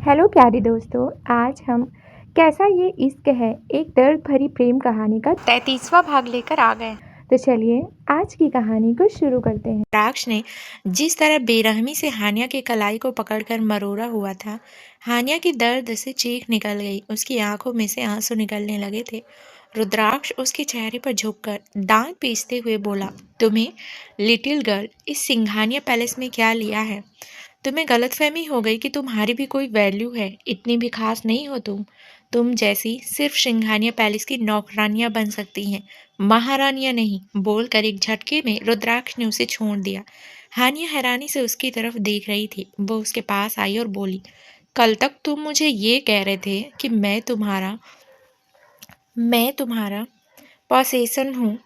Hello प्यारे दोस्तों, आज हम कैसा ये इश्क है एक दर्द भरी प्रेम कहानी का 33वां भाग लेकर आ गए। तो चलिए आज की कहानी को शुरू करते हैं। राक्ष ने जिस तरह बेरहमी से हानिया की कलाई को पकड़कर मरोड़ा हुआ था, हानिया की दर्द से चीख निकल गई। उसकी आंखों में से आंसू निकलने लगे थे। रुद्राक्ष उसके चेहरे पर झुककर दांत पीसते हुए बोला, तुम्हें लिटिल गर्ल इस सिंघानिया पैलेस में क्या लिया है? तुम्हें गलतफहमी हो गई कि तुम्हारी भी कोई वैल्यू है। इतनी भी खास नहीं हो तुम जैसी सिर्फ सिंघानिया पैलेस की नौकरानियां बन सकती हैं, महारानियां नहीं। बोलकर एक झटके में रुद्राक्ष ने उसे छोड़ दिया। हानिया हैरानी से उसकी तरफ देख रही थी। वो उसके पास आई और बोली, कल तक तुम मुझे ये कह रहे थे कि मैं तुम्हारा पोसेसन हूँ,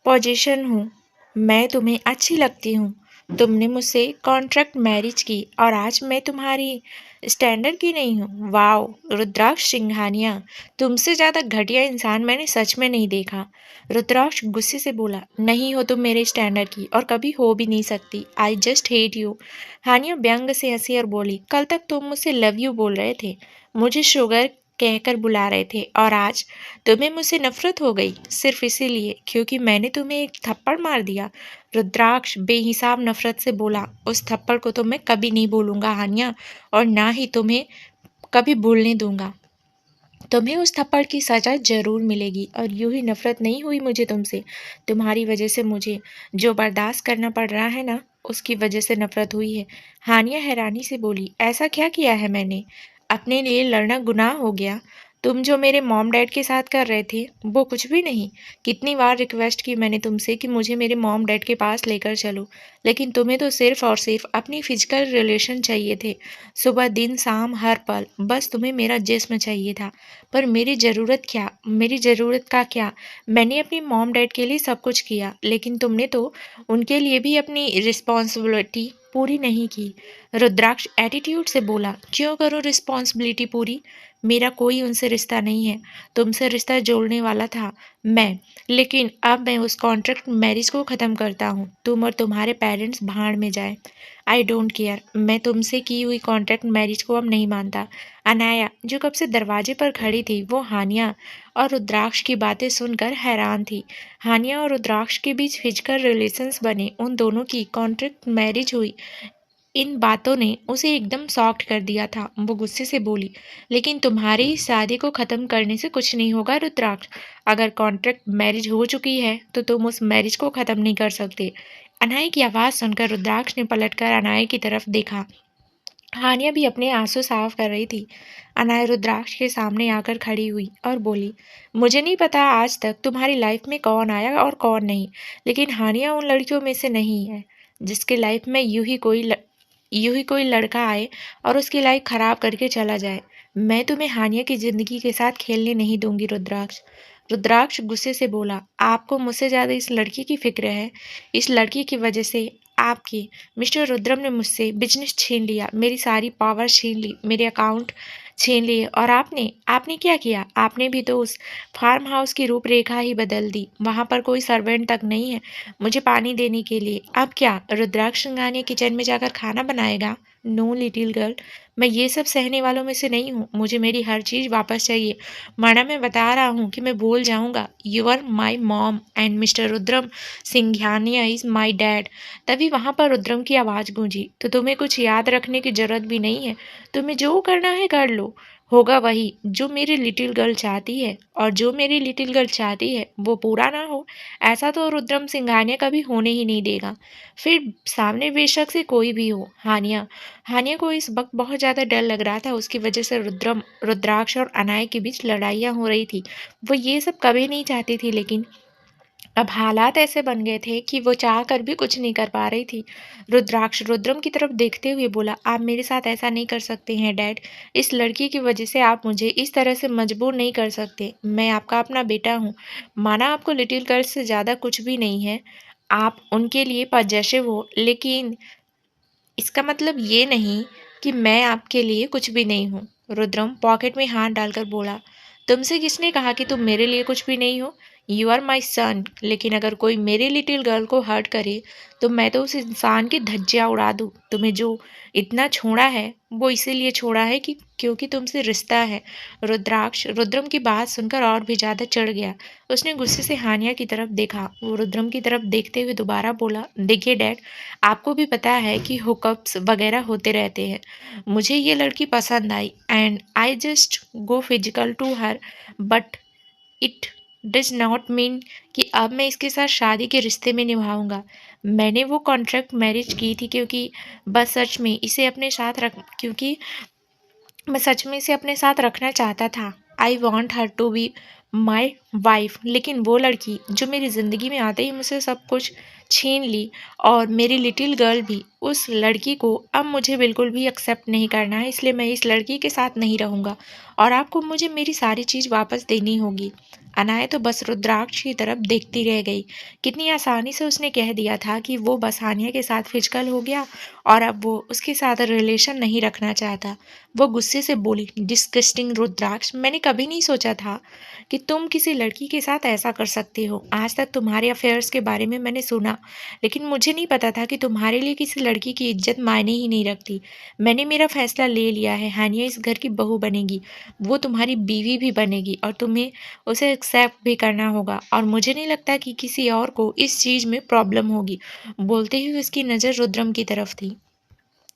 पोजीशन हूँ। मैं तुम्हें अच्छी लगती हूँ। तुमने मुझसे कॉन्ट्रैक्ट मैरिज की और आज मैं तुम्हारी स्टैंडर्ड की नहीं हूँ। वाओ रुद्राक्ष सिंघानिया, तुमसे ज़्यादा घटिया इंसान मैंने सच में नहीं देखा। रुद्राक्ष गुस्से से बोला, नहीं हो तुम मेरे स्टैंडर्ड की और कभी हो भी नहीं सकती। I just hate you. Haniya व्यंग से हंसी और बोली, कल तक तुम मुझसे लव यू बोल रहे थे, मुझे शुगर कहकर बुला रहे थे और आज तुम्हें मुझसे नफरत हो गई सिर्फ इसीलिए क्योंकि मैंने तुम्हें एक थप्पड़ मार दिया। रुद्राक्ष बेहिसाब नफरत से बोला, उस थप्पड़ को तो मैं कभी नहीं भूलूंगा हानिया, और ना ही तुम्हें कभी भूलने दूंगा। तुम्हें उस थप्पड़ की सजा जरूर मिलेगी। और यूं ही नफरत नहीं हुई मुझे तुमसे, तुम्हारी वजह से मुझे जो बर्दाश्त करना पड़ रहा है ना, उसकी वजह से नफरत हुई है। हानिया हैरानी से बोली, ऐसा क्या किया है मैंने? अपने लिए लड़ना गुनाह हो गया? तुम जो मेरे मॉम डैड के साथ कर रहे थे वो कुछ भी नहीं। कितनी बार रिक्वेस्ट की मैंने तुमसे कि मुझे मेरे मॉम डैड के पास लेकर चलो, लेकिन तुम्हें तो सिर्फ और सिर्फ अपनी फिजिकल रिलेशन चाहिए थे। सुबह दिन शाम हर पल बस तुम्हें मेरा जिस्म चाहिए था। पर मेरी ज़रूरत का क्या? मैंने अपनी मॉम डैड के लिए सब कुछ किया, लेकिन तुमने तो उनके लिए भी अपनी रिस्पॉन्सिबिलिटी पूरी नहीं की। रुद्राक्ष एटीट्यूड से बोला, क्यों करो रिस्पॉन्सिबिलिटी पूरी? मेरा कोई उनसे रिश्ता नहीं है। तुमसे रिश्ता जोड़ने वाला था मैं, लेकिन अब मैं उस कॉन्ट्रैक्ट मैरिज को ख़त्म करता हूँ। तुम और तुम्हारे पेरेंट्स भाड़ में जाए। I don't care. मैं तुमसे की हुई कॉन्ट्रैक्ट मैरिज को अब नहीं मानता। अनाया जो कब से दरवाजे पर खड़ी थी, वो हानिया और रुद्राक्ष की बातें सुनकर हैरान थी। हानिया और रुद्राक्ष के बीच फिजिकल रिलेशंस बने, उन दोनों की कॉन्ट्रैक्ट मैरिज हुई, इन बातों ने उसे एकदम शॉक्ड कर दिया था। वो गुस्से से बोली, लेकिन तुम्हारी इस शादी को ख़त्म करने से कुछ नहीं होगा रुद्राक्ष। अगर कॉन्ट्रैक्ट मैरिज हो चुकी है तो तुम उस मैरिज को ख़त्म नहीं कर सकते। अनाया की आवाज़ सुनकर रुद्राक्ष ने पलटकर अनाया की तरफ देखा। हानिया भी अपने आंसू साफ कर रही थी। अनाया रुद्राक्ष के सामने आकर खड़ी हुई और बोली, मुझे नहीं पता आज तक तुम्हारी लाइफ में कौन आया और कौन नहीं, लेकिन हानिया उन लड़कियों में से नहीं है जिसके लाइफ में यूं ही कोई लड़का आए और उसकी लाइफ खराब करके चला जाए। मैं तुम्हें हानिया की जिंदगी के साथ खेलने नहीं दूंगी रुद्राक्ष। रुद्राक्ष गुस्से से बोला, आपको मुझसे ज़्यादा इस लड़की की फिक्र है। इस लड़की की वजह से आपकी मिस्टर रुद्रम ने मुझसे बिजनेस छीन लिया, मेरी सारी पावर छीन ली, मेरे अकाउंट छीन लिए, और आपने आपने क्या किया? आपने भी तो उस फार्म हाउस की रूपरेखा ही बदल दी। वहाँ पर कोई सर्वेंट तक नहीं है मुझे पानी देने के लिए। अब क्या रुद्राक्ष सिंघानिया किचन में जाकर खाना बनाएगा? नो लिटिल गर्ल, मैं ये सब सहने वालों में से नहीं हूँ। मुझे मेरी हर चीज़ वापस चाहिए, वरना मैं बता रहा हूँ कि मैं भूल जाऊँगा। You are my mom and mister Rudram Singhania is my dad. तभी वहाँ पर रुद्रम की आवाज़ गूंजी, तो तुम्हें कुछ याद रखने की जरूरत भी नहीं है। तुम्हें जो करना है कर लो, होगा वही जो मेरी लिटिल गर्ल चाहती है, और जो मेरी लिटिल गर्ल चाहती है वो पूरा ना हो, ऐसा तो रुद्रम सिंघानिया कभी होने ही नहीं देगा। फिर सामने बेशक से कोई भी हो। हानिया हानिया को इस वक्त बहुत ज़्यादा डर लग रहा था। उसकी वजह से रुद्राक्ष और अनाया के बीच लड़ाइयाँ हो रही थी। वो ये सब कभी नहीं चाहती थी, लेकिन अब हालात ऐसे बन गए थे कि वो चाह कर भी कुछ नहीं कर पा रही थी। रुद्राक्ष रुद्रम की तरफ देखते हुए बोला, आप मेरे साथ ऐसा नहीं कर सकते हैं डैड। इस लड़की की वजह से आप मुझे इस तरह से मजबूर नहीं कर सकते। मैं आपका अपना बेटा हूँ। माना आपको लिटिल गर्ल से ज़्यादा कुछ भी नहीं है, आप उनके लिए पजेसिव हो, लेकिन इसका मतलब ये नहीं कि मैं आपके लिए कुछ भी नहीं हूँ। रुद्रम पॉकेट में हाथ डालकर बोला, तुमसे किसने कहा कि तुम मेरे लिए कुछ भी नहीं हो? यू आर माई सन, लेकिन अगर कोई मेरी लिटिल गर्ल को हर्ट करे तो मैं तो उस इंसान की धज्जियाँ उड़ा दूँ। तुम्हें जो इतना छोड़ा है वो इसीलिए छोड़ा है कि क्योंकि तुमसे रिश्ता है। रुद्राक्ष रुद्रम की बात सुनकर और भी ज़्यादा चढ़ गया। उसने गुस्से से हानिया की तरफ देखा। वो रुद्रम की तरफ देखते हुए दोबारा बोला, देखिए डैड, आपको भी पता है कि हुकअप्स वगैरह होते रहते हैं। मुझे ये लड़की पसंद आई and I just go physical to her, but it does not mean कि अब मैं इसके साथ शादी के रिश्ते में निभाऊंगा। मैंने वो कॉन्ट्रैक्ट मैरिज की थी क्योंकि मैं सच में इसे अपने साथ रखना चाहता था। I want her to be my wife, लेकिन वो लड़की जो मेरी ज़िंदगी में आते ही मुझसे सब कुछ छीन ली, और मेरी लिटिल गर्ल भी, उस लड़की को अब मुझे बिल्कुल भी एक्सेप्ट नहीं करना है। इसलिए मैं इस लड़की के साथ नहीं रहूँगा और आपको मुझे मेरी सारी चीज़ वापस देनी होगी। अनाया तो बस रुद्राक्ष की तरफ देखती रह गई। कितनी आसानी से उसने कह दिया था कि वो बस हानिया के साथ फिजिकल हो गया और अब वो उसके साथ रिलेशन नहीं रखना चाहता। वो गुस्से से बोली, डिस्गस्टिंग रुद्राक्ष, मैंने कभी नहीं सोचा था कि तुम किसी लड़की के साथ ऐसा कर सकते हो। आज तक तुम्हारे अफेयर्स के बारे में मैंने सुना, लेकिन मुझे नहीं पता था कि तुम्हारे लिए किसी लड़की की इज्जत मायने ही नहीं रखती। मैंने मेरा फैसला ले लिया है। हानिया इस घर की बहू बनेगी, वो तुम्हारी बीवी भी बनेगी और तुम्हें उसे एक्सेप्ट भी करना होगा, और मुझे नहीं लगता कि किसी और को इस चीज़ में प्रॉब्लम होगी। बोलते हुए उसकी नज़र रुद्रम की तरफ थी।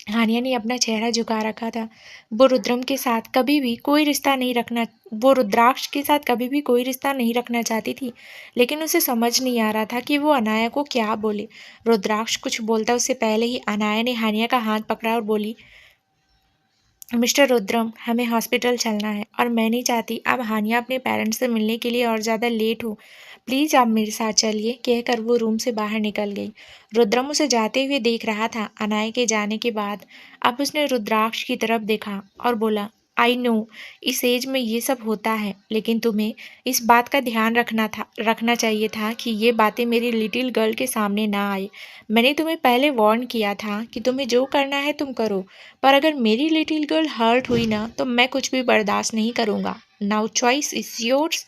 हानिया ने अपना चेहरा झुका रखा था। वो रुद्रम के साथ कभी भी कोई रिश्ता नहीं रखना वो रुद्राक्ष के साथ कभी भी कोई रिश्ता नहीं रखना चाहती थी, लेकिन उसे समझ नहीं आ रहा था कि वो अनाया को क्या बोले। रुद्राक्ष कुछ बोलता उससे पहले ही अनाया ने हानिया का हाथ पकड़ा और बोली, मिस्टर रुद्रम, हमें हॉस्पिटल चलना है और मैं नहीं चाहती अब हानिया अपने पेरेंट्स से मिलने के लिए और ज़्यादा लेट हो। प्लीज़ आप मेरे साथ चलिए, कहकर वो रूम से बाहर निकल गई। रुद्रम उसे जाते हुए देख रहा था। अनाया के जाने के बाद अब उसने रुद्राक्ष की तरफ देखा और बोला, आई नो इस एज में ये सब होता है, लेकिन तुम्हें इस बात का ध्यान रखना चाहिए था कि ये बातें मेरी लिटिल गर्ल के सामने ना आए। मैंने तुम्हें पहले वार्न किया था कि तुम्हें जो करना है तुम करो, पर अगर मेरी लिटिल गर्ल हर्ट हुई ना तो मैं कुछ भी बर्दाश्त नहीं करूँगा। Now choice is yours.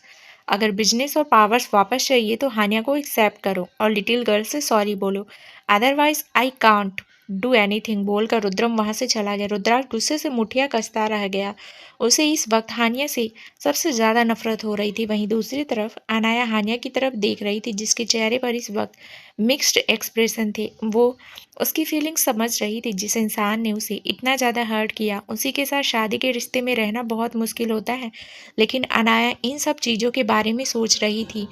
अगर बिजनेस और पावर्स वापस चाहिए तो हानिया को एक्सेप्ट करो और लिटिल गर्ल से सॉरी बोलो, otherwise I can't do anything, बोलकर रुद्रम वहां से चला गया। रुद्राक्ष गुस्से से मुठिया कसता रह गया। उसे इस वक्त हानिया से सबसे ज़्यादा नफरत हो रही थी। वहीं दूसरी तरफ अनाया हानिया की तरफ देख रही थी, जिसके चेहरे पर इस वक्त मिक्स्ड एक्सप्रेशन थे। वो उसकी फीलिंग्स समझ रही थी। जिस इंसान ने उसे इतना ज़्यादा हर्ट किया, उसी के साथ शादी के रिश्ते में रहना बहुत मुश्किल होता है, लेकिन अनाया इन सब चीज़ों के बारे में सोच रही थी।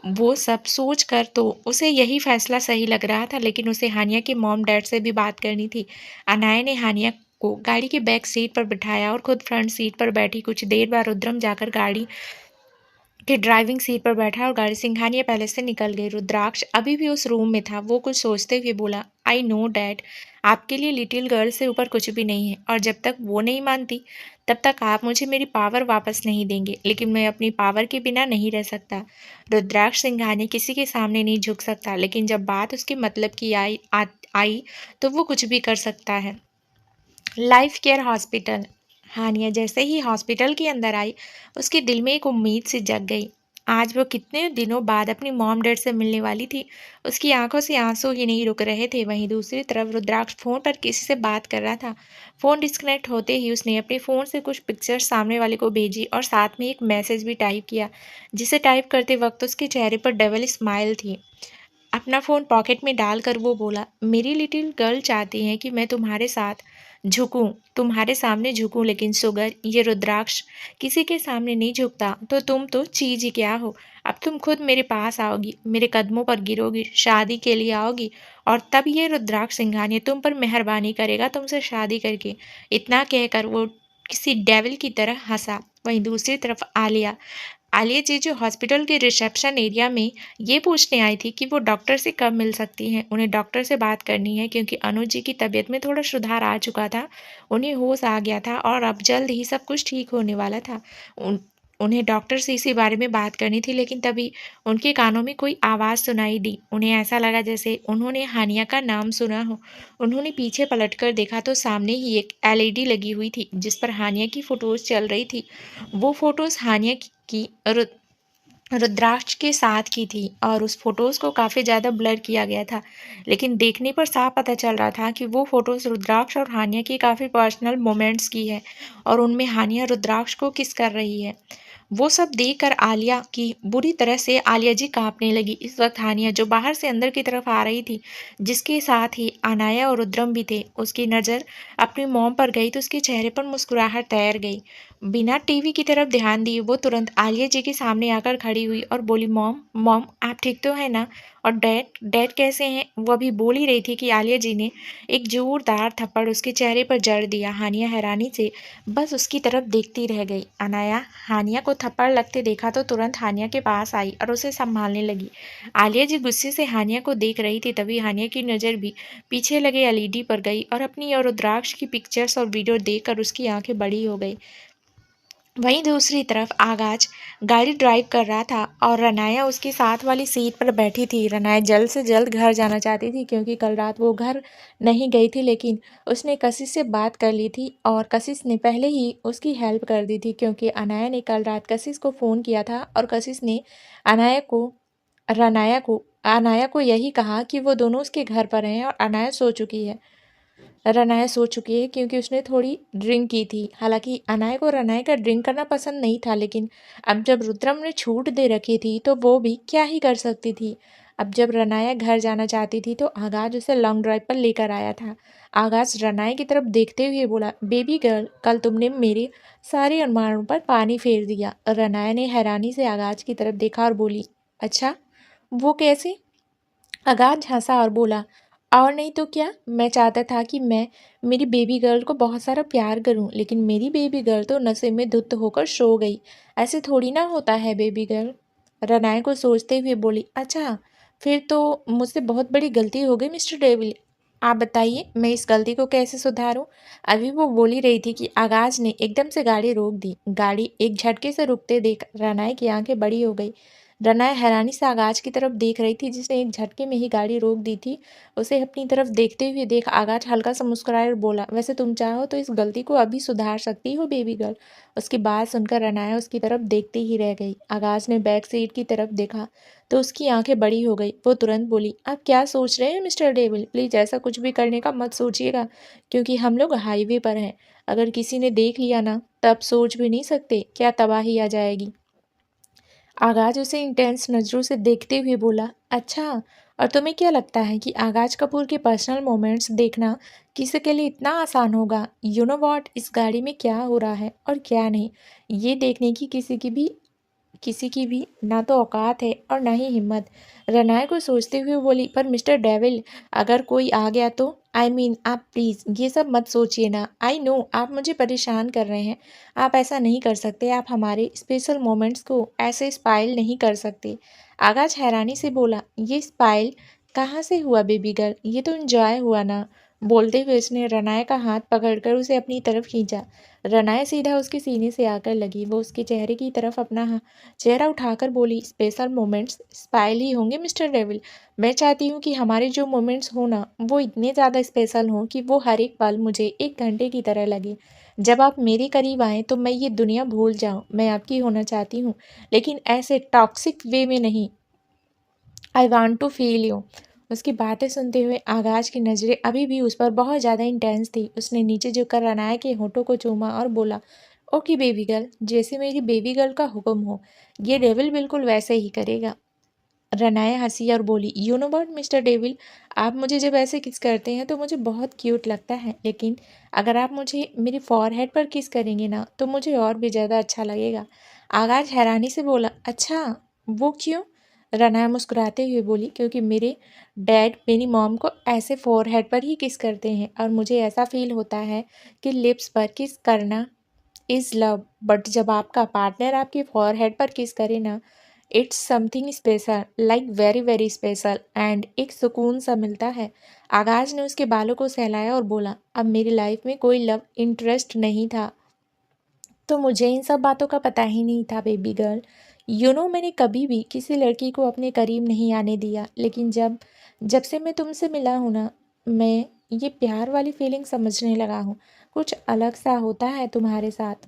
वो सब सोच कर तो उसे यही फैसला सही लग रहा था, लेकिन उसे हानिया के मॉम डैड से भी बात करनी थी। अनाया ने हानिया को गाड़ी के बैक सीट पर बिठाया और खुद फ्रंट सीट पर बैठी। कुछ देर बाद रुद्रम जाकर गाड़ी के ड्राइविंग सीट पर बैठा और गाड़ी सिंघानिया पैलेस से निकल गई। रुद्राक्ष अभी भी उस रूम में था। वो कुछ सोचते हुए बोला, आई नो डैड, आपके लिए लिटिल गर्ल से ऊपर कुछ भी नहीं है, और जब तक वो नहीं मानती तब तक आप मुझे मेरी पावर वापस नहीं देंगे, लेकिन मैं अपनी पावर के बिना नहीं रह सकता। रुद्राक्ष सिंघानिया किसी के सामने नहीं झुक सकता, लेकिन जब बात उसके मतलब की आई तो वो कुछ भी कर सकता है। Life care hospital. हानिया जैसे ही हॉस्पिटल के अंदर आई, उसके दिल में एक उम्मीद सी जग गई। आज वो कितने दिनों बाद अपनी मॉम डैड से मिलने वाली थी। उसकी आंखों से आंसू ही नहीं रुक रहे थे। वहीं दूसरी तरफ रुद्राक्ष फोन पर किसी से बात कर रहा था। फोन डिस्कनेक्ट होते ही उसने अपने फ़ोन से कुछ पिक्चर्स सामने वाले को भेजी और साथ में एक मैसेज भी टाइप किया, जिसे टाइप करते वक्त उसके चेहरे पर डबल स्माइल थी। अपना फ़ोन पॉकेट में डालकर वो बोला, मेरी लिटिल गर्ल चाहती है कि मैं तुम्हारे साथ झुकूं, तुम्हारे सामने झुकूं, लेकिन सुगर, ये रुद्राक्ष किसी के सामने नहीं झुकता, तो तुम तो चीज़ ही क्या हो। अब तुम खुद मेरे पास आओगी, मेरे कदमों पर गिरोगी, शादी के लिए आओगी, और तब ये रुद्राक्ष सिंघानिया तुम पर मेहरबानी करेगा तुमसे शादी करके। इतना कहकर वो किसी डेविल की तरह हंसा। वहीं दूसरी तरफ आलिया आलिया जी जो हॉस्पिटल के रिसेप्शन एरिया में ये पूछने आई थी कि वो डॉक्टर से कब मिल सकती हैं। उन्हें डॉक्टर से बात करनी है, क्योंकि अनुज जी की तबीयत में थोड़ा सुधार आ चुका था। उन्हें होश आ गया था और अब जल्द ही सब कुछ ठीक होने वाला था। उन्हें डॉक्टर से इसी बारे में बात करनी थी, लेकिन तभी उनके कानों में कोई आवाज़ सुनाई दी। उन्हें ऐसा लगा जैसे उन्होंने हानिया का नाम सुना हो। उन्होंने पीछे पलटकर देखा तो सामने ही एक एलईडी लगी हुई थी, जिस पर हानिया की फ़ोटोज़ चल रही थी। वो फ़ोटोज़ हानिया की रुद्राक्ष के साथ की थी और उस फोटोज़ को काफ़ी ज़्यादा ब्लर किया गया था, लेकिन देखने पर साफ पता चल रहा था कि वो फ़ोटोज़ रुद्राक्ष और हान्या की काफ़ी पर्सनल मोमेंट्स की है और उनमें हान्या रुद्राक्ष को किस कर रही है। वो सब देखकर आलिया की बुरी तरह से आलिया जी कांपने लगी। इस वक्त हानिया जो बाहर से अंदर की तरफ आ रही थी, जिसके साथ ही अनाया और रुद्रम भी थे, उसकी नज़र अपनी मॉम पर गई तो उसके चेहरे पर मुस्कुराहट तैर गई। बिना टीवी की तरफ ध्यान दिए वो तुरंत आलिया जी के सामने आकर खड़ी हुई और बोली, मॉम मॉम आप ठीक तो है ना? और डैड डैड कैसे हैं? वो अभी बोल ही रही थी कि आलिया जी ने एक जोरदार थप्पड़ उसके चेहरे पर जड़ दिया। हानिया हैरानी से बस उसकी तरफ देखती रह गई। अनाया हानिया को थप्पड़ लगते देखा तो तुरंत हानिया के पास आई और उसे संभालने लगी। आलिया जी गुस्से से हानिया को देख रही थी, तभी हानिया की नज़र भी पीछे लगे एलईडी पर गई और अपनी और रुद्राक्ष की पिक्चर्स और वीडियो देखकर उसकी आंखें बड़ी हो गई। वहीं दूसरी तरफ आगाज गाड़ी ड्राइव कर रहा था और रनाया उसके साथ वाली सीट पर बैठी थी। रनाया जल्द से जल्द घर जाना चाहती थी क्योंकि कल रात वो घर नहीं गई थी, लेकिन उसने कशिश से बात कर ली थी और कशिश ने पहले ही उसकी हेल्प कर दी थी क्योंकि अनाया ने कल रात कशिश को फ़ोन किया था और कशिश ने अनाया को अनाया को यही कहा कि वो दोनों उसके घर पर हैं और अनाया सो चुकी है क्योंकि उसने थोड़ी ड्रिंक की थी। हालांकि अनाया को रनाया का ड्रिंक करना पसंद नहीं था, लेकिन अब जब रुद्रम ने छूट दे रखी थी तो वो भी क्या ही कर सकती थी। अब जब रनाया घर जाना चाहती थी तो आगाज उसे लॉन्ग ड्राइव पर लेकर आया था। आगाज रनाया की तरफ देखते हुए बोला, बेबी गर्ल कल तुमने मेरे सारे अनुमानों पर पानी फेर दिया। रनाया ने हैरानी से आगाज की तरफ देखा और बोली, अच्छा वो कैसे? आगाज हंसा और बोला, और नहीं तो क्या, मैं चाहता था कि मैं मेरी बेबी गर्ल को बहुत सारा प्यार करूं, लेकिन मेरी बेबी गर्ल तो नशे में धुत होकर सो गई। ऐसे थोड़ी ना होता है बेबी गर्ल। रनाया को सोचते हुए बोली, अच्छा फिर तो मुझसे बहुत बड़ी गलती हो गई मिस्टर डेविल। आप बताइए मैं इस गलती को कैसे सुधारूं? अभी वो बोली रही थी कि आगाज ने एकदम से गाड़ी रोक दी। गाड़ी एक झटके से रुकते देख रनाया की आंखें बड़ी हो गई। रनाया हैरानी से आगाज की तरफ देख रही थी जिसने एक झटके में ही गाड़ी रोक दी थी। उसे अपनी तरफ देखते हुए देख आगाज हल्का सा मुस्कुराया और बोला, वैसे तुम चाहो तो इस गलती को अभी सुधार सकती हो बेबी गर्ल। उसकी बात सुनकर रनाया उसकी तरफ देखते ही रह गई। आगाज ने बैक सीट की तरफ देखा तो उसकी आंखें बड़ी हो गई। वो तुरंत बोली, आप क्या सोच रहे हैं मिस्टर डेविल? प्लीज़ ऐसा कुछ भी करने का मत सोचिएगा क्योंकि हम लोग हाईवे पर हैं। अगर किसी ने देख लिया ना तब सोच भी नहीं सकते क्या तबाही आ जाएगी। आगाज उसे इंटेंस नज़रों से देखते हुए बोला, अच्छा और तुम्हें क्या लगता है कि आगाज कपूर के पर्सनल मोमेंट्स देखना किसी के लिए इतना आसान होगा? यू नो वॉट, इस गाड़ी में क्या हो रहा है और क्या नहीं, ये देखने की किसी की भी ना तो औकात है और ना ही हिम्मत। रनाया को सोचते हुए बोली, पर मिस्टर डेविल अगर कोई आ गया तो? आई मीन आप प्लीज़ ये सब मत सोचिए ना। आई नो आप मुझे परेशान कर रहे हैं। आप ऐसा नहीं कर सकते। आप हमारे स्पेशल मोमेंट्स को ऐसे स्पाइल नहीं कर सकते। आगाज हैरानी से बोला, ये स्पाइल कहाँ से हुआ बेबी गर्ल? ये तो एंजॉय हुआ ना। बोलते हुए उसने रनाया का हाथ पकड़कर उसे अपनी तरफ खींचा। रनाया सीधा उसके सीने से आकर लगी। वो उसके चेहरे की तरफ अपना चेहरा उठाकर बोली, स्पेशल मोमेंट्स स्पाइल ही होंगे मिस्टर डेविल। मैं चाहती हूँ कि हमारे जो मोमेंट्स हो ना वो इतने ज़्यादा स्पेशल हों कि वो हर एक पल मुझे एक घंटे की तरह लगे। जब आप मेरे करीब आएँ तो मैं ये दुनिया भूल जाऊँ। मैं आपकी होना चाहती हूँ, लेकिन ऐसे टॉक्सिक वे में नहीं। I want to feel you. उसकी बातें सुनते हुए आगाज की नज़रें अभी भी उस पर बहुत ज़्यादा इंटेंस थी। उसने नीचे झुककर रनाया के होठों को चूमा और बोला, ओके बेबी गर्ल, जैसे मेरी बेबी गर्ल का हुक्म हो। ये डेविल बिल्कुल वैसे ही करेगा। रनाया हंसी और बोली, you know what mister devil, आप मुझे जब ऐसे किस करते हैं तो मुझे बहुत क्यूट लगता है, लेकिन अगर आप मुझे मेरी फॉरहेड पर किस करेंगे ना तो मुझे और भी ज़्यादा अच्छा लगेगा। आगाज हैरानी से बोला, अच्छा वो क्यों? रनाया मुस्कुराते हुए बोली, क्योंकि मेरे डैड मेरी मॉम को ऐसे फोरहेड पर ही किस करते हैं और मुझे ऐसा फील होता है कि लिप्स पर किस करना इज़ लव, बट जब आपका पार्टनर आपकी फॉरहेड पर किस करे ना, it's something special, like very very special, and एक सुकून सा मिलता है। आगाज ने उसके बालों को सहलाया और बोला, अब मेरी लाइफ में कोई लव इंटरेस्ट नहीं था तो मुझे इन सब बातों का पता ही नहीं था बेबी गर्ल। यू नो मैंने कभी भी किसी लड़की को अपने करीब नहीं आने दिया, लेकिन जब जब से मैं तुमसे मिला हूँ ना, मैं ये प्यार वाली फीलिंग समझने लगा हूँ। कुछ अलग सा होता है तुम्हारे साथ,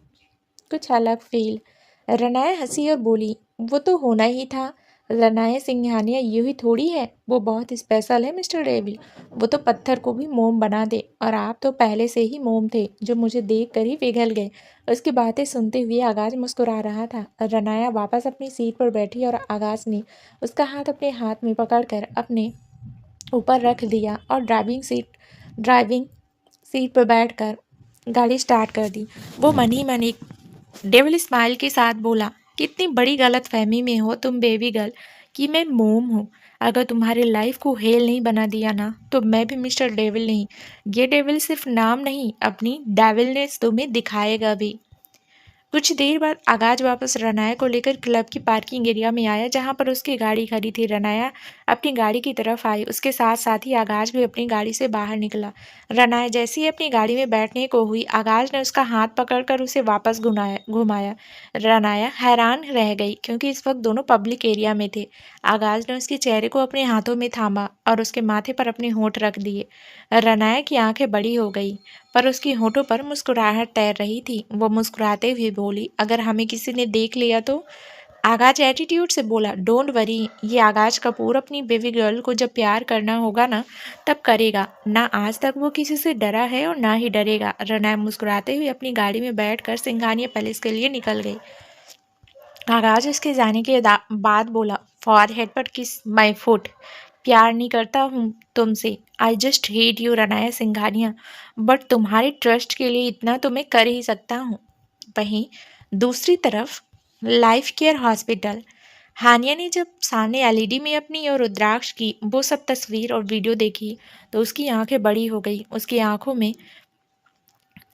कुछ अलग फील। रनाया हंसी और बोली, वो तो होना ही था। रनाया सिंघानिया यूं ही थोड़ी है, वो बहुत स्पेशल है मिस्टर डेविल। वो तो पत्थर को भी मोम बना दे, और आप तो पहले से ही मोम थे जो मुझे देख कर ही पिघल गए। उसकी बातें सुनते हुए आगाज मुस्कुरा रहा था। रनाया वापस अपनी सीट पर बैठी और आगाज ने उसका हाथ अपने हाथ में पकड़कर अपने ऊपर रख दिया और ड्राइविंग सीट पर बैठकर गाड़ी स्टार्ट कर दी। वो मन ही मन एक डेविल स्माइल के साथ बोला, कितनी बड़ी गलतफहमी में हो तुम बेबी गर्ल कि मैं मोम हूँ। अगर तुम्हारी लाइफ को हेल नहीं बना दिया ना, तो मैं भी मिस्टर डेविल नहीं। ये डेविल सिर्फ नाम नहीं, अपनी डेविलनेस तुम्हें दिखाएगा भी। कुछ देर बाद आगाज वापस रनाया को लेकर क्लब की पार्किंग एरिया में आया, जहां पर उसकी गाड़ी खड़ी थी। रनाया अपनी गाड़ी की तरफ आई, उसके साथ साथ ही आगाज भी अपनी गाड़ी से बाहर निकला। रनाया जैसे ही अपनी गाड़ी में बैठने को हुई, आगाज ने उसका हाथ पकड़कर उसे वापस घुमाया। रनाया हैरान रह गई, क्योंकि इस वक्त दोनों पब्लिक एरिया में थे। आगाज ने उसके चेहरे को अपने हाथों में थामा और उसके माथे पर अपने होंठ रख दिए। रनाया की आंखें बड़ी हो गई, पर उसकी होठों पर मुस्कुराहट तैर रही थी। वो मुस्कुराते हुए बोली, अगर हमें किसी ने देख लिया तो? आगाज एटीट्यूड से बोला, डोंट वरी, ये आगाज कपूर अपनी बेबी गर्ल को जब प्यार करना होगा ना, तब करेगा। ना आज तक वो किसी से डरा है और ना ही डरेगा। रनाया मुस्कुराते हुए अपनी गाड़ी में बैठकर सिंघानिया पैलेस के लिए निकल गई। आगाज उसके जाने के बाद बोला, फॉरहेड पर किस माई फुट। प्यार नहीं करता हूँ तुमसे, I just hate you Ranaya Singhania, but तुम्हारे ट्रस्ट के लिए इतना तो मैं कर ही सकता हूँ। वहीं दूसरी तरफ लाइफ केयर हॉस्पिटल, हानिया ने जब सामने एलईडी में अपनी और रुद्राक्ष की वो सब तस्वीर और वीडियो देखी, तो उसकी आंखें बड़ी हो गई। उसकी आंखों में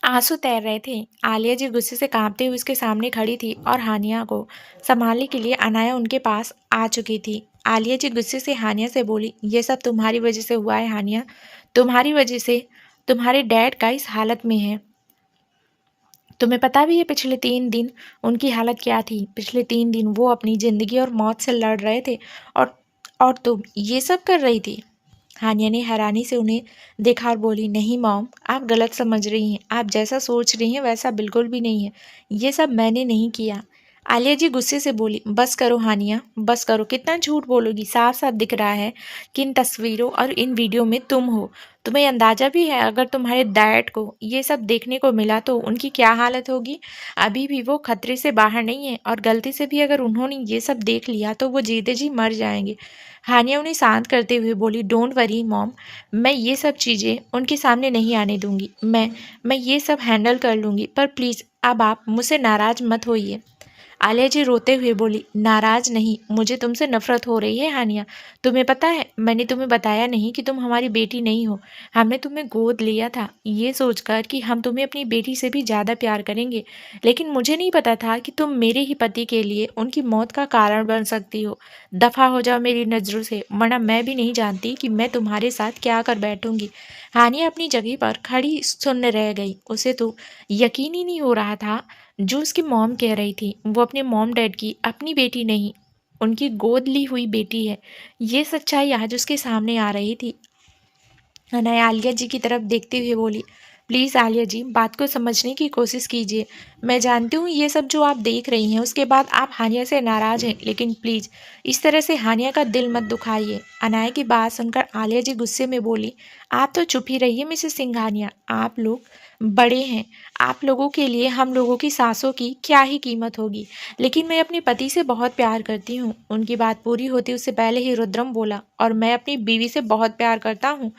आंसू तैर रहे थे। आलिया जी गुस्से से कांपते हुए उसके सामने खड़ी थी और हानिया को संभालने के लिए अनाया उनके पास आ चुकी थी। आलिया जी गुस्से से हानिया से बोली, ये सब तुम्हारी वजह से हुआ है हानिया, तुम्हारी वजह से तुम्हारे डैड का इस हालत में है। तुम्हें पता भी है पिछले 3 दिन उनकी हालत क्या थी? पिछले 3 दिन वो अपनी ज़िंदगी और मौत से लड़ रहे थे, और और तुम ये सब कर रही थी। हानिया ने हैरानी से उन्हें देखा और बोली, नहीं मॉम, आप गलत समझ रही हैं। आप जैसा सोच रही हैं वैसा बिल्कुल भी नहीं है। ये सब मैंने नहीं किया। आलिया जी गुस्से से बोली, बस करो हानिया, बस करो, कितना झूठ बोलोगी। साफ साफ दिख रहा है कि इन तस्वीरों और इन वीडियो में तुम हो। तुम्हें अंदाजा भी है अगर तुम्हारे डैड को ये सब देखने को मिला तो उनकी क्या हालत होगी। अभी भी वो खतरे से बाहर नहीं है, और गलती से भी अगर उन्होंने ये सब देख लिया तो वो जीते जी मर जाएंगे। हानिया उन्हें शांत करते हुए बोली, डोंट वरी मॉम, मैं ये सब चीज़ें उनके सामने नहीं आने दूंगी। मैं ये सब हैंडल कर लूँगी, पर प्लीज़ अब आप मुझसे नाराज़ मत होइए। आलिया जी रोते हुए बोली, नाराज नहीं, मुझे तुमसे नफरत हो रही है हानिया। तुम्हें पता है, मैंने तुम्हें बताया नहीं कि तुम हमारी बेटी नहीं हो। हमने तुम्हें गोद लिया था ये सोचकर कि हम तुम्हें अपनी बेटी से भी ज़्यादा प्यार करेंगे, लेकिन मुझे नहीं पता था कि तुम मेरे ही पति के लिए उनकी मौत का कारण बन सकती हो। दफ़ा हो जाओ मेरी नज़रों से, वरना मैं भी नहीं जानती कि मैं तुम्हारे साथ क्या कर बैठूंगी। हानिया अपनी जगह पर खड़ी सुन्न रह गई। उसे तो यकीन ही नहीं हो रहा था जो उसकी मॉम कह रही थी। वो अपने मॉम डैड की अपनी बेटी नहीं, उनकी गोद ली हुई बेटी है। ये सच्चाई आज उसके सामने आ रही थी। अनाया आलिया जी की तरफ देखते हुए बोली, प्लीज़ आलिया जी, बात को समझने की कोशिश कीजिए। मैं जानती हूँ ये सब जो आप देख रही हैं उसके बाद आप हानिया से नाराज़ हैं, लेकिन प्लीज़ इस तरह से हानिया का दिल मत दुखाइए। अनाया की बात सुनकर आलिया जी गुस्से में बोली, आप तो चुप ही रहिए मिसेस सिंघानिया, आप लोग बड़े हैं। आप लोगों के लिए हम लोगों की सांसों की क्या ही कीमत होगी। लेकिन मैं अपने पति से बहुत प्यार करती हूँ। उनकी बात पूरी होती उससे पहले ही रुद्रम बोला, और मैं अपनी बीवी से बहुत प्यार करता हूँ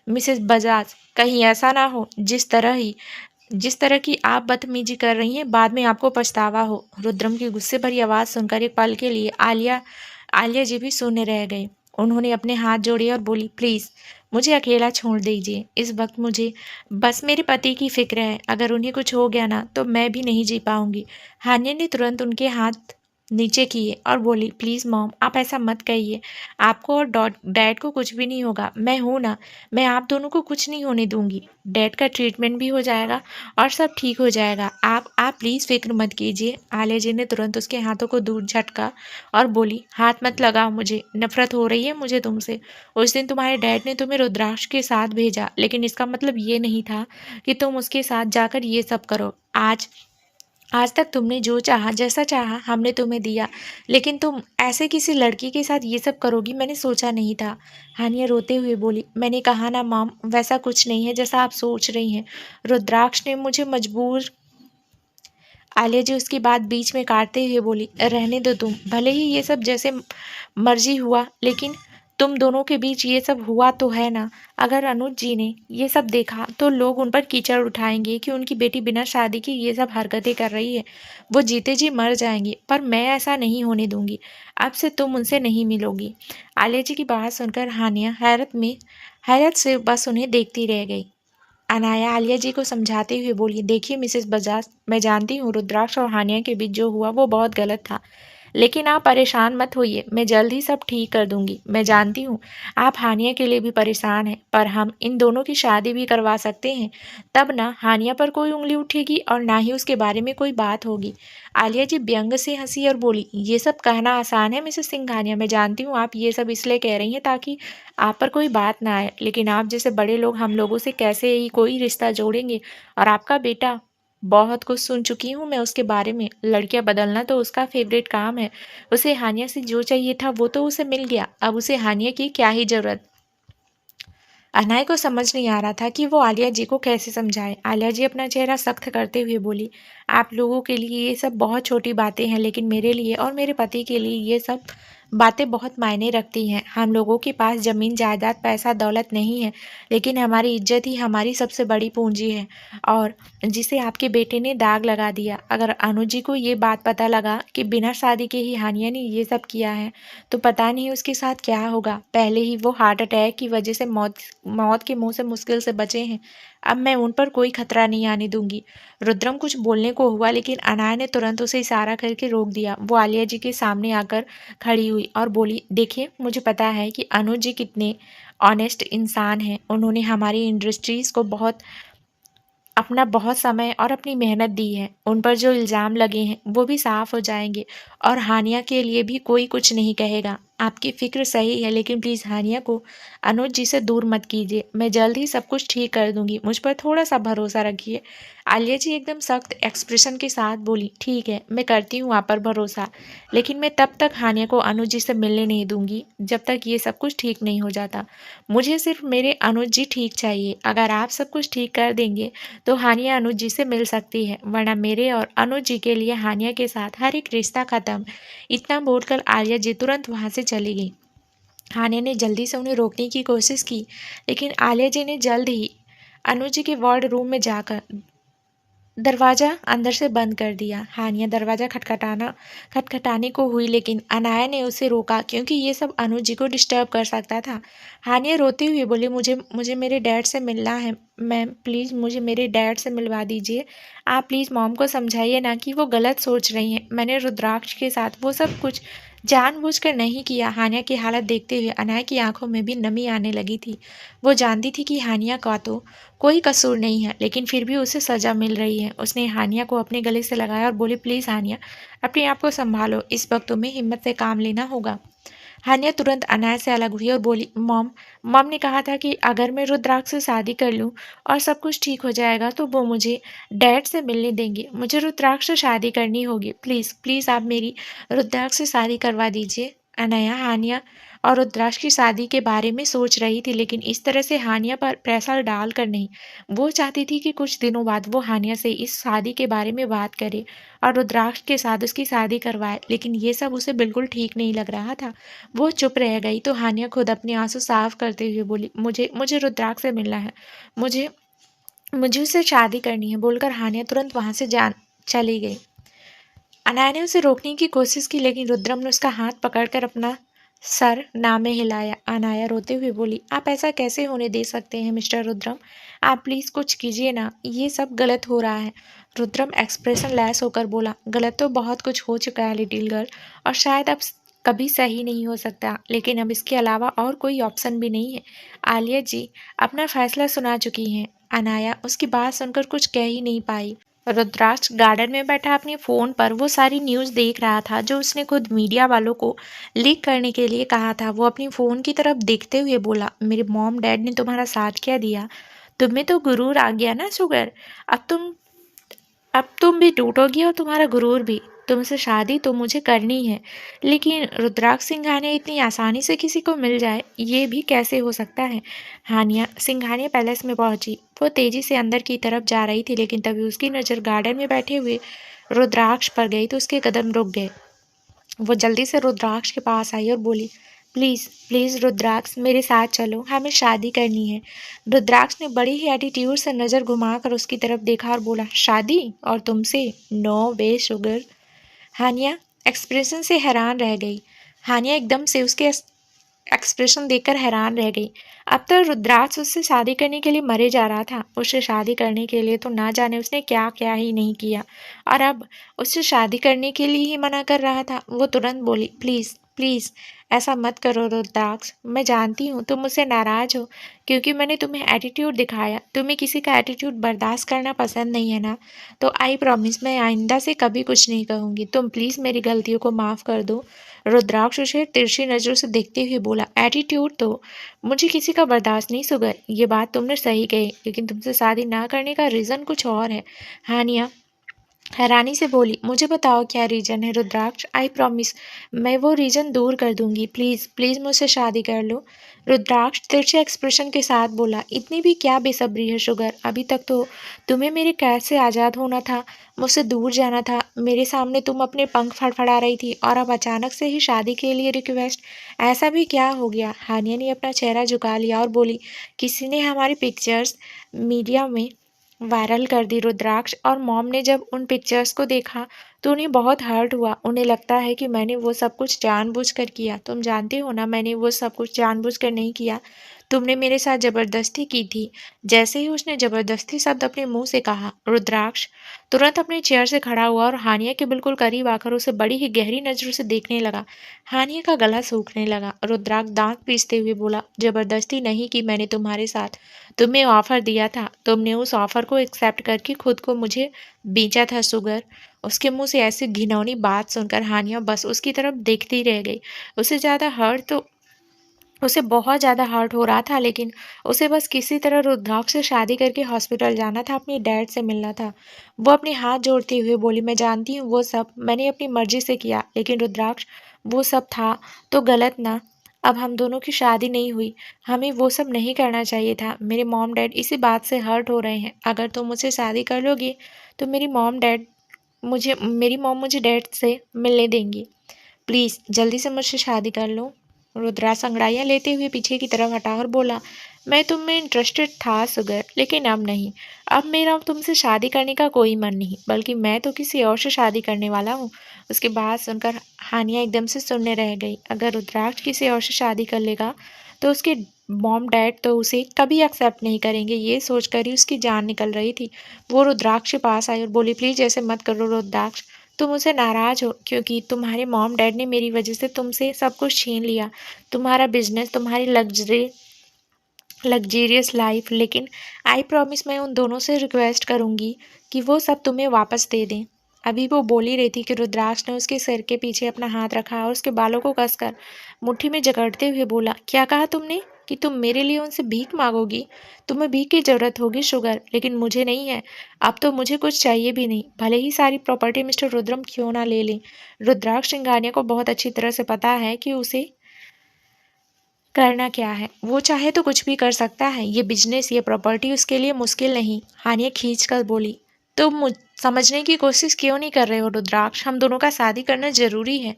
मिसेस बजाज। कहीं ऐसा ना हो जिस तरह की आप बदतमीजी कर रही हैं बाद में आपको पछतावा हो। रुद्रम की गुस्से भरी आवाज़ सुनकर एक पल के लिए आलिया जी भी शून्य रह गए। उन्होंने अपने हाथ जोड़े और बोली, प्लीज़ मुझे अकेला छोड़ दीजिए। इस वक्त मुझे बस मेरे पति की फिक्र है। अगर उन्हें कुछ हो गया ना तो मैं भी नहीं जी पाऊंगी। हानिया ने तुरंत उनके हाथ नीचे किए और बोली, प्लीज़ मॉम, आप ऐसा मत कहिए। आपको और डैड को कुछ भी नहीं होगा। मैं हूँ ना, मैं आप दोनों को कुछ नहीं होने दूंगी। डैड का ट्रीटमेंट भी हो जाएगा और सब ठीक हो जाएगा। आप प्लीज़ फिक्र मत कीजिए। आलिया जी ने तुरंत उसके हाथों को दूर झटका और बोली, हाथ मत लगाओ मुझे, नफरत हो रही है मुझे तुमसे। उस दिन तुम्हारे डैड ने तुम्हें रुद्राक्ष के साथ भेजा, लेकिन इसका मतलब ये नहीं था कि तुम उसके साथ जाकर ये सब करो। आज आज तक तुमने जो चाहा, जैसा चाहा हमने तुम्हें दिया, लेकिन तुम ऐसे किसी लड़की के साथ ये सब करोगी, मैंने सोचा नहीं था। हानिया रोते हुए बोली, मैंने कहा ना मॉम, वैसा कुछ नहीं है जैसा आप सोच रही हैं। रुद्राक्ष ने मुझे मजबूर। आलिया जी उसकी बात बीच में काटते हुए बोली, रहने दो तुम, भले ही ये सब जैसे मर्जी हुआ, लेकिन तुम दोनों के बीच ये सब हुआ तो है ना। अगर अनुज जी ने ये सब देखा तो लोग उन पर कीचड़ उठाएंगे कि उनकी बेटी बिना शादी की ये सब हरकतें कर रही है। वो जीते जी मर जाएंगे, पर मैं ऐसा नहीं होने दूंगी। अब से तुम उनसे नहीं मिलोगी। आलिया जी की बात सुनकर हानिया हैरत से बस उन्हें देखती रह गई। अनाया आलिया जी को समझाते हुए बोली, देखिए मिसेस बजाज, मैं जानती हूँ रुद्राक्ष और हानिया के बीच जो हुआ वो बहुत गलत था, लेकिन आप परेशान मत होइए, मैं जल्द ही सब ठीक कर दूंगी। मैं जानती हूँ आप हानिया के लिए भी परेशान हैं, पर हम इन दोनों की शादी भी करवा सकते हैं। तब ना हानिया पर कोई उंगली उठेगी और ना ही उसके बारे में कोई बात होगी। आलिया जी व्यंग से हंसी और बोली, ये सब कहना आसान है मिसेस सिंघानिया, मैं जानती हूँ आप ये सब इसलिए कह रही हैं ताकि आप पर कोई बात ना आए, लेकिन आप जैसे बड़े लोग हम लोगों से कैसे ही कोई रिश्ता जोड़ेंगे। और आपका बेटा, बहुत कुछ सुन चुकी हूँ मैं उसके बारे में, लड़कियां बदलना तो उसका फेवरेट काम है। उसे हानिया से जो चाहिए था वो तो उसे मिल गया, अब उसे हानिया की क्या ही जरूरत। अनाया को समझ नहीं आ रहा था कि वो आलिया जी को कैसे समझाए। आलिया जी अपना चेहरा सख्त करते हुए बोली, आप लोगों के लिए ये सब बहुत छोटी बातें हैं, लेकिन मेरे लिए और मेरे पति के लिए ये सब बातें बहुत मायने रखती हैं। हम लोगों के पास जमीन जायदाद पैसा दौलत नहीं है, लेकिन हमारी इज्जत ही हमारी सबसे बड़ी पूंजी है, और जिसे आपके बेटे ने दाग लगा दिया। अगर अनुज जी को ये बात पता लगा कि बिना शादी के ही हानिया ने ये सब किया है, तो पता नहीं उसके साथ क्या होगा। पहले ही वो हार्ट अटैक की वजह से मौत के मुंह से मुश्किल से बचे हैं, अब मैं उन पर कोई खतरा नहीं आने दूंगी। रुद्रम कुछ बोलने को हुआ, लेकिन अनाया ने तुरंत उसे इशारा करके रोक दिया। वो आलिया जी के सामने आकर खड़ी हुई और बोली, देखिए मुझे पता है कि अनुज जी कितने ऑनेस्ट इंसान हैं। उन्होंने हमारी इंडस्ट्रीज़ को अपना बहुत समय और अपनी मेहनत दी है। उन पर जो इल्ज़ाम लगे हैं वो भी साफ हो जाएंगे, और हानिया के लिए भी कोई कुछ नहीं कहेगा। आपकी फ़िक्र सही है, लेकिन प्लीज़ हानिया को अनुज जी से दूर मत कीजिए। मैं जल्द ही सब कुछ ठीक कर दूंगी, मुझ पर थोड़ा सा भरोसा रखिए। आलिया जी एकदम सख्त एक्सप्रेशन के साथ बोली, ठीक है, मैं करती हूँ आप पर भरोसा, लेकिन मैं तब तक हानिया को अनुज जी से मिलने नहीं दूंगी जब तक ये सब कुछ ठीक नहीं हो जाता। मुझे सिर्फ मेरे अनुज जी ठीक चाहिए। अगर आप सब कुछ ठीक कर देंगे तो हानिया अनुज जी से मिल सकती है, वरना मेरे और अनुज जी के लिए हानिया के साथ हर एक रिश्ता खत्म। इतना बोलकर आलिया जी तुरंत वहां से चली गई। हानिया ने जल्दी से उन्हें रोकने की कोशिश की, लेकिन आलिया जी ने जल्द ही अनुज जी के वार्ड रूम में जाकर दरवाज़ा अंदर से बंद कर दिया। हानिया दरवाज़ा खटखटाने को हुई, लेकिन अनाया ने उसे रोका, क्योंकि ये सब अनुज जी को डिस्टर्ब कर सकता था। हानिया रोते हुए बोली, मुझे मुझे मेरे डैड से मिलना है मैम, प्लीज़ मुझे मेरे डैड से मिलवा दीजिए। आप प्लीज़ मॉम को समझाइए ना कि वो गलत सोच रही हैं। मैंने रुद्राक्ष के साथ वो सब कुछ जानबूझकर नहीं किया। हानिया की हालत देखते हुए अनाया की आंखों में भी नमी आने लगी थी। वो जानती थी कि हानिया का तो कोई कसूर नहीं है, लेकिन फिर भी उसे सज़ा मिल रही है। उसने हानिया को अपने गले से लगाया और बोली, प्लीज़ हानिया, अपने आप को संभालो, इस वक्त तुम्हें हिम्मत से काम लेना होगा। हानिया तुरंत अनाया से अलग हुई और बोली, मॉम मॉम ने कहा था कि अगर मैं रुद्राक्ष से शादी कर लूँ और सब कुछ ठीक हो जाएगा तो वो मुझे डैड से मिलने देंगे। मुझे रुद्राक्ष से शादी करनी होगी, प्लीज़ प्लीज़ आप मेरी रुद्राक्ष से शादी करवा दीजिए। अनाया हानिया और रुद्राक्ष की शादी के बारे में सोच रही थी, लेकिन इस तरह से हानिया पर प्रेशर डाल कर नहीं। वो चाहती थी कि कुछ दिनों बाद वो हानिया से इस शादी के बारे में बात करे और रुद्राक्ष के साथ उसकी शादी करवाए, लेकिन ये सब उसे बिल्कुल ठीक नहीं लग रहा था। वो चुप रह गई तो हानिया खुद अपने आंसू साफ करते हुए बोली, मुझे मुझे रुद्राक्ष से मिलना है, मुझे मुझे उससे शादी करनी है, बोलकर हानिया तुरंत वहां से जान चली गई। अनाया ने उसे रोकने की कोशिश की, लेकिन रुद्रम ने उसका हाथ पकड़कर अपना सर ना में हिलाया। अनाया रोते हुए बोली, आप ऐसा कैसे होने दे सकते हैं मिस्टर रुद्रम, आप प्लीज़ कुछ कीजिए ना, ये सब गलत हो रहा है। रुद्रम एक्सप्रेशन लेस होकर बोला, गलत तो बहुत कुछ हो चुका है लिटिल गर्ल, और शायद अब कभी सही नहीं हो सकता, लेकिन अब इसके अलावा और कोई ऑप्शन भी नहीं है। आलिया जी अपना फैसला सुना चुकी हैं। अनाया उसकी बात सुनकर कुछ कह ही नहीं पाई। रुद्राक्ष गार्डन में बैठा अपने फ़ोन पर वो सारी न्यूज़ देख रहा था जो उसने खुद मीडिया वालों को लीक करने के लिए कहा था। वो अपनी फ़ोन की तरफ देखते हुए बोला, मेरे मॉम डैड ने तुम्हारा साथ क्या दिया, तुम्हें तो गुरूर आ गया ना शुगर, अब तुम अब तुम भी टूटोगी और तुम्हारा गुरूर भी। तुमसे शादी तो मुझे करनी है, लेकिन रुद्राक्ष सिंघानिया इतनी आसानी से किसी को मिल जाए, ये भी कैसे हो सकता है? हानिया सिंघानिया पैलेस में पहुंची। वो तेजी से अंदर की तरफ जा रही थी, लेकिन तभी उसकी नज़र गार्डन में बैठे हुए रुद्राक्ष पर गई तो उसके कदम रुक गए। वो जल्दी से रुद्राक्ष के पास आई और बोली, प्लीज़ प्लीज़ रुद्राक्ष, मेरे साथ चलो, हमें शादी करनी है। रुद्राक्ष ने बड़ी ही एटीट्यूड से नज़र घुमाकर उसकी तरफ देखा और बोला, शादी? और तुमसे? नो वे शुगर। हानिया एक्सप्रेशन से हैरान रह गई। हानिया एकदम से उसके एक्सप्रेशन देखकर हैरान रह गई। अब तो रुद्राक्ष उससे शादी करने के लिए मरे जा रहा था। उससे शादी करने के लिए तो ना जाने उसने क्या क्या ही नहीं किया, और अब उससे शादी करने के लिए ही मना कर रहा था। वो तुरंत बोली, प्लीज़ प्लीज़ ऐसा मत करो रुद्राक्ष। मैं जानती हूँ तुम मुझसे नाराज़ हो क्योंकि मैंने तुम्हें एटीट्यूड दिखाया। तुम्हें किसी का एटीट्यूड बर्दाश्त करना पसंद नहीं है ना? तो आई प्रॉमिस मैं आइंदा से कभी कुछ नहीं कहूँगी। तुम प्लीज़ मेरी गलतियों को माफ़ कर दो। रुद्राक्ष उसे तिरछी नज़रों से देखते हुए बोला, एटीट्यूड तो मुझे किसी का बर्दाश्त नहीं सुगर। ये बात तुमने सही कही, लेकिन तुमसे शादी ना करने का रीज़न कुछ और है। हानिया हैरानी से बोली, मुझे बताओ क्या रीज़न है रुद्राक्ष। आई प्रॉमिस मैं वो रीज़न दूर कर दूंगी। प्लीज़ प्लीज़ मुझसे शादी कर लो। रुद्राक्ष तिरछे एक्सप्रेशन के साथ बोला, इतनी भी क्या बेसब्री है शुगर? अभी तक तो तुम्हें मेरे कैद से आज़ाद होना था, मुझसे दूर जाना था। मेरे सामने तुम अपने पंख फड़फड़ा रही थी, और अब अचानक से ही शादी के लिए रिक्वेस्ट। ऐसा भी क्या हो गया? हानिया ने अपना चेहरा झुका लिया और बोली, किसी ने हमारी पिक्चर्स मीडिया में वायरल कर दी रुद्राक्ष, और मॉम ने जब उन पिक्चर्स को देखा तो उन्हें बहुत हर्ट हुआ। उन्हें लगता है कि मैंने वो सब कुछ जानबूझकर किया। तुम जानते हो ना, मैंने वो सब कुछ जानबूझकर नहीं किया। तुमने मेरे साथ ज़बरदस्ती की थी। जैसे ही उसने ज़बरदस्ती शब्द अपने मुंह से कहा, रुद्राक्ष तुरंत अपने चेयर से खड़ा हुआ और हानिया के बिल्कुल करीब आकर उसे बड़ी ही गहरी नज़रों से देखने लगा। हानिया का गला सूखने लगा। रुद्राक्ष दांत पीसते हुए बोला, ज़बरदस्ती नहीं की मैंने तुम्हारे साथ। तुम्हें ऑफ़र दिया था, तुमने उस ऑफ़र को एक्सेप्ट करके खुद को मुझे बेचा था शुगर। उसके मुंह से ऐसी घिनौनी बात सुनकर हानिया बस उसकी तरफ देखती रह गई। उसे बहुत ज़्यादा हर्ट हो रहा था, लेकिन उसे बस किसी तरह रुद्राक्ष से शादी करके हॉस्पिटल जाना था, अपनी डैड से मिलना था। वो अपने हाथ जोड़ते हुए बोली, मैं जानती हूँ वो सब मैंने अपनी मर्जी से किया, लेकिन रुद्राक्ष वो सब था तो गलत ना? अब हम दोनों की शादी नहीं हुई। हमें वो सब नहीं करना चाहिए था। मेरे मॉम डैड इसी बात से हर्ट हो रहे हैं। अगर तुम मुझसे शादी कर लोगी तो मेरी मॉम मुझे डैड से मिलने देंगी। प्लीज़ जल्दी से मुझसे शादी कर लो। रुद्राक्ष अंगड़ाइयाँ लेते हुए पीछे की तरफ हटा और बोला, मैं तुम में इंटरेस्टेड था सुगर, लेकिन अब नहीं। अब मेरा तुमसे शादी करने का कोई मन नहीं, बल्कि मैं तो किसी और से शादी करने वाला हूँ। उसकी बात सुनकर हानिया एकदम से सुनने रह गई। अगर रुद्राक्ष किसी और से शादी कर लेगा तो उसके मॉम डैड तो उसे कभी एक्सेप्ट नहीं करेंगे। ये सोचकर ही उसकी जान निकल रही थी। वो रुद्राक्ष के पास आई और बोली, प्लीज़ ऐसे मत करो रुद्राक्ष। तुम मुझसे नाराज़ हो क्योंकि तुम्हारे मॉम डैड ने मेरी वजह से तुमसे सब कुछ छीन लिया, तुम्हारा बिजनेस, तुम्हारी लग्जरियस लाइफ। लेकिन आई प्रॉमिस मैं उन दोनों से रिक्वेस्ट करूँगी कि वो सब तुम्हें वापस दे दें। अभी वो बोल ही रही थी कि रुद्राक्ष ने उसके सिर के पीछे अपना हाथ रखा और उसके बालों को कसकर मुट्ठी में जकड़ते हुए बोला, क्या कहा तुमने? कि तुम मेरे लिए उनसे भीख मांगोगी? तुम्हें भीख की ज़रूरत होगी शुगर, लेकिन मुझे नहीं है। अब तो मुझे कुछ चाहिए भी नहीं, भले ही सारी प्रॉपर्टी मिस्टर रुद्रम क्यों ना ले लें। रुद्राक्ष सिंघानिया को बहुत अच्छी तरह से पता है कि उसे करना क्या है। वो चाहे तो कुछ भी कर सकता है। ये बिजनेस, ये प्रॉपर्टी उसके लिए मुश्किल नहीं। हानिया खींच कर बोली, तुम मुझ समझने की कोशिश क्यों नहीं कर रहे हो रुद्राक्ष? हम दोनों का शादी करना जरूरी है।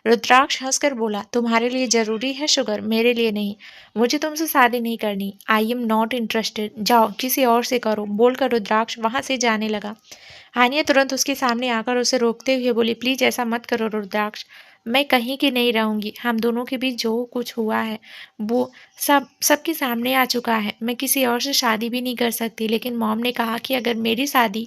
रुद्राक्ष हंसकर बोला, तुम्हारे लिए जरूरी है शुगर, मेरे लिए नहीं। मुझे तुमसे शादी नहीं करनी। I am not interested. जाओ किसी और से करो, बोलकर रुद्राक्ष वहां से जाने लगा। हानिया तुरंत उसके सामने आकर उसे रोकते हुए बोली, प्लीज ऐसा मत करो रुद्राक्ष। मैं कहीं की नहीं रहूंगी। हम दोनों के बीच जो कुछ हुआ है वो सबके सामने आ चुका है। मैं किसी और से शादी भी नहीं कर सकती, लेकिन मॉम ने कहा कि अगर मेरी शादी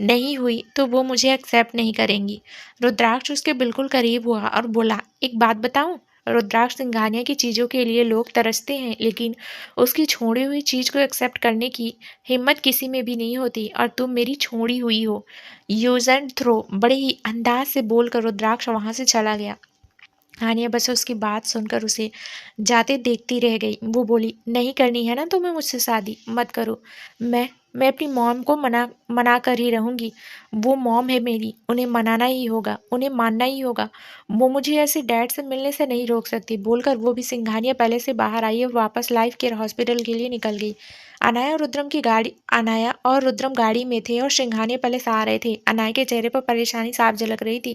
नहीं हुई तो वो मुझे एक्सेप्ट नहीं करेंगी। रुद्राक्ष उसके बिल्कुल करीब हुआ और बोला, एक बात बताऊं? रुद्राक्ष सिंघानिया की चीज़ों के लिए लोग तरसते हैं, लेकिन उसकी छोड़ी हुई चीज़ को एक्सेप्ट करने की हिम्मत किसी में भी नहीं होती, और तुम मेरी छोड़ी हुई हो। यूज एंड थ्रो, बड़े ही अंदाज से बोलकर रुद्राक्ष वहां से चला गया। हानिया बस उसकी बात सुनकर उसे जाते देखती रह गई। वो बोली, नहीं करनी है ना तुम्हें मुझसे शादी? मत करो। मैं मैं अपनी मॉम को मना कर ही रहूँगी। वो मॉम है मेरी, उन्हें मनाना ही होगा, उन्हें मानना ही होगा। वो मुझे ऐसे डैड से मिलने से नहीं रोक सकती। बोलकर वो भी सिंघानिया पहले से बाहर आई और वापस लाइफ केयर हॉस्पिटल के लिए निकल गई। अनाया और रुद्रम गाड़ी में थे और सिंघानिया पहले से आ रहे थे। अनाया के चेहरे पर परेशानी साफ झलक रही थी,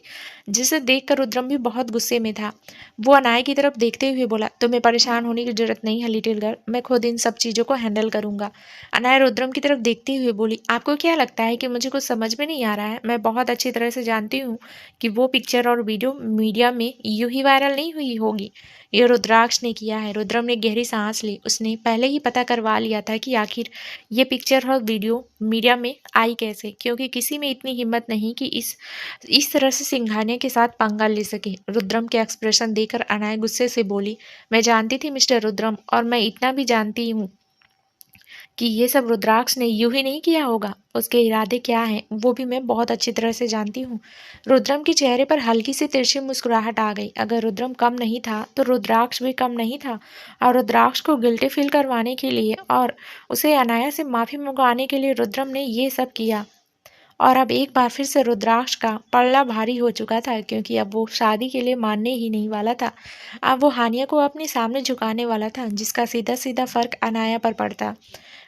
जिसे देखकर रुद्रम भी बहुत गुस्से में था। वो अनाया की तरफ देखते हुए बोला, तुम्हें परेशान होने की जरूरत नहीं है लिटिल गर्ल, मैं खुद इन सब चीज़ों को हैंडल करूंगा। अनाया रुद्रम की तरफ देखते हुए बोली, आपको क्या लगता है कि मुझे कुछ समझ में नहीं आ रहा है? मैं बहुत अच्छी तरह से जानती हूँ कि वो पिक्चर और वीडियो मीडिया में यूं ही वायरल नहीं हुई होगी। ये रुद्राक्ष ने किया है। रुद्रम ने गहरी सांस ली। उसने पहले ही पता करवा लिया था कि आखिर ये पिक्चर और वीडियो मीडिया में आई कैसे, क्योंकि किसी में इतनी हिम्मत नहीं कि इस तरह से सिंघानिया के साथ पंगा ले सके। रुद्रम के एक्सप्रेशन देखकर अनाया गुस्से से बोली, मैं जानती थी मिस्टर रुद्रम, और मैं इतना भी जानती हूँ कि ये सब रुद्राक्ष ने यूं ही नहीं किया होगा। उसके इरादे क्या हैं वो भी मैं बहुत अच्छी तरह से जानती हूँ। रुद्रम के चेहरे पर हल्की सी तिरछी मुस्कुराहट आ गई। अगर रुद्रम कम नहीं था तो रुद्राक्ष भी कम नहीं था, और रुद्राक्ष को गिल्टी फील करवाने के लिए और उसे अनाया से माफ़ी मंगवाने के लिए रुद्रम ने ये सब किया। और अब एक बार फिर से रुद्राक्ष का पल्ला भारी हो चुका था, क्योंकि अब वो शादी के लिए मानने ही नहीं वाला था। अब वो हानिया को अपने सामने झुकाने वाला था, जिसका सीधा सीधा फर्क अनाया पर पड़ता।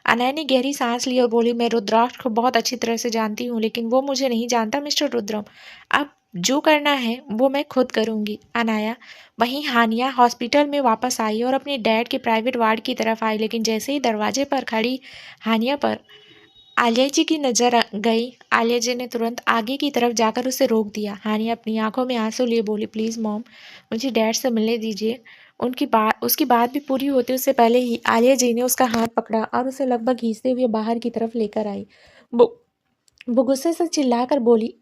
अनाया ने गहरी सांस ली और बोली, मैं रुद्राक्ष को बहुत अच्छी तरह से जानती हूँ, लेकिन वो मुझे नहीं जानता मिस्टर रुद्रम। अब जो करना है वो मैं खुद करूँगी। अनाया वहीं हानिया हॉस्पिटल में वापस आई और अपने डैड के प्राइवेट वार्ड की तरफ आई, लेकिन जैसे ही दरवाजे पर खड़ी हानिया पर आलिया जी की नजर गई, आलिया जी ने तुरंत आगे की तरफ जाकर उसे रोक दिया। हानिया अपनी आंखों में आंसू लिए बोली, प्लीज़ मॉम, मुझे डैड से मिलने दीजिए। उसकी बात भी पूरी होती उससे पहले ही आलिया जी ने उसका हाथ पकड़ा और उसे लगभग खींचते हुए बाहर की तरफ लेकर आई। वो वो गुस्से से चिल्लाकर बोली,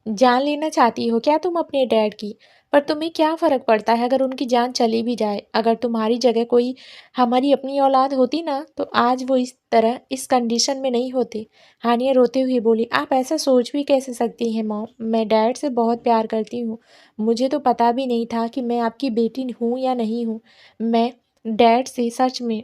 जान लेना चाहती हो क्या तुम अपने डैड की? पर तुम्हें क्या फ़र्क पड़ता है अगर उनकी जान चली भी जाए? अगर तुम्हारी जगह कोई हमारी अपनी औलाद होती ना, तो आज वो इस तरह इस कंडीशन में नहीं होते। हानिया रोते हुए बोली, आप ऐसा सोच भी कैसे सकती हैं मॉम? मैं डैड से बहुत प्यार करती हूँ। मुझे तो पता भी नहीं था कि मैं आपकी बेटी हूँ या नहीं हूँ। मैं डैड से सच में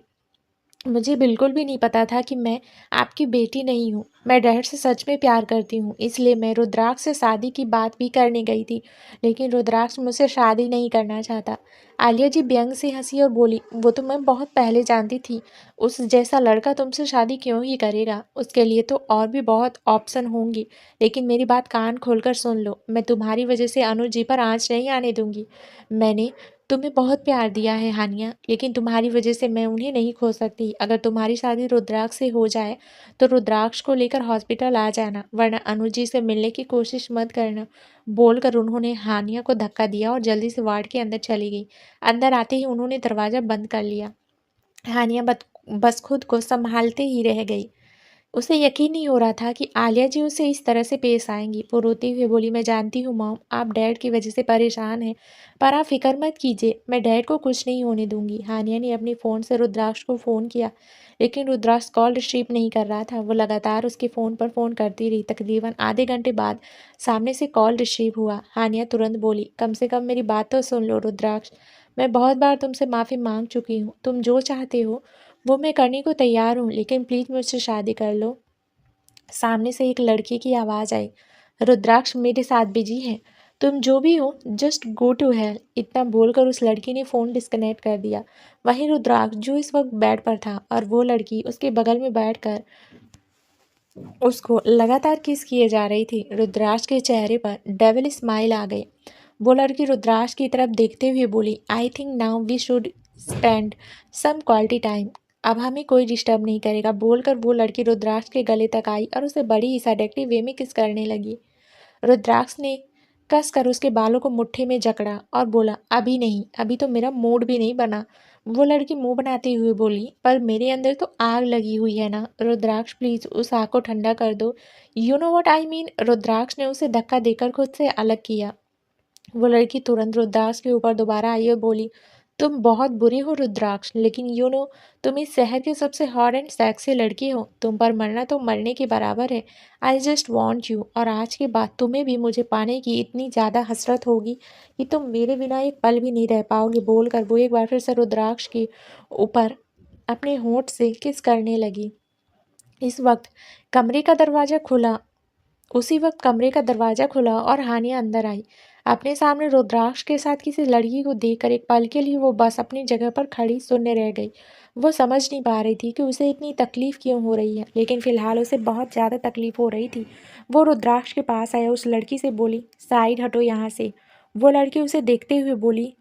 मुझे बिल्कुल भी नहीं पता था कि मैं आपकी बेटी नहीं हूँ। मैं डैड से सच में प्यार करती हूँ, इसलिए मैं रुद्राक्ष से शादी की बात भी करने गई थी, लेकिन रुद्राक्ष मुझसे शादी नहीं करना चाहता। आलिया जी व्यंग से हंसी और बोली, वो तो मैं बहुत पहले जानती थी। उस जैसा लड़का तुमसे शादी क्यों ही करेगा? उसके लिए तो और भी बहुत ऑप्शन होंगी। लेकिन मेरी बात कान खोलकर सुन लो, मैं तुम्हारी वजह से अनुज जी पर आँच नहीं आने दूंगी। मैंने तुम्हें बहुत प्यार दिया है हानिया, लेकिन तुम्हारी वजह से मैं उन्हें नहीं खो सकती। अगर तुम्हारी शादी रुद्राक्ष से हो जाए तो रुद्राक्ष को लेकर हॉस्पिटल आ जाना, वरना अनुज जी से मिलने की कोशिश मत करना। बोलकर उन्होंने हानिया को धक्का दिया और जल्दी से वार्ड के अंदर चली गई। अंदर आते ही उन्होंने दरवाज़ा बंद कर लिया। हानिया बस खुद को संभालते ही रह गई। उसे यकीन नहीं हो रहा था कि आलिया जी उसे इस तरह से पेश आएंगी। वो रोते हुए बोली, मैं जानती हूँ मॉम, आप डैड की वजह से परेशान हैं, पर आप फिक्र मत कीजिए, मैं डैड को कुछ नहीं होने दूंगी। हानिया ने अपने फ़ोन से रुद्राक्ष को फ़ोन किया, लेकिन रुद्राक्ष कॉल रिसीव नहीं कर रहा था। वो लगातार उसके फ़ोन पर फ़ोन करती रही। तकरीबन आधे घंटे बाद सामने से कॉल रिसीव हुआ। हानिया तुरंत बोली, कम से कम मेरी बात तो सुन लो रुद्राक्ष, मैं बहुत बार तुमसे माफ़ी मांग चुकी हूँ। तुम जो चाहते हो वो मैं करने को तैयार हूँ, लेकिन प्लीज़ मुझसे शादी कर लो। सामने से एक लड़की की आवाज़ आई, रुद्राक्ष मेरे साथ बिजी है, तुम जो भी हो जस्ट गो टू हेल। इतना बोलकर उस लड़की ने फ़ोन डिस्कनेक्ट कर दिया। वहीं रुद्राक्ष जो इस वक्त बेड पर था और वो लड़की उसके बगल में बैठकर उसको लगातार किस किए जा रही थी, रुद्राक्ष के चेहरे पर डेविल स्माइल आ गई। वो लड़की रुद्राक्ष की तरफ देखते हुए बोली, I think now we should spend some quality time. अब हमें कोई डिस्टर्ब नहीं करेगा। बोलकर वो लड़की रुद्राक्ष के गले तक आई और उसे बड़ी ही सेडेक्टिव वे में किस करने लगी। रुद्राक्ष ने कसकर उसके बालों को मुट्ठी में जकड़ा और बोला, अभी नहीं, अभी तो मेरा मूड भी नहीं बना। वो लड़की मुंह बनाते हुए बोली, पर मेरे अंदर तो आग लगी हुई है ना। रुद्राक्ष प्लीज उस आग को ठंडा कर दो। You know what I mean. Rudraksh ने उसे धक्का देकर खुद से अलग किया। वो लड़की तुरंत रुद्राक्ष के ऊपर दोबारा आई और बोली, तुम बहुत बुरी हो रुद्राक्ष, लेकिन यू नो तुम इस शहर की सबसे हॉट एंड सेक्सी लड़की हो। तुम पर मरना तो मरने के बराबर है। आई जस्ट वॉन्ट यू। और आज के बाद तुम्हें भी मुझे पाने की इतनी ज़्यादा हसरत होगी कि तुम मेरे बिना एक पल भी नहीं रह पाओगे। बोलकर वो एक बार फिर से रुद्राक्ष के ऊपर अपने होंठ से किस करने लगी। इस वक्त कमरे का दरवाज़ा खुला उसी वक्त कमरे का दरवाज़ा खुला और हानिया अंदर आई। अपने सामने रुद्राक्ष के साथ किसी लड़की को देखकर एक पल के लिए वो बस अपनी जगह पर खड़ी शून्य रह गई। वो समझ नहीं पा रही थी कि उसे इतनी तकलीफ़ क्यों हो रही है, लेकिन फ़िलहाल उसे बहुत ज़्यादा तकलीफ़ हो रही थी। वो रुद्राक्ष के पास आया, उस लड़की से बोली, साइड हटो यहाँ से। वो लड़की उसे देखते हुए बोली,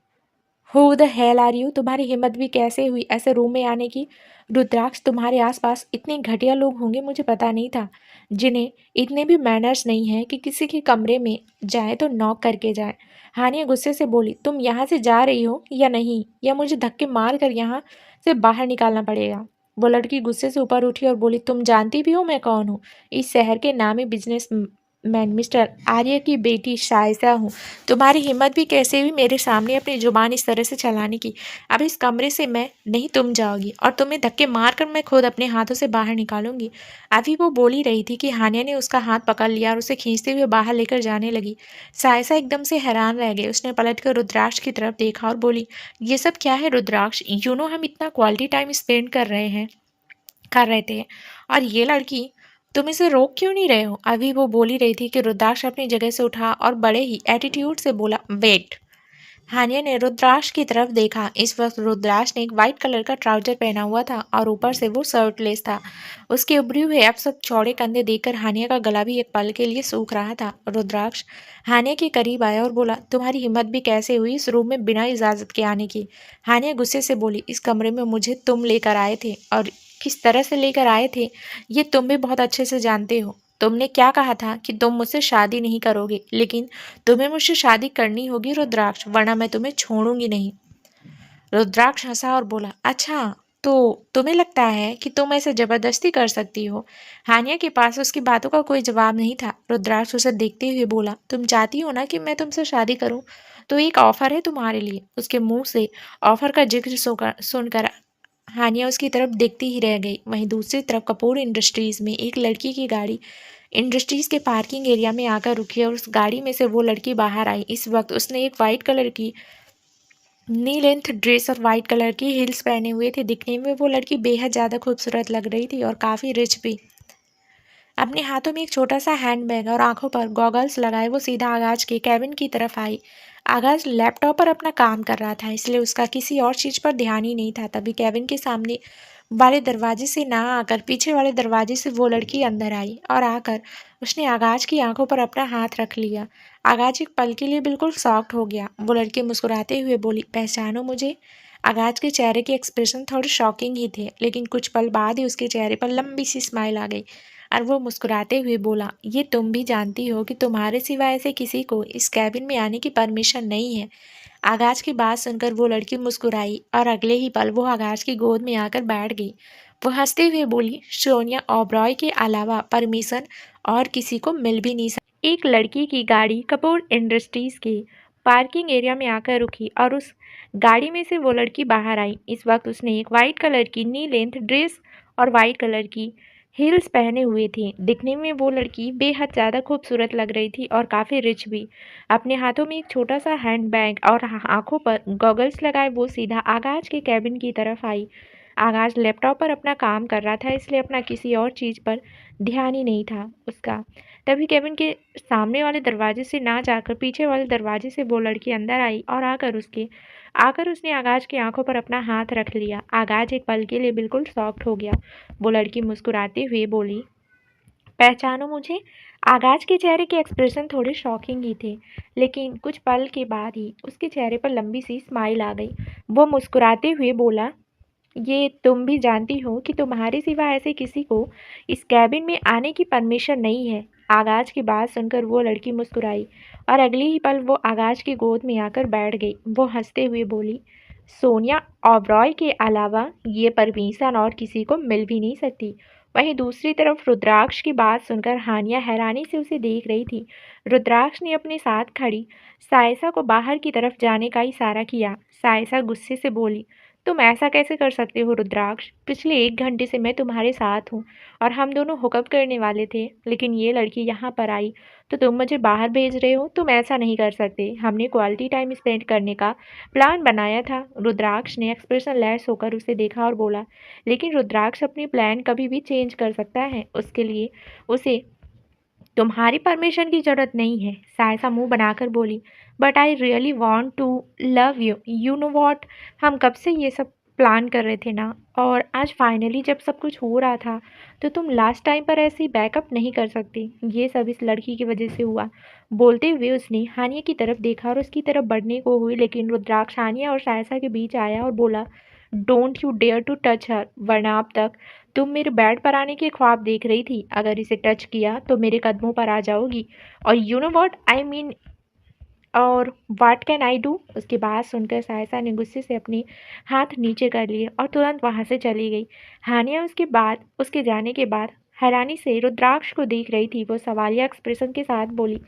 who the hell are you? तुम्हारी हिम्मत भी कैसे हुई ऐसे रूम में आने की? रुद्राक्ष, तुम्हारे आसपास इतने घटिया लोग होंगे मुझे पता नहीं था, जिन्हें इतने भी मैनर्स नहीं है कि किसी के कमरे में जाए तो नॉक करके जाए। हानिया गुस्से से बोली, तुम यहाँ से जा रही हो या नहीं, या मुझे धक्के मार कर यहाँ से बाहर निकालना पड़ेगा। वो लड़की गुस्से से ऊपर उठी और बोली, तुम जानती भी हो मैं कौन हूँ? इस शहर के नामी बिजनेस मैन मिस्टर आर्य की बेटी शाइसा हूँ। तुम्हारी हिम्मत भी कैसे हुई मेरे सामने अपनी जुबान इस तरह से चलाने की? अब इस कमरे से मैं नहीं, तुम जाओगी और तुम्हें धक्के मारकर मैं खुद अपने हाथों से बाहर निकालूंगी। अभी वो बोल ही रही थी कि हानिया ने उसका हाथ पकड़ लिया और उसे खींचते हुए बाहर लेकर जाने लगी। सायसा एकदम से हैरान रह गई। उसने पलटकर रुद्राक्ष की तरफ देखा और बोली, ये सब क्या है रुद्राक्ष? हम इतना क्वालिटी टाइम स्पेंड कर रहे थे, और ये लड़की, तुम इसे रोक क्यों नहीं रहे हो? अभी वो बोल ही रही थी कि रुद्राक्ष अपनी जगह से उठा और बड़े ही एटीट्यूड से बोला, वेट। हानिया ने रुद्राक्ष की तरफ देखा। इस वक्त रुद्राक्ष ने एक वाइट कलर का ट्राउजर पहना हुआ था और ऊपर से वो शर्टलेस था। उसके उभरे हुए अब सब चौड़े कंधे देखकर हानिया का गला भी एक पल के लिए सूख रहा था। रुद्राक्ष हानिया के करीब आया और बोला, तुम्हारी हिम्मत भी कैसे हुई इस रूम में बिना इजाजत के आने की? हानिया गुस्से से बोली, इस कमरे में मुझे तुम लेकर आए थे, और किस तरह से लेकर आए थे ये तुम भी बहुत अच्छे से जानते हो। तुमने क्या कहा था कि तुम मुझसे शादी नहीं करोगे, लेकिन तुम्हें मुझसे शादी करनी होगी रुद्राक्ष, वरना मैं तुम्हें छोड़ूंगी नहीं। रुद्राक्ष हंसा और बोला, अच्छा, तो तुम्हें लगता है कि तुम ऐसे जबरदस्ती कर सकती हो? हानिया के पास उसकी बातों का कोई जवाब नहीं था। रुद्राक्ष उसे देखते हुए बोला, तुम चाहती हो ना कि मैं तुमसे शादी करूं? तो एक ऑफर है तुम्हारे लिए। उसके मुंह से ऑफर का जिक्र सुनकर हानिया उसकी तरफ देखती ही रह गई। वहीं दूसरी तरफ कपूर इंडस्ट्रीज में एक लड़की की गाड़ी इंडस्ट्रीज के पार्किंग एरिया में आकर रुकी और उस गाड़ी में से वो लड़की बाहर आई। इस वक्त उसने एक वाइट कलर की नी लेंथ ड्रेस और वाइट कलर की हील्स पहने हुए थे। दिखने में वो लड़की बेहद ज़्यादा खूबसूरत लग रही थी और काफ़ी रिच भी। अपने हाथों में एक छोटा सा हैंडबैग और आंखों पर गॉगल्स लगाए वो सीधा आगाज के कैबिन की तरफ आई। आगाज लैपटॉप पर अपना काम कर रहा था, इसलिए उसका किसी और चीज़ पर ध्यान ही नहीं था। तभी कैबिन के सामने वाले दरवाजे से ना आकर पीछे वाले दरवाजे से वो लड़की अंदर आई और आकर उसने आगाज की आंखों पर अपना हाथ रख लिया। आगाज एक पल के लिए बिल्कुल शॉक्ड हो गया। वो लड़की मुस्कुराते हुए बोली, पहचानो मुझे? आगाज के चेहरे के एक्सप्रेशन थोड़े शॉकिंग ही थे, लेकिन कुछ पल बाद ही उसके चेहरे पर लंबी सी स्माइल आ गई और वो मुस्कुराते हुए बोला, ये तुम भी जानती हो कि तुम्हारे सिवा ऐसे किसी को इस कैबिन में आने की परमिशन नहीं है। आगाज की बात सुनकर वो लड़की मुस्कुराई और अगले ही पल वो आगाज की गोद में आकर बैठ गई। वो हंसते हुए बोली, सोनिया ओबरॉय के अलावा परमिशन और किसी को मिल भी नहीं सकती। एक लड़की की गाड़ी कपूर इंडस्ट्रीज के पार्किंग एरिया में आकर रुकी और उस गाड़ी में से वो लड़की बाहर आई। इस वक्त उसने एक वाइट कलर की नी लेंथ ड्रेस और वाइट कलर की हील्स पहने हुए थे। दिखने में वो लड़की बेहद ज़्यादा खूबसूरत लग रही थी और काफ़ी रिच भी। अपने हाथों में एक छोटा सा हैंड बैग और आंखों पर गॉगल्स लगाए वो सीधा आगाज के कैबिन की तरफ आई। आगाज लैपटॉप पर अपना काम कर रहा था, इसलिए अपना किसी और चीज़ पर ध्यान ही नहीं था उसका। तभी कैबिन के सामने वाले दरवाजे से ना जाकर पीछे वाले दरवाजे से वो लड़की अंदर आई और आकर उसने आगाज की आंखों पर अपना हाथ रख लिया। आगाज एक पल के लिए बिल्कुल शॉक्ड हो गया। वो लड़की मुस्कुराते हुए बोली, पहचानो मुझे? आगाज के चेहरे के एक्सप्रेशन थोड़े शॉकिंग ही थे, लेकिन कुछ पल के बाद ही उसके चेहरे पर लंबी सी स्माइल आ गई। वो मुस्कुराते हुए बोला, ये तुम भी जानती हो कि तुम्हारे सिवा ऐसे किसी को इस कैबिन में आने की परमिशन नहीं है। आगाज की बात सुनकर वो लड़की मुस्कुराई और अगले ही पल वो आगाज की गोद में आकर बैठ गई। वो हंसते हुए बोली, सोनिया ओबरॉय के अलावा ये परमिशन और किसी को मिल भी नहीं सकती। वहीं दूसरी तरफ रुद्राक्ष की बात सुनकर हानिया हैरानी से उसे देख रही थी। रुद्राक्ष ने अपने साथ खड़ी सायसा को बाहर की तरफ जाने का इशारा किया। सायसा गुस्से से बोली, तुम ऐसा कैसे कर सकते हो रुद्राक्ष? पिछले 1 घंटे से मैं तुम्हारे साथ हूँ और हम दोनों हुकअप करने वाले थे, लेकिन ये लड़की यहाँ पर आई तो तुम मुझे बाहर भेज रहे हो? तुम ऐसा नहीं कर सकते। हमने क्वालिटी टाइम स्पेंड करने का प्लान बनाया था। रुद्राक्ष ने एक्सप्रेशन लेस होकर उसे देखा और बोला, लेकिन रुद्राक्ष अपनी प्लान कभी भी चेंज कर सकता है। उसके लिए उसे तुम्हारी परमिशन की जरूरत नहीं है। सायसा मुंह बनाकर बोली, but I really want to love you. You know what, हम कब से ये सब प्लान कर रहे थे ना, और आज फाइनली जब सब कुछ हो रहा था तो तुम लास्ट टाइम पर ऐसे ही बैकअप नहीं कर सकती। ये सब इस लड़की की वजह से हुआ। बोलते हुए उसने हानिया की तरफ देखा और उसकी तरफ बढ़ने को हुई, लेकिन रुद्राक्ष हानिया और सायसा के बीच आया और बोला, don't you dare to touch her, वरना अब तक तुम मेरे बेड पर आने के ख्वाब देख रही थी। अगर इसे टच किया तो मेरे कदमों पर आ जाओगी। और you know what I mean, और व्हाट कैन आई डू। उसकी बात सुनकर सायसा ने गुस्से से अपने हाथ नीचे कर लिए और तुरंत वहां से चली गई। हानिया उसके जाने के बाद हैरानी से रुद्राक्ष को देख रही थी। वो सवालिया एक्सप्रेशन के साथ बोली,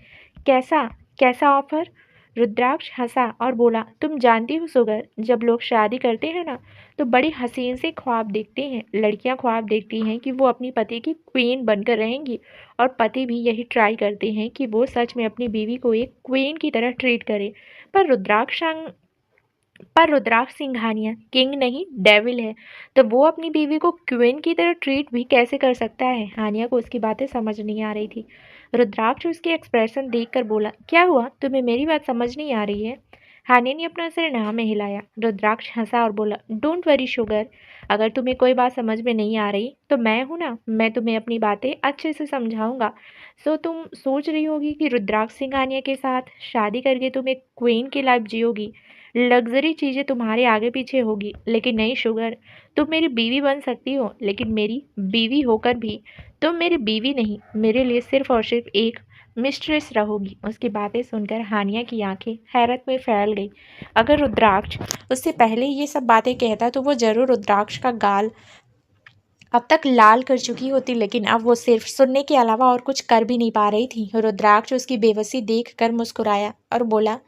कैसा कैसा ऑफर। रुद्राक्ष हंसा और बोला, तुम जानती हो सुगर, जब लोग शादी करते हैं ना तो बड़ी हसीन से ख्वाब देखते हैं। लड़कियां ख्वाब देखती हैं कि वो अपनी पति की क्वीन बनकर रहेंगी, और पति भी यही ट्राई करते हैं कि वो सच में अपनी बीवी को एक क्वीन की तरह ट्रीट करे। पर रुद्राक्ष सिंघानिया किंग नहीं डेविल है, तो वो अपनी बीवी को क्वीन की तरह ट्रीट भी कैसे कर सकता है। हानिया को उसकी बातें समझ नहीं आ रही थी। रुद्राक्ष उसके एक्सप्रेशन देखकर बोला, क्या हुआ, तुम्हें मेरी बात समझ नहीं आ रही है। हानिया ने अपना सिर ना में हिलाया। रुद्राक्ष हंसा और बोला, डोंट वरी शुगर, अगर तुम्हें कोई बात समझ में नहीं आ रही तो मैं हूं ना, मैं तुम्हें अपनी बातें अच्छे से समझाऊंगा। सो तुम सोच रही होगी कि रुद्राक्ष सिंघानिया के साथ शादी करके तुम एक क्वीन की लाइफ जियोगी, लग्जरी चीज़ें तुम्हारे आगे पीछे होगी। लेकिन नहीं शुगर, तुम मेरी बीवी बन सकती हो, लेकिन मेरी बीवी होकर भी तुम मेरी बीवी नहीं, मेरे लिए सिर्फ और सिर्फ एक मिस्ट्रेस रहोगी। उसकी बातें सुनकर हानिया की आंखें हैरत में फैल गई। अगर रुद्राक्ष उससे पहले ये सब बातें कहता तो वो जरूर रुद्राक्ष का गाल अब तक लाल कर चुकी होती, लेकिन अब वो सिर्फ सुनने के अलावा और कुछ कर भी नहीं पा रही थी। रुद्राक्ष उसकी बेबसी देख कर मुस्कुराया और बोला,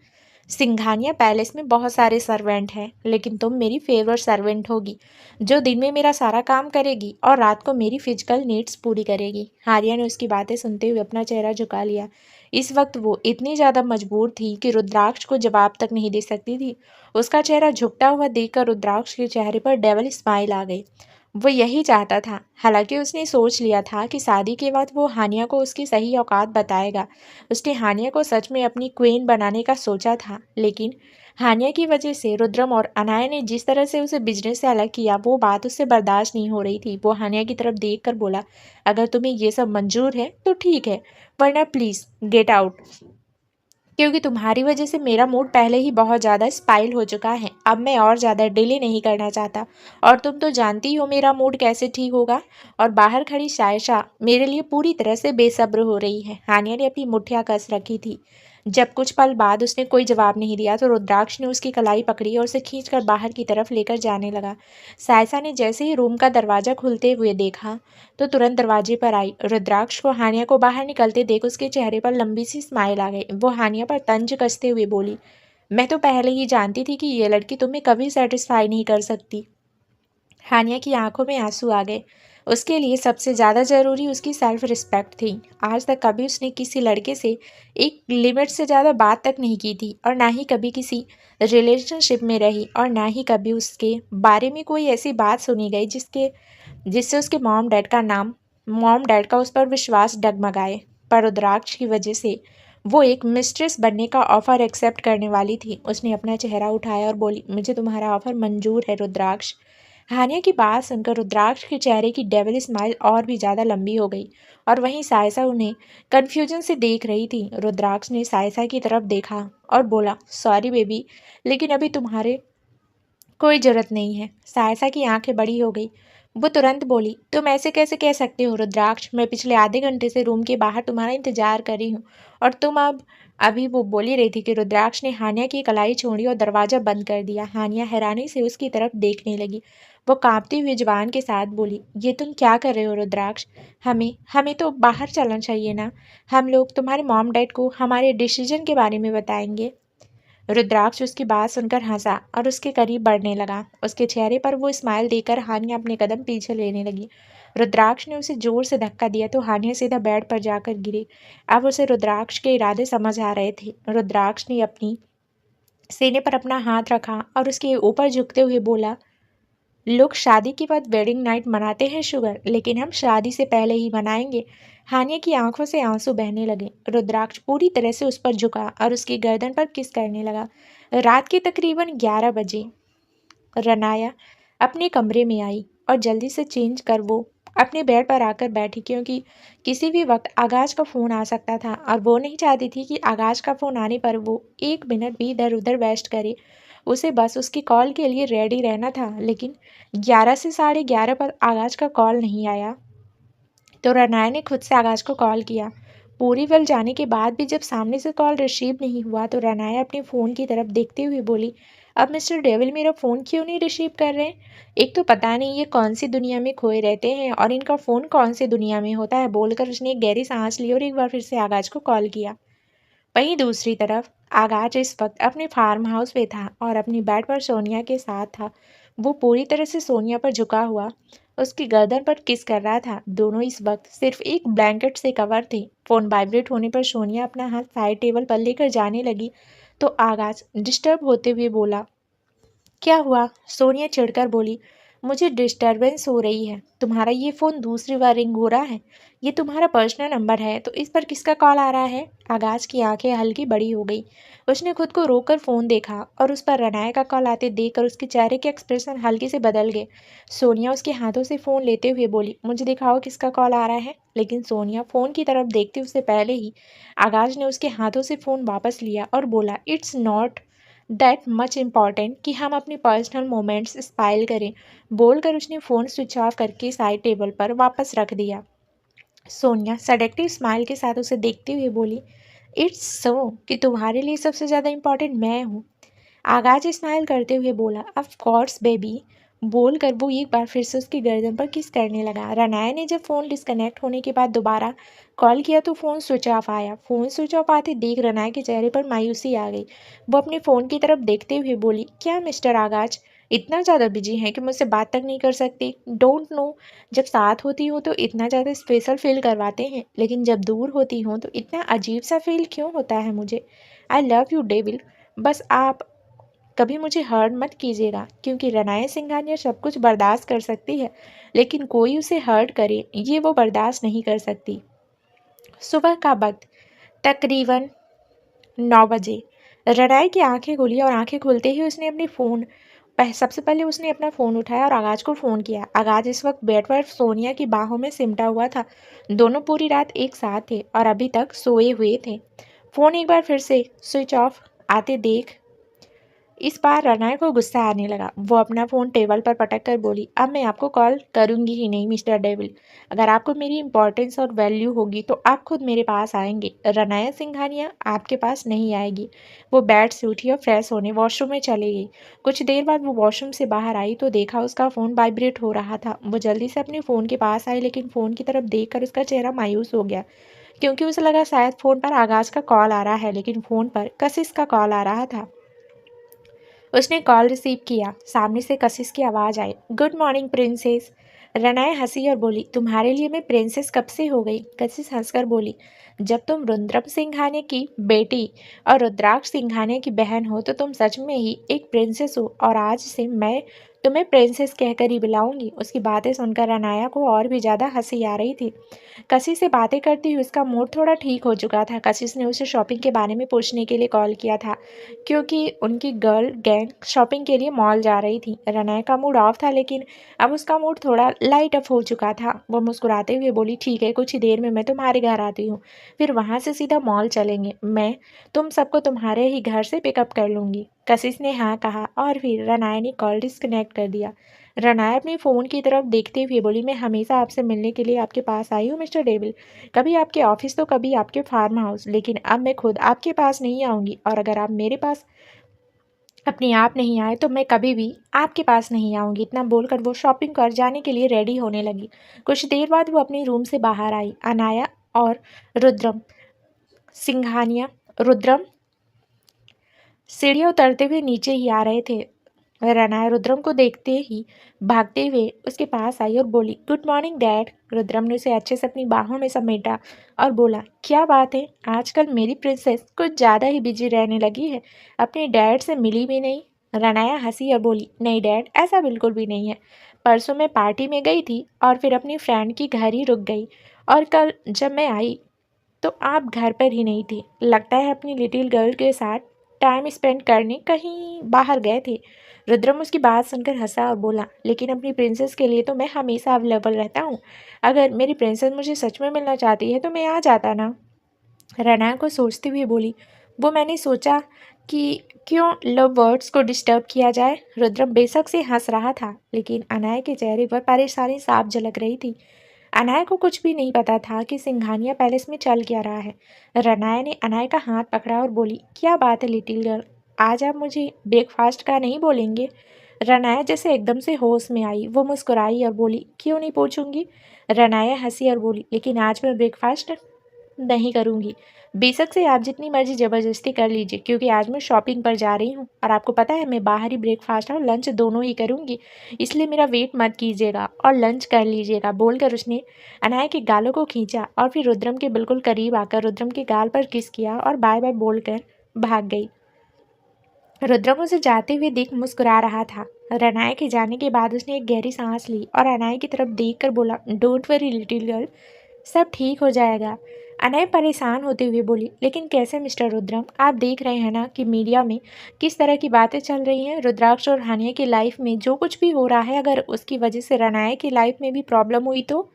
सिंघानिया पैलेस में बहुत सारे सर्वेंट हैं, लेकिन तुम मेरी फेवरेट सर्वेंट होगी, जो दिन में मेरा सारा काम करेगी और रात को मेरी फिजिकल नीड्स पूरी करेगी। हारिया ने उसकी बातें सुनते हुए अपना चेहरा झुका लिया। इस वक्त वो इतनी ज़्यादा मजबूर थी कि रुद्राक्ष को जवाब तक नहीं दे सकती थी। उसका चेहरा झुकता हुआ देखकर रुद्राक्ष के चेहरे पर डेविल स्माइल आ गई। वो यही चाहता था। हालांकि उसने सोच लिया था कि शादी के बाद वो हानिया को उसकी सही औकात बताएगा। उसने हानिया को सच में अपनी क्वीन बनाने का सोचा था, लेकिन हानिया की वजह से रुद्रम और अनाया ने जिस तरह से उसे बिजनेस से अलग किया, वो बात उससे बर्दाश्त नहीं हो रही थी। वो हानिया की तरफ देख कर बोला, अगर तुम्हें ये सब मंजूर है तो ठीक है, वरना प्लीज़ गेट आउट, क्योंकि तुम्हारी वजह से मेरा मूड पहले ही बहुत ज़्यादा स्पाइल हो चुका है। अब मैं और ज़्यादा डिले नहीं करना चाहता, और तुम तो जानती हो मेरा मूड कैसे ठीक होगा। और बाहर खड़ी सायशा मेरे लिए पूरी तरह से बेसब्र हो रही है। हानिया ने अपनी मुठ्ठियाँ कस रखी थी। जब कुछ पल बाद उसने कोई जवाब नहीं दिया तो रुद्राक्ष ने उसकी कलाई पकड़ी और उसे खींचकर बाहर की तरफ लेकर जाने लगा। सायशा ने जैसे ही रूम का दरवाज़ा खुलते हुए देखा तो तुरंत दरवाजे पर आई। रुद्राक्ष को हानिया को बाहर निकलते देख उसके चेहरे पर लंबी सी स्माइल आ गई। वो हानिया पर तंज कसते हुए बोली, मैं तो पहले ही जानती थी कि ये लड़की तुम्हें कभी सेटिस्फाई नहीं कर सकती। हानिया की आंखों में आंसू आ गए। उसके लिए सबसे ज़्यादा ज़रूरी उसकी सेल्फ रिस्पेक्ट थी। आज तक कभी उसने किसी लड़के से एक लिमिट से ज़्यादा बात तक नहीं की थी, और ना ही कभी किसी रिलेशनशिप में रही, और ना ही कभी उसके बारे में कोई ऐसी बात सुनी गई जिससे उसके मॉम डैड का उस पर विश्वास डगमगाए। पर रुद्राक्ष की वजह से वो एक मिस्ट्रेस बनने का ऑफ़र एक्सेप्ट करने वाली थी। उसने अपना चेहरा उठाया और बोली, मुझे तुम्हारा ऑफ़र मंजूर है रुद्राक्ष। हानिया की बात सुनकर रुद्राक्ष के चेहरे की डेविल स्माइल और भी ज़्यादा लंबी हो गई, और वहीं सायसा उन्हें कन्फ्यूजन से देख रही थी। रुद्राक्ष ने सायसा की तरफ देखा और बोला, सॉरी बेबी, लेकिन अभी तुम्हारे कोई ज़रूरत नहीं है। सायसा की आंखें बड़ी हो गई। वो तुरंत बोली, तुम ऐसे कैसे कह सकते हो रुद्राक्ष, मैं पिछले आधे घंटे से रूम के बाहर तुम्हारा इंतजार कर रही हूँ, और तुम अभी वो बोल ही रही थी कि रुद्राक्ष ने हानिया की कलाई छोड़ी और दरवाज़ा बंद कर दिया। हानिया हैरानी से उसकी तरफ देखने लगी। वो कांपती हुई जुबान के साथ बोली, ये तुम क्या कर रहे हो रुद्राक्ष, हमें हमें तो बाहर चलना चाहिए ना, हम लोग तुम्हारे मॉम डैड को हमारे डिसीजन के बारे में बताएंगे। रुद्राक्ष उसकी बात सुनकर हंसा और उसके करीब बढ़ने लगा। उसके चेहरे पर वो स्माइल देकर हानिया अपने कदम पीछे लेने लगी। रुद्राक्ष ने उसे जोर से धक्का दिया तो हानिया सीधा बेड पर जाकर गिरी। अब उसे रुद्राक्ष के इरादे समझ आ रहे थे। रुद्राक्ष ने अपनी सीने पर अपना हाथ रखा और उसके ऊपर झुकते हुए बोला, लोग शादी के बाद वेडिंग नाइट मनाते हैं शुगर, लेकिन हम शादी से पहले ही मनाएंगे। हानिया की आंखों से आंसू बहने लगे। रुद्राक्ष पूरी तरह से उस पर झुका और उसकी गर्दन पर किस करने लगा। रात के तकरीबन 11 बजे रनाया अपने कमरे में आई और जल्दी से चेंज कर वो अपने बेड पर आकर बैठी, क्योंकि किसी भी वक्त आगाज का फ़ोन आ सकता था और वो नहीं चाहती थी कि आगाज का फ़ोन आने पर वो 1 मिनट भी इधर उधर वेस्ट करे। उसे बस उसकी कॉल के लिए रेडी रहना था। लेकिन 11 से 11:30 पर आगाज का कॉल नहीं आया तो रनाया ने खुद से आगाज को कॉल किया। पूरी वेल जाने के बाद भी जब सामने से कॉल रिसीव नहीं हुआ तो रनाया अपने फ़ोन की तरफ देखते हुए बोली, अब मिस्टर डेविल मेरा फ़ोन क्यों नहीं रिसीव कर रहे हैं? एक तो पता नहीं ये कौन सी दुनिया में खोए रहते हैं और इनका फ़ोन कौन सी दुनिया में होता है। बोलकर उसने एक गहरी सांस ली और एक बार फिर से आगाज को कॉल किया। वहीं दूसरी तरफ आगाज इस वक्त अपने फार्म हाउस में था और अपनी बेड पर सोनिया के साथ था। वो पूरी तरह से सोनिया पर झुका हुआ उसकी गर्दन पर किस कर रहा था। दोनों इस वक्त सिर्फ एक ब्लैंकेट से कवर थे। फोन वाइब्रेट होने पर सोनिया अपना हाथ साइड टेबल पर लेकर जाने लगी तो आगाज डिस्टर्ब होते हुए बोला, क्या हुआ? सोनिया चिढ़कर बोली, मुझे डिस्टरबेंस हो रही है। तुम्हारा ये फ़ोन दूसरी बार रिंग हो रहा है। ये तुम्हारा पर्सनल नंबर है तो इस पर किसका कॉल आ रहा है? आगाज की आंखें हल्की बड़ी हो गई। उसने खुद को रोककर फ़ोन देखा और उस पर रनाया का कॉल आते देखकर उसके चेहरे के एक्सप्रेशन हल्के से बदल गए। सोनिया उसके हाथों से फ़ोन लेते हुए बोली, मुझे दिखाओ किसका कॉल आ रहा है। लेकिन सोनिया फ़ोन की तरफ देखते उससे पहले ही आगाज ने उसके हाथों से फ़ोन वापस लिया और बोला, it's not that much important कि हम अपनी पर्सनल मोमेंट्स स्पाइल करें। बोलकर उसने फ़ोन स्विच ऑफ करके साइड टेबल पर वापस रख दिया। सोनिया सडेक्टिव स्माइल के साथ उसे देखते हुए बोली, इट्स सो कि तुम्हारे लिए सबसे ज़्यादा इम्पॉर्टेंट मैं हूँ। आगाज स्माइल करते हुए बोला, ऑफ कोर्स बेबी। बोलकर वो एक बार फिर से उसकी गर्दन पर किस करने लगा। रनाया ने जब फ़ोन डिस्कनेक्ट होने के बाद दोबारा कॉल किया तो फ़ोन स्विच ऑफ आया। फ़ोन स्विच ऑफ आते देख रनाया के चेहरे पर मायूसी आ गई। वो अपने फ़ोन की तरफ देखते हुए बोली, क्या मिस्टर आगाज इतना ज़्यादा बिजी हैं कि मुझसे बात तक नहीं कर सकती? डोंट नो, जब साथ होती हूँ तो इतना ज़्यादा स्पेशल फील करवाते हैं, लेकिन जब दूर होती हूँ तो इतना अजीब सा फील क्यों होता है मुझे? आई लव यू डेविल। बस आप कभी मुझे हर्ट मत कीजिएगा, क्योंकि रनाया सिंघानिया सब कुछ बर्दाश्त कर सकती है, लेकिन कोई उसे हर्ट करे ये वो बर्दाश्त नहीं कर सकती। सुबह का वक्त तकरीबन 9 बजे। रनाया की आंखें खुली और आंखें खुलते ही उसने अपने फ़ोन सबसे पहले उसने अपना फ़ोन उठाया और आगाज को फ़ोन किया। आगाज इस वक्त बेड पर सोनिया की बाहों में सिमटा हुआ था। दोनों पूरी रात एक साथ थे और अभी तक सोए हुए थे। फ़ोन एक बार फिर से स्विच ऑफ आते देख इस बार रनाया को गुस्सा आने लगा। वो अपना फ़ोन टेबल पर पटक कर बोली, अब मैं आपको कॉल करूँगी ही नहीं मिस्टर डेविल। अगर आपको मेरी इंपॉर्टेंस और वैल्यू होगी तो आप खुद मेरे पास आएंगे। रनाया सिंघानिया आपके पास नहीं आएगी। वो बेड से उठी और फ्रेश होने वॉशरूम में चली गई। कुछ देर बाद वो वॉशरूम से बाहर आई तो देखा उसका फ़ोन वाइब्रेट हो रहा था। वो जल्दी से अपने फ़ोन के पास आई, लेकिन फ़ोन की तरफ देख उसका चेहरा मायूस हो गया, क्योंकि उसे लगा शायद फ़ोन पर आगाज का कॉल आ रहा है, लेकिन फ़ोन पर कशिश का कॉल आ रहा था। उसने कॉल रिसीव किया। सामने से कशिश की आवाज़ आई, गुड मॉर्निंग प्रिंसेस। रनाया हंसी और बोली, तुम्हारे लिए मैं प्रिंसेस कब से हो गई? कशिश हंसकर बोली, जब तुम रुद्रम सिंघानिया की बेटी और रुद्राक्ष सिंघानिया की बहन हो तो तुम सच में ही एक प्रिंसेस हो, और आज से मैं तुम्हें प्रिंसेस कहकर ही बुलाऊंगी। उसकी बातें सुनकर रनाया को और भी ज़्यादा हंसी आ रही थी। कशिश से बातें करती हुई उसका मूड थोड़ा ठीक हो चुका था। कशिश ने उसे शॉपिंग के बारे में पूछने के लिए कॉल किया था, क्योंकि उनकी गर्ल गैंग शॉपिंग के लिए मॉल जा रही थी। रनाया का मूड ऑफ था, लेकिन अब उसका मूड थोड़ा लाइट अप हो चुका था। वो मुस्कुराते हुए बोली, ठीक है, कुछ ही देर में मैं तुम्हारे घर आती हूँ, फिर वहाँ से सीधा मॉल चलेंगे। मैं तुम सबको तुम्हारे ही घर से पिकअप कर लूँगी। कशिश ने हाँ कहा और फिर रनाया ने कॉल डिस्कनेक्ट कर दिया। रनाया अपने फ़ोन की तरफ देखते हुए बोली, मैं हमेशा आपसे मिलने के लिए आपके पास आई हूँ मिस्टर डेविल। कभी आपके ऑफिस तो कभी आपके फार्म हाउस, लेकिन अब मैं खुद आपके पास नहीं आऊँगी। और अगर आप मेरे पास अपने आप नहीं आए तो मैं कभी भी आपके पास नहीं आऊँगी। इतना बोलकर वो शॉपिंग कर जाने के लिए रेडी होने लगी। कुछ देर बाद वो अपने रूम से बाहर आई। अनाया और रुद्रम सिंघानिया रुद्रम सीढ़ियाँ उतरते हुए नीचे ही आ रहे थे। रनाया रुद्रम को देखते ही भागते हुए उसके पास आई और बोली, गुड मॉर्निंग डैड। रुद्रम ने उसे अच्छे से अपनी बाहों में समेटा और बोला, क्या बात है, आजकल मेरी प्रिंसेस कुछ ज़्यादा ही बिजी रहने लगी है, अपने डैड से मिली भी नहीं। रनाया हंसी और बोली, नहीं डैड, ऐसा बिल्कुल भी नहीं है। परसों मैं पार्टी में गई थी और फिर अपनी फ्रेंड की घर ही रुक गई, और कल जब मैं आई तो आप घर पर ही नहीं थी। लगता है अपनी लिटिल गर्ल के साथ टाइम स्पेंड करने कहीं बाहर गए थे। रुद्रम उसकी बात सुनकर हंसा और बोला, लेकिन अपनी प्रिंसेस के लिए तो मैं हमेशा अवेलेबल रहता हूँ। अगर मेरी प्रिंसेस मुझे सच में मिलना चाहती है तो मैं आ जाता ना। रना को सोचते हुए बोली, वो मैंने सोचा कि क्यों लव वर्ड्स को डिस्टर्ब किया जाए। रुद्रम बेशक से हंस रहा था, लेकिन अनाया के चेहरे पर परेशानी साफ झलक रही थी। अनाया को कुछ भी नहीं पता था कि सिंघानिया पैलेस में चल क्या रहा है। रनाया ने अनाया का हाथ पकड़ा और बोली, क्या बात है लिटिल गर्ल, आज आप मुझे ब्रेकफास्ट का नहीं बोलेंगे। रनाया जैसे एकदम से होश में आई, वो मुस्कुराई और बोली, क्यों नहीं पूछूंगी। रनाया हंसी और बोली, लेकिन आज मैं ब्रेकफास्ट नहीं करूंगी। बेशक से आप जितनी मर्जी ज़बरदस्ती कर लीजिए, क्योंकि आज मैं शॉपिंग पर जा रही हूँ और आपको पता है मैं बाहर ही ब्रेकफास्ट और लंच दोनों ही करूँगी, इसलिए मेरा वेट मत कीजिएगा और लंच कर लीजिएगा, बोलकर उसने अनाया के गालों को खींचा और फिर रुद्रम के बिल्कुल करीब आकर रुद्रम के गाल पर किस किया और बाय बाय बोलकर भाग गई। रुद्रम उसे जाते हुए देख मुस्कुरा रहा था। रनाया के जाने के बाद उसने एक गहरी सांस ली और अनाया की तरफ देखकर बोला, डोंट वरी लिटिल गर्ल, सब ठीक हो जाएगा। अनय परेशान होते हुए बोली, लेकिन कैसे मिस्टर रुद्रम, आप देख रहे हैं ना कि मीडिया में किस तरह की बातें चल रही हैं। रुद्राक्ष और हानिया की लाइफ में जो कुछ भी हो रहा है, अगर उसकी वजह से रनाया की लाइफ में भी प्रॉब्लम हुई तो।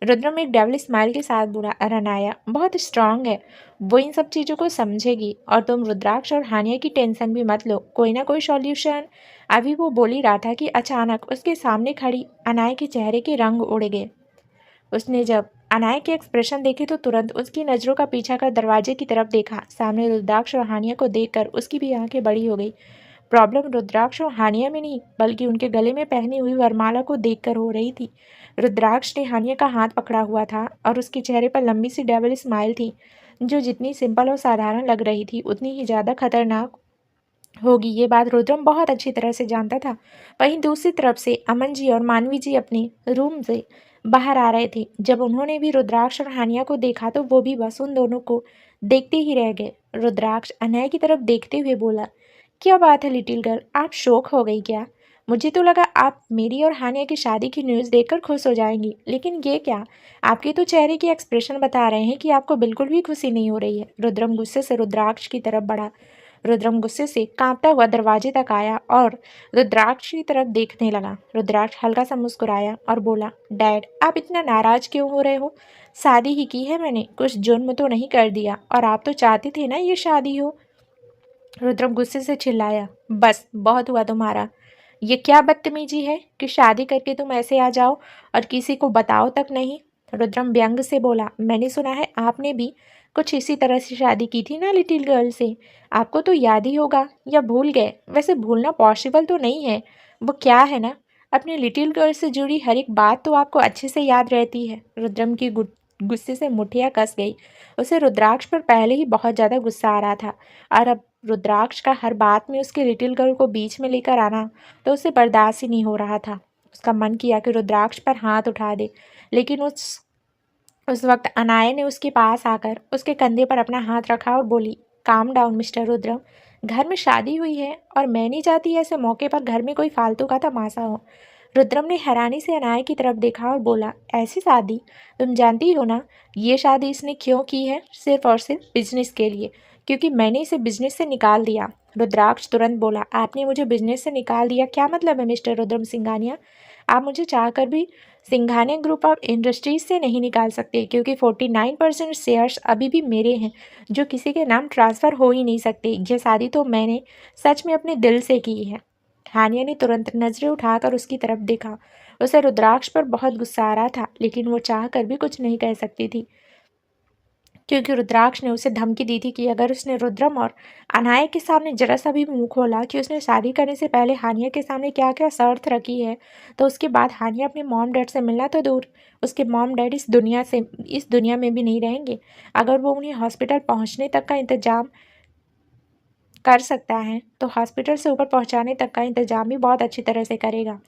रुद्रम एक डेविल स्माइल के साथ बोला, रनाया बहुत स्ट्रांग है, वो इन सब चीज़ों को समझेगी, और तुम रुद्राक्ष और हानिया की टेंशन भी मत लो, कोई ना कोई सॉल्यूशन। अभी वो बोल ही रहा था कि अचानक उसके सामने खड़ी अनाया के चेहरे के रंग उड़ गए। उसने जब अनाया के एक्सप्रेशन देखे तो तुरंत उसकी नज़रों का पीछा कर दरवाजे की तरफ देखा। सामने रुद्राक्ष और हानिया को देखकर उसकी भी आंखें बड़ी हो गई। प्रॉब्लम रुद्राक्ष और हानिया में नहीं, बल्कि उनके गले में पहनी हुई वरमाला को देखकर हो रही थी। रुद्राक्ष ने हानिया का हाथ पकड़ा हुआ था और उसके चेहरे पर लंबी सी डेविल स्माइल थी, जो जितनी सिंपल और साधारण लग रही थी उतनी ही ज़्यादा खतरनाक होगी, ये बात रुद्रम बहुत अच्छी तरह से जानता था। वहीं दूसरी तरफ से अमन जी और मानवी जी अपने रूम से बाहर आ रहे थे। जब उन्होंने भी रुद्राक्ष और हानिया को देखा तो वो भी बस उन दोनों को देखते ही रह गए। रुद्राक्ष अनय की तरफ देखते हुए बोला, क्या बात है लिटिल गर्ल, आप शौक हो गई क्या? मुझे तो लगा आप मेरी और हानिया की शादी की न्यूज़ देखकर खुश हो जाएंगी, लेकिन ये क्या, आपके तो चेहरे के एक्सप्रेशन बता रहे हैं कि आपको बिल्कुल भी खुशी नहीं हो रही है। रुद्रम गुस्से से रुद्राक्ष की तरफ बढ़ा। रुद्रम गुस्से से कांपता हुआ दरवाजे तक आया और रुद्राक्ष की तरफ देखने लगा। रुद्राक्ष हल्का सा मुस्कुराया और बोला, डैड आप इतना नाराज क्यों हो रहे हो? शादी ही की है मैंने, कुछ जुर्म तो नहीं कर दिया, और आप तो चाहते थे ना ये शादी हो। रुद्रम गुस्से से चिल्लाया, बस बहुत हुआ तुम्हारा। ये क्या बदतमीजी है कि शादी करके तुम ऐसे आ जाओ और किसी को बताओ तक नहीं। रुद्रम व्यंग से बोला, मैंने सुना है आपने भी कुछ इसी तरह से शादी की थी ना लिटिल गर्ल से, आपको तो याद ही होगा, या भूल गए? वैसे भूलना पॉसिबल तो नहीं है। वो क्या है ना, अपनी लिटिल गर्ल से जुड़ी हर एक बात तो आपको अच्छे से याद रहती है। रुद्रम की गुस्से से मुठियाँ कस गई। उसे रुद्राक्ष पर पहले ही बहुत ज़्यादा गुस्सा आ रहा था, और अब रुद्राक्ष का हर बात में उसके लिटिल गर्ल को बीच में लेकर आना तो उसे बर्दाश्त ही नहीं हो रहा था। उसका मन किया कि रुद्राक्ष पर हाथ उठा दे, लेकिन उस वक्त अनाया ने उसके पास आकर उसके कंधे पर अपना हाथ रखा और बोली, काम डाउन मिस्टर रुद्रम, घर में शादी हुई है और मैं नहीं चाहती ऐसे मौके पर घर में कोई फालतू का तमाशा हो। रुद्रम ने हैरानी से अनाया की तरफ देखा और बोला, ऐसी शादी, तुम जानती हो ना ये शादी इसने क्यों की है? सिर्फ और सिर्फ बिजनेस के लिए, क्योंकि मैंने इसे बिजनेस से निकाल दिया। रुद्राक्ष तुरंत बोला, आपने मुझे बिजनेस से निकाल दिया, क्या मतलब है मिस्टर रुद्रम सिंघानिया? आप मुझे चाहकर भी सिंघानिया ग्रुप ऑफ इंडस्ट्रीज से नहीं निकाल सकते, क्योंकि 49% शेयर्स अभी भी मेरे हैं, जो किसी के नाम ट्रांसफ़र हो ही नहीं सकते। यह शादी तो मैंने सच में अपने दिल से की है। हानिया ने तुरंत नजरें उठाकर उसकी तरफ देखा। उसे रुद्राक्ष पर बहुत गुस्सा आ रहा था, लेकिन वो चाह कर भी कुछ नहीं कह सकती थी, क्योंकि रुद्राक्ष ने उसे धमकी दी थी कि अगर उसने रुद्रम और अनाया के सामने जरा सा भी मुंह खोला कि उसने शादी करने से पहले हानिया के सामने क्या क्या शर्त रखी है, तो उसके बाद हानिया अपने मॉम डैड से मिलना तो दूर, उसके मॉम डैड इस दुनिया में भी नहीं रहेंगे। अगर वो उन्हें हॉस्पिटल पहुंचने तक का इंतजाम कर सकता है तो हॉस्पिटल से ऊपर पहुंचाने तक का इंतजाम भी बहुत अच्छी तरह से करेगा।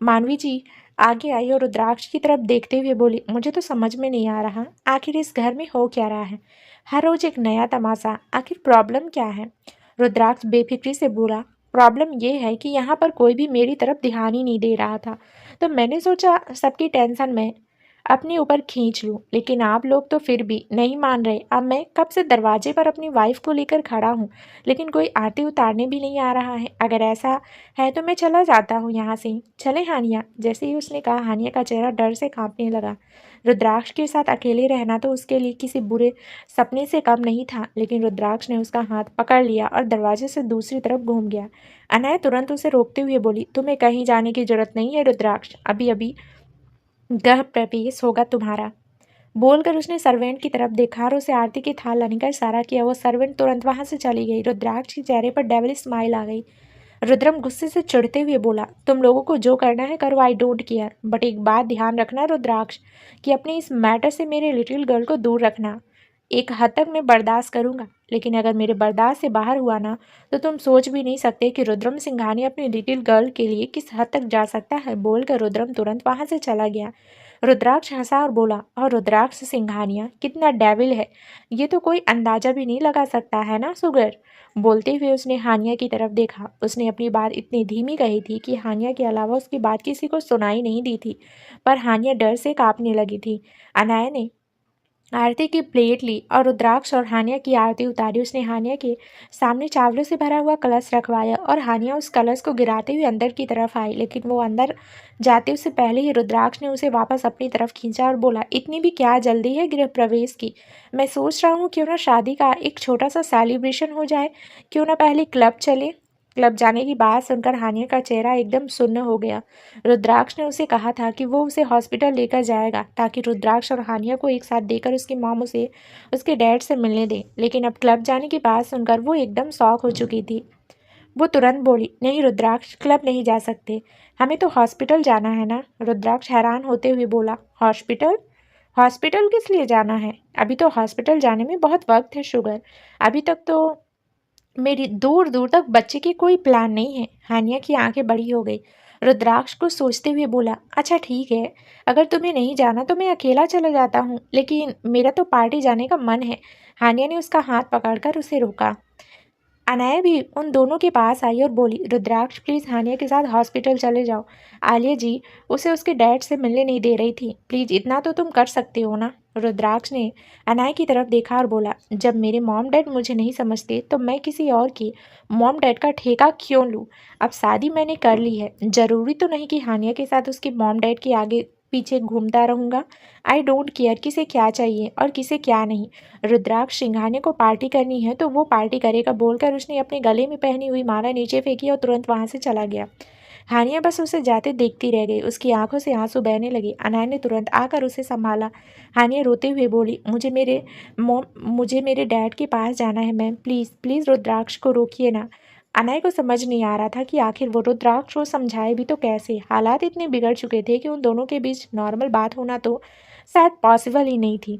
मानवी जी आगे आई और रुद्राक्ष की तरफ देखते हुए बोली, मुझे तो समझ में नहीं आ रहा आखिर इस घर में हो क्या रहा है। हर रोज एक नया तमाशा, आखिर प्रॉब्लम क्या है। रुद्राक्ष बेफिक्री से बोला, प्रॉब्लम ये है कि यहाँ पर कोई भी मेरी तरफ ध्यान ही नहीं दे रहा था, तो मैंने सोचा सबकी टेंशन मैं अपने ऊपर खींच लूं, लेकिन आप लोग तो फिर भी नहीं मान रहे। अब मैं कब से दरवाजे पर अपनी वाइफ को लेकर खड़ा हूँ, लेकिन कोई आरती उतारने भी नहीं आ रहा है। अगर ऐसा है तो मैं चला जाता हूँ यहाँ से। चले हानिया। जैसे ही उसने कहा हानिया का चेहरा डर से कांपने लगा। रुद्राक्ष के साथ अकेले रहना तो उसके लिए किसी बुरे सपने से कम नहीं था, लेकिन रुद्राक्ष ने उसका हाथ पकड़ लिया और दरवाजे से दूसरी तरफ घूम गया। अनय तुरंत उसे रोकते हुए बोली, तुम्हें कहीं जाने की जरूरत नहीं है रुद्राक्ष, अभी अभी गृह प्रवेश होगा तुम्हारा। बोलकर उसने सर्वेंट की तरफ देखा और उसे आरती की थाल लाने का इशारा किया। वो सर्वेंट तुरंत वहां से चली गई। रुद्राक्ष के चेहरे पर डेविल स्माइल आ गई। रुद्रम गुस्से से चिढ़ते हुए बोला, तुम लोगों को जो करना है करो, आई डोंट केयर, बट एक बात ध्यान रखना रुद्राक्ष कि अपने इस मैटर से मेरे लिटिल गर्ल को दूर रखना। एक हद तक मैं बर्दाश्त करूंगा, लेकिन अगर मेरे बर्दाश्त से बाहर हुआ ना तो तुम सोच भी नहीं सकते कि रुद्रम सिंघानी अपनी लिटिल गर्ल के लिए किस हद तक जा सकता है। बोलकर रुद्रम तुरंत वहां से चला गया। रुद्राक्ष हंसा और बोला, और रुद्राक्ष सिंघानिया कितना डेविल है, ये तो कोई अंदाजा भी नहीं लगा सकता है ना सुगर। बोलते हुए उसने हानिया की तरफ देखा। उसने अपनी बात इतनी धीमी कही थी कि हानिया के अलावा उसकी बात किसी को सुनाई नहीं दी थी, पर हानिया डर से कांपने लगी थी। अनाया ने आरती की प्लेट ली और रुद्राक्ष और हानिया की आरती उतारी। उसने हानिया के सामने चावलों से भरा हुआ कलश रखवाया और हानिया उस कलश को गिराते हुए अंदर की तरफ आई, लेकिन वो अंदर जाते उससे पहले ही रुद्राक्ष ने उसे वापस अपनी तरफ खींचा और बोला, इतनी भी क्या जल्दी है गृह प्रवेश की। मैं सोच रहा हूँ क्यों ना शादी का एक छोटा सा सेलिब्रेशन हो जाए, क्यों ना पहले क्लब चले। क्लब जाने की बात सुनकर हानिया का चेहरा एकदम सुन्न हो गया। रुद्राक्ष ने उसे कहा था कि वो उसे हॉस्पिटल लेकर जाएगा ताकि रुद्राक्ष और हानिया को एक साथ देकर उसकी मॉम उसे उसके डैड से मिलने दे, लेकिन अब क्लब जाने की बात सुनकर वो एकदम शॉक हो चुकी थी। वो तुरंत बोली, नहीं रुद्राक्ष, क्लब नहीं जा सकते, हमें तो हॉस्पिटल जाना है ना। रुद्राक्ष हैरान होते हुए बोला, हॉस्पिटल? हॉस्पिटल किस लिए जाना है? अभी तो हॉस्पिटल जाने में बहुत वक्त है शुगर, अभी तक तो मेरी दूर दूर तक बच्चे की कोई प्लान नहीं है। हानिया की आंखें बड़ी हो गई। रुद्राक्ष को सोचते हुए बोला, अच्छा ठीक है, अगर तुम्हें नहीं जाना तो मैं अकेला चला जाता हूँ, लेकिन मेरा तो पार्टी जाने का मन है। हानिया ने उसका हाथ पकड़कर उसे रोका। अनाया भी उन दोनों के पास आई और बोली, रुद्राक्ष प्लीज़ हानिया के साथ हॉस्पिटल चले जाओ। आलिया जी उसे उसके डैड से मिलने नहीं दे रही थी, प्लीज़ इतना तो तुम कर सकते हो ना। रुद्राक्ष ने अनाया की तरफ देखा और बोला, जब मेरे मॉम डैड मुझे नहीं समझते तो मैं किसी और की मॉम डैड का ठेका क्यों लूँ। अब शादी मैंने कर ली है, ज़रूरी तो नहीं कि हानिया के साथ उसके मॉम डैड के आगे पीछे घूमता रहूँगा। आई डोंट केयर किसे क्या चाहिए और किसे क्या नहीं। रुद्राक्ष सिंघानिया को पार्टी करनी है तो वो पार्टी करेगा। बोलकर उसने अपने गले में पहनी हुई माला नीचे फेंकी और तुरंत वहां से चला गया। हानिया बस उसे जाते देखती रह गई। उसकी आंखों से आंसू बहने लगे। अनाया ने तुरंत आकर उसे संभाला। हानिया रोते हुए बोली, मुझे मेरे डैड के पास जाना है मैम, प्लीज़ प्लीज़ रुद्राक्ष को रोकिए ना। अनाया को समझ नहीं आ रहा था कि आखिर वो रुद्राक्ष को समझाए भी तो कैसे। हालात इतने बिगड़ चुके थे कि उन दोनों के बीच नॉर्मल बात होना तो शायद पॉसिबल ही नहीं थी।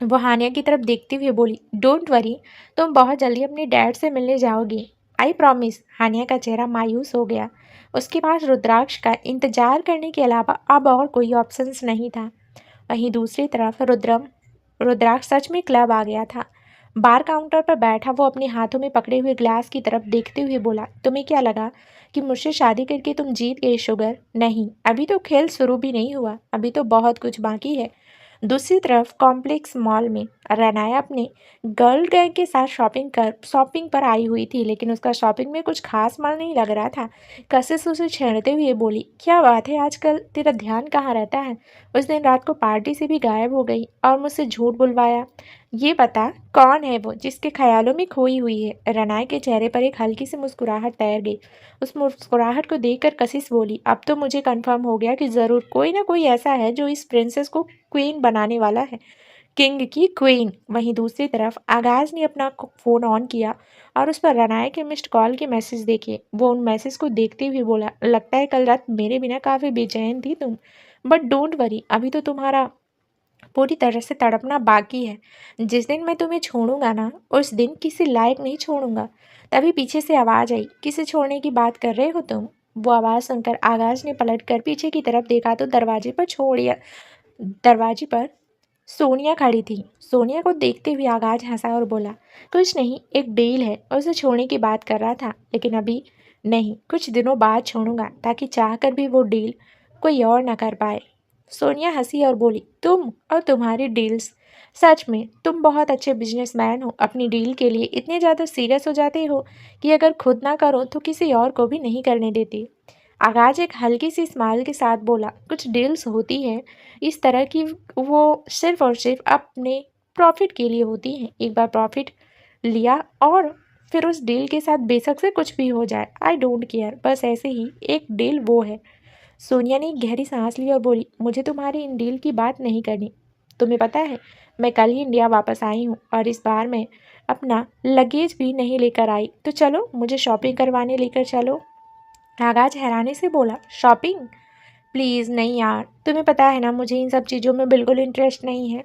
वो हानिया की तरफ देखते हुए बोली, डोंट वरी, तुम बहुत जल्दी अपने डैड से मिलने जाओगी, आई प्रॉमिस। हानिया का चेहरा मायूस हो गया। उसके पास रुद्राक्ष का इंतजार करने के अलावा अब और कोई ऑप्शंस नहीं था। वहीं दूसरी तरफ रुद्राक्ष सच में क्लब आ गया था। बार काउंटर पर बैठा वो अपने हाथों में पकड़े हुए ग्लास की तरफ देखते हुए बोला, तुम्हें क्या लगा कि मुझसे शादी करके तुम जीत गए शुगर? नहीं, अभी तो खेल शुरू भी नहीं हुआ, अभी तो बहुत कुछ बाकी है। दूसरी तरफ कॉम्प्लेक्स मॉल में रनाया अपने गर्ल गैंग के साथ शॉपिंग पर आई हुई थी, लेकिन उसका शॉपिंग में कुछ खास मन नहीं लग रहा था। कशिश उसे छेड़ते हुए बोली, क्या बात है आजकल तेरा ध्यान कहाँ रहता है? उस दिन रात को पार्टी से भी गायब हो गई और मुझसे झूठ बुलवाया। ये बता कौन है वो जिसके ख्यालों में खोई हुई है? रनाया के चेहरे पर एक हल्की सी मुस्कुराहट तैर गई। उस मुस्कुराहट को देखकर कशिश बोली, अब तो मुझे कंफर्म हो गया कि ज़रूर कोई ना कोई ऐसा है जो इस प्रिंसेस को क्वीन बनाने वाला है, किंग की क्वीन। वहीं दूसरी तरफ आगाज ने अपना फ़ोन ऑन किया और उस पर रनाया के मिस्ड कॉल के मैसेज देखे। वो उन मैसेज को देखते हुए बोला, लगता है कल रात मेरे बिना काफ़ी बेचैन थी तुम, बट डोंट वरी, अभी तो तुम्हारा पूरी तरह से तड़पना बाकी है। जिस दिन मैं तुम्हें छोड़ूंगा ना, उस दिन किसी लायक नहीं छोड़ूंगा। तभी पीछे से आवाज़ आई, किसे छोड़ने की बात कर रहे हो तुम? वो आवाज़ सुनकर आकाश ने पलटकर पीछे की तरफ देखा तो दरवाजे पर सोनिया खड़ी थी। सोनिया को देखते हुए आगाज हंसा और बोला, कुछ नहीं, एक डील है, उसे छोड़ने की बात कर रहा था, लेकिन अभी नहीं, कुछ दिनों बाद छोड़ूंगा, ताकि चाह कर भी वो डील कोई और ना कर पाए। सोनिया हंसी और बोली, तुम और तुम्हारी डील्स, सच में तुम बहुत अच्छे बिजनेसमैन हो। अपनी डील के लिए इतने ज़्यादा सीरियस हो जाते हो कि अगर खुद ना करो तो किसी और को भी नहीं करने देती। आगाज एक हल्की सी स्माइल के साथ बोला, कुछ डील्स होती हैं इस तरह की, वो सिर्फ और सिर्फ अपने प्रॉफिट के लिए होती हैं। एक बार प्रॉफिट लिया और फिर उस डील के साथ बेशक से कुछ भी हो जाए, आई डोंट केयर, बस ऐसे ही एक डील वो है। सोनिया ने एक गहरी सांस ली और बोली, मुझे तुम्हारी इन डील की बात नहीं करनी। तुम्हें पता है, मैं कल ही इंडिया वापस आई हूँ और इस बार मैं अपना लगेज भी नहीं लेकर आई, तो चलो मुझे शॉपिंग करवाने लेकर चलो। आगाज हैरानी से बोला, शॉपिंग? प्लीज़ नहीं यार, तुम्हें पता है ना मुझे इन सब चीज़ों में बिल्कुल इंटरेस्ट नहीं है।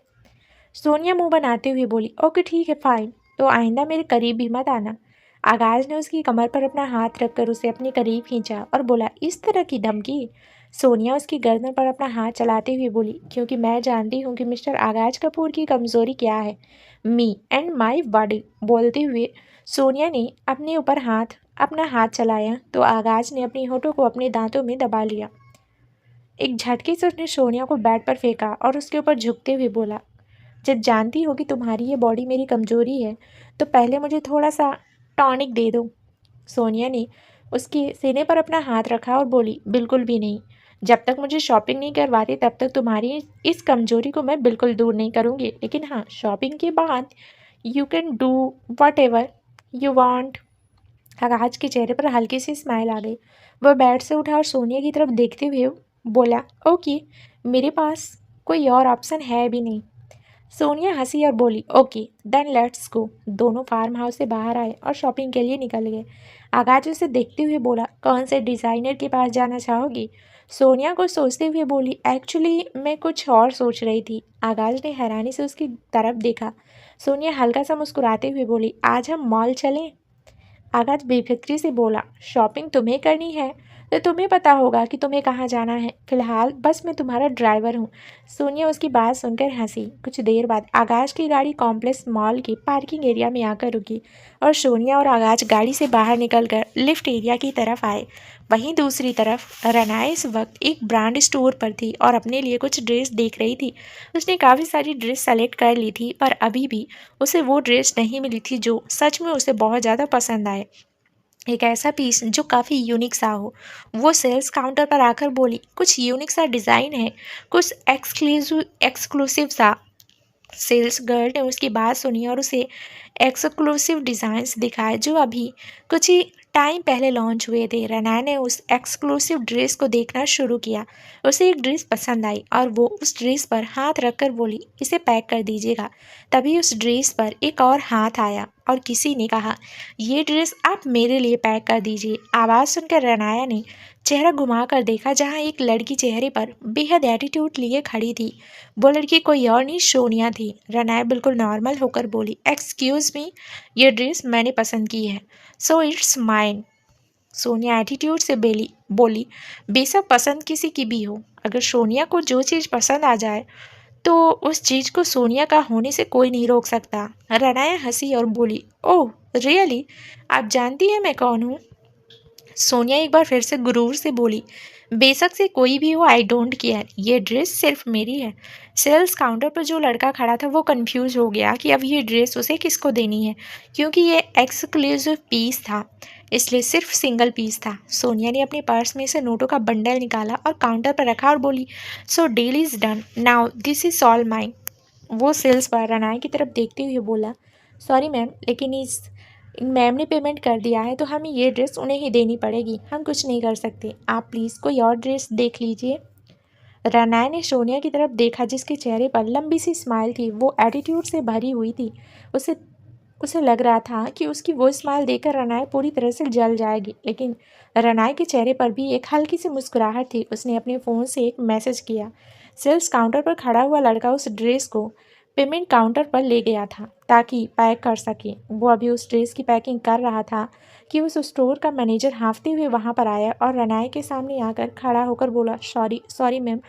सोनिया मुंह बनाते हुए बोली, ओके ठीक है फाइन, तो आइंदा मेरे करीब भी मत आना। आगाज ने उसकी कमर पर अपना हाथ रखकर उसे अपने करीब खींचा और बोला, इस तरह की धमकी? सोनिया उसकी गर्दन पर अपना हाथ चलाते हुए बोली, क्योंकि मैं जानती हूँ कि मिस्टर आगाज कपूर की कमज़ोरी क्या है, मी एंड माई बॉडी। बोलते हुए सोनिया ने अपना हाथ चलाया तो आगाज ने अपनी होठों को अपने दांतों में दबा लिया। एक झटके से उसने सोनिया को बेड पर फेंका और उसके ऊपर झुकते हुए बोला, जब जानती हो कि तुम्हारी ये बॉडी मेरी कमज़ोरी है, तो पहले मुझे थोड़ा सा टॉनिक दे दो। सोनिया ने उसके सीने पर अपना हाथ रखा और बोली, बिल्कुल भी नहीं। जब तक मुझे शॉपिंग नहीं करवाती तब तक तुम्हारी इस कमज़ोरी को मैं बिल्कुल दूर नहीं करूँगी, लेकिन हाँ, शॉपिंग के बाद you can do what ever you want. आगाज के चेहरे पर हल्की सी स्माइल आ गई। वह बेड से उठा और सोनिया की तरफ देखते हुए बोला, ओके, मेरे पास कोई और ऑप्शन है भी नहीं। सोनिया हंसी और बोली, ओके देन लेट्स गो। दोनों फार्म हाउस से बाहर आए और शॉपिंग के लिए निकल गए। आगाज उसे देखते हुए बोला, कौन से डिज़ाइनर के पास जाना चाहोगी? सोनिया को सोचते हुए बोली, एक्चुअली मैं कुछ और सोच रही थी। आगाज ने हैरानी से उसकी तरफ देखा। सोनिया हल्का सा मुस्कुराते हुए बोली, आज हम मॉल चलें? आगाज बेफिक्री से बोला, शॉपिंग तुम्हें करनी है तो तुम्हें पता होगा कि तुम्हें कहाँ जाना है, फिलहाल बस मैं तुम्हारा ड्राइवर हूँ। सोनिया उसकी बात सुनकर हंसी। कुछ देर बाद आगाज की गाड़ी कॉम्प्लेक्स मॉल के पार्किंग एरिया में आकर रुकी और सोनिया और आगाज गाड़ी से बाहर निकलकर लिफ्ट एरिया की तरफ आए। वहीं दूसरी तरफ रनाए इस वक्त एक ब्रांड स्टोर पर थी और अपने लिए कुछ ड्रेस देख रही थी। उसने काफ़ी सारी ड्रेस सेलेक्ट कर ली थी, पर अभी भी उसे वो ड्रेस नहीं मिली थी जो सच में उसे बहुत ज़्यादा पसंद आए, एक ऐसा पीस जो काफ़ी यूनिक सा हो। वो सेल्स काउंटर पर आकर बोली, कुछ यूनिक सा डिज़ाइन है, कुछ एक्सक्लूसिव सा। सेल्स गर्ल ने उसकी बात सुनी और उसे एक्सक्लूसिव डिज़ाइंस दिखाए जो अभी कुछ ही टाइम पहले लॉन्च हुए थे। रना ने उस एक्सक्लूसिव ड्रेस को देखना शुरू किया। उसे एक ड्रेस पसंद आई और वो उस ड्रेस पर हाथ रखकर बोली, इसे पैक कर दीजिएगा। तभी उस ड्रेस पर एक और हाथ आया और किसी ने कहा, ये ड्रेस आप मेरे लिए पैक कर दीजिए। आवाज़ सुनकर रनाया ने चेहरा घुमाकर देखा जहाँ एक लड़की चेहरे पर बेहद एटीट्यूड लिए खड़ी थी। वो लड़की कोई और नहीं, सोनिया थी। रनाया बिल्कुल नॉर्मल होकर बोली, एक्सक्यूज़ मी, ये ड्रेस मैंने पसंद की है, so it's mine. Sonia attitude से बोली, बेशक पसंद किसी की भी हो, अगर सोनिया को जो चीज़ पसंद आ जाए तो उस चीज़ को सोनिया का होने से कोई नहीं रोक सकता। रनाया हंसी और बोली, ओह रियली, आप जानती हैं मैं कौन हूँ? सोनिया एक बार फिर से गुरूर से बोली, बेशक से कोई भी हो, आई डोंट केयर, ये ड्रेस सिर्फ मेरी है। सेल्स काउंटर पर जो लड़का खड़ा था वो कंफ्यूज हो गया कि अब ये ड्रेस उसे किसको देनी है, क्योंकि ये एक्सक्लूसिव पीस था, इसलिए सिर्फ सिंगल पीस था। सोनिया ने अपने पर्स में से नोटों का बंडल निकाला और काउंटर पर रखा और बोली, so deal is done, now this is all mine. वो सेल्स पर रनाई की तरफ देखते हुए बोला, सॉरी मैम, लेकिन इस मैम ने पेमेंट कर दिया है तो हमें ये ड्रेस उन्हें ही देनी पड़ेगी, हम कुछ नहीं कर सकते, आप प्लीज़ कोई और ड्रेस देख लीजिए। रनाया ने सोनिया की तरफ देखा जिसके चेहरे पर लंबी सी स्माइल थी। वो एटीट्यूड से भरी हुई थी। उसे उसे लग रहा था कि उसकी वो स्माइल देखकर रनाया पूरी तरह से जल जाएगी, लेकिन रनाया के चेहरे पर भी एक हल्की सी मुस्कुराहट थी। उसने अपने फ़ोन से एक मैसेज किया, सेल्स काउंटर पर खड़ा हुआ लड़का उस ड्रेस को पेमेंट काउंटर पर ले गया था ताकि पैक कर सके। वो अभी उस ड्रेस की पैकिंग कर रहा था कि उस स्टोर का मैनेजर हाँफते हुए वहाँ पर आया और रनाए के सामने आकर खड़ा होकर बोला, सॉरी सॉरी मैम,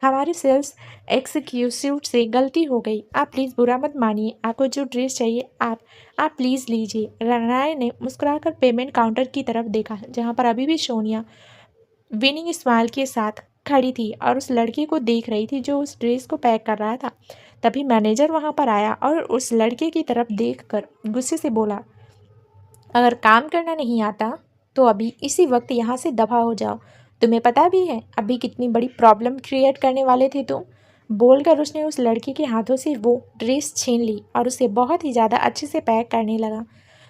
हमारे सेल्स एक्सिक्यूटिव से गलती हो गई। आप प्लीज़ बुरा मत मानिए, आपको जो ड्रेस चाहिए आप प्लीज़ लीजिए। रनाए ने मुस्कुराकर पेमेंट काउंटर की तरफ देखा जहाँ पर अभी भी सोनिया विनिंग स्माइल के साथ खड़ी थी और उस लड़के को देख रही थी जो उस ड्रेस को पैक कर रहा था। तभी मैनेजर वहाँ पर आया और उस लड़के की तरफ देखकर गुस्से से बोला, अगर काम करना नहीं आता तो अभी इसी वक्त यहाँ से दफा हो जाओ। तुम्हें पता भी है अभी कितनी बड़ी प्रॉब्लम क्रिएट करने वाले थे तुम। बोलकर उसने उस लड़के के हाथों से वो ड्रेस छीन ली और उसे बहुत ही ज़्यादा अच्छे से पैक करने लगा।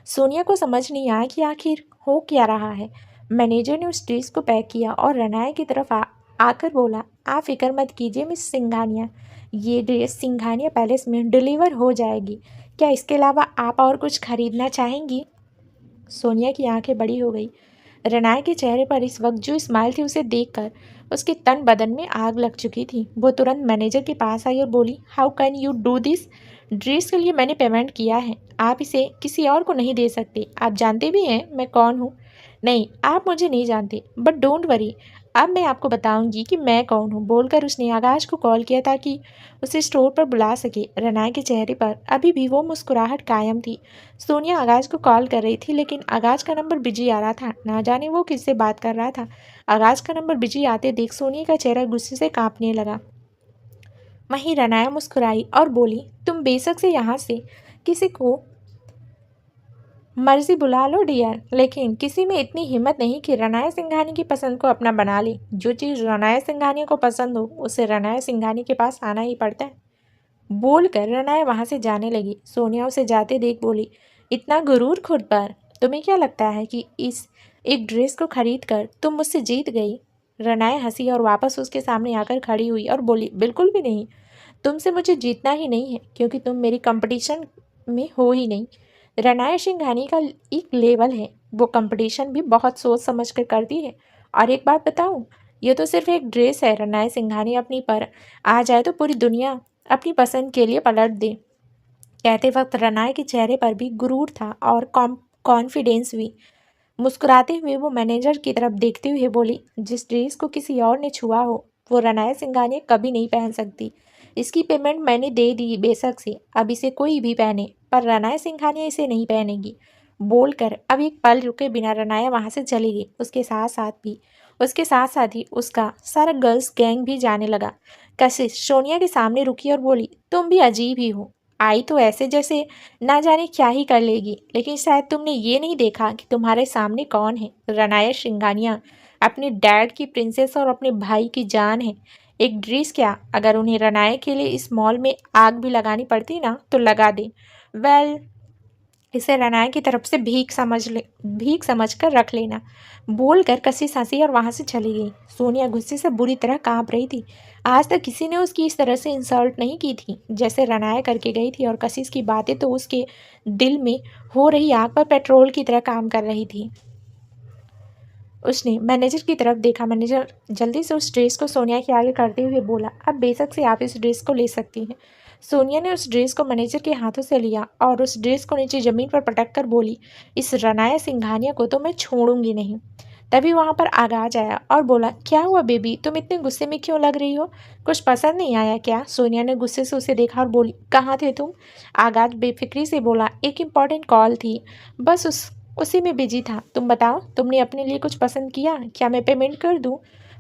सोनिया को समझ नहीं आया कि आखिर हो क्या रहा है। मैनेजर ने उस ड्रेस को पैक किया और रनाया की तरफ आकर बोला, आप फिक्र मत कीजिए मिस सिंघानिया, ये ड्रेस सिंघानिया पैलेस में डिलीवर हो जाएगी। क्या इसके अलावा आप और कुछ खरीदना चाहेंगी? सोनिया की आंखें बड़ी हो गई। रनाया के चेहरे पर इस वक्त जो स्माइल थी उसे देखकर उसके तन बदन में आग लग चुकी थी। वो तुरंत मैनेजर के पास आई और बोली, how can you do this? Dress के लिए मैंने पेमेंट किया है, आप इसे किसी और को नहीं दे सकते। आप जानते भी हैं मैं कौन हूँ। नहीं, आप मुझे नहीं जानते, बट डोंट वरी, अब मैं आपको बताऊंगी कि मैं कौन हूँ। बोलकर उसने आकाश को कॉल किया ताकि उसे स्टोर पर बुला सके। रनाया के चेहरे पर अभी भी वो मुस्कुराहट कायम थी। सोनिया आगाज को कॉल कर रही थी लेकिन आगाज का नंबर बिजी आ रहा था। ना जाने वो किससे बात कर रहा था। आगाज का नंबर बिजी आते देख सोनिया का चेहरा गुस्से से कांपने लगा। वहीं रनाया मुस्कुराई और बोली, तुम बेशक से यहाँ से किसी को मर्जी बुला लो डियर, लेकिन किसी में इतनी हिम्मत नहीं कि रनाया सिंघानी की पसंद को अपना बना ले। जो चीज़ रनाया सिंघानी को पसंद हो उसे रनाया सिंघानी के पास आना ही पड़ता है। बोलकर रनाया वहां से जाने लगी। सोनिया उसे जाते देख बोली, इतना गुरूर खुद पर, तुम्हें क्या लगता है कि इस एक ड्रेस को खरीद कर तुम मुझसे जीत गई? रनाया हंसी और वापस उसके सामने आकर खड़ी हुई और बोली, बिल्कुल भी नहीं, तुमसे मुझे जीतना ही नहीं है क्योंकि तुम मेरी कंपटीशन में हो ही नहीं। रनाया सिंघानी का एक लेवल है, वो कंपटीशन भी बहुत सोच समझ कर करती है। और एक बात बताऊं, ये तो सिर्फ एक ड्रेस है। रनाया सिंघानी अपनी पर आ जाए तो पूरी दुनिया अपनी पसंद के लिए पलट दे। कहते वक्त रनाया के चेहरे पर भी गुरूर था और कॉन्फिडेंस भी। मुस्कुराते हुए वो मैनेजर की तरफ देखते हुए बोली, जिस ड्रेस को किसी और ने छुआ हो वो रनाया सिंघानिया कभी नहीं पहन सकती। इसकी पेमेंट मैंने दे दी बेशक से, अब इसे कोई भी पहने, पर रनाया सिंघानिया इसे नहीं पहनेगी। बोलकर अब एक पल रुके बिना रनाया वहां से चली गई। उसके साथ साथ ही उसका सारा गर्ल्स गैंग भी जाने लगा। कशिश सोनिया के सामने रुकी और बोली, तुम भी अजीब ही हो, आई तो ऐसे जैसे ना जाने क्या ही कर लेगी, लेकिन शायद तुमने ये नहीं देखा कि तुम्हारे सामने कौन है। रनाया सिंघानिया अपने डैड की प्रिंसेस और अपने भाई की जान है। एक ड्रेस क्या, अगर उन्हें रनाया के लिए इस मॉल में आग भी लगानी पड़ती ना तो लगा दे। वेल, इसे रनाया की तरफ से भीख समझ कर रख लेना। बोलकर कशिश हंसी और वहां से चली गई। सोनिया गुस्से से बुरी तरह कांप रही थी। आज तक किसी ने उसकी इस तरह से इंसल्ट नहीं की थी जैसे रनाया करके गई थी, और कशिश की बातें तो उसके दिल में हो रही आग पर पेट्रोल की तरह काम कर रही थी। उसने मैनेजर की तरफ देखा। मैनेजर जल्दी से उस ड्रेस को सोनिया के आगे करते हुए बोला, अब बेशक से आप इस ड्रेस को ले सकती हैं। सोनिया ने उस ड्रेस को मैनेजर के हाथों से लिया और उस ड्रेस को नीचे ज़मीन पर पटक कर बोली, इस रनाया सिंघानिया को तो मैं छोड़ूंगी नहीं। तभी वहाँ पर आगाज आया और बोला, क्या हुआ बेबी, तुम इतने गुस्से में क्यों लग रही हो? कुछ पसंद नहीं आया क्या? सोनिया ने गुस्से से उसे देखा और बोली, कहाँ थे तुम? आगाज बेफिक्री से बोला, एक इम्पॉर्टेंट कॉल थी, बस उसी में बिजी था। तुम बताओ, तुमने अपने लिए कुछ पसंद किया? क्या मैं पेमेंट कर दूं?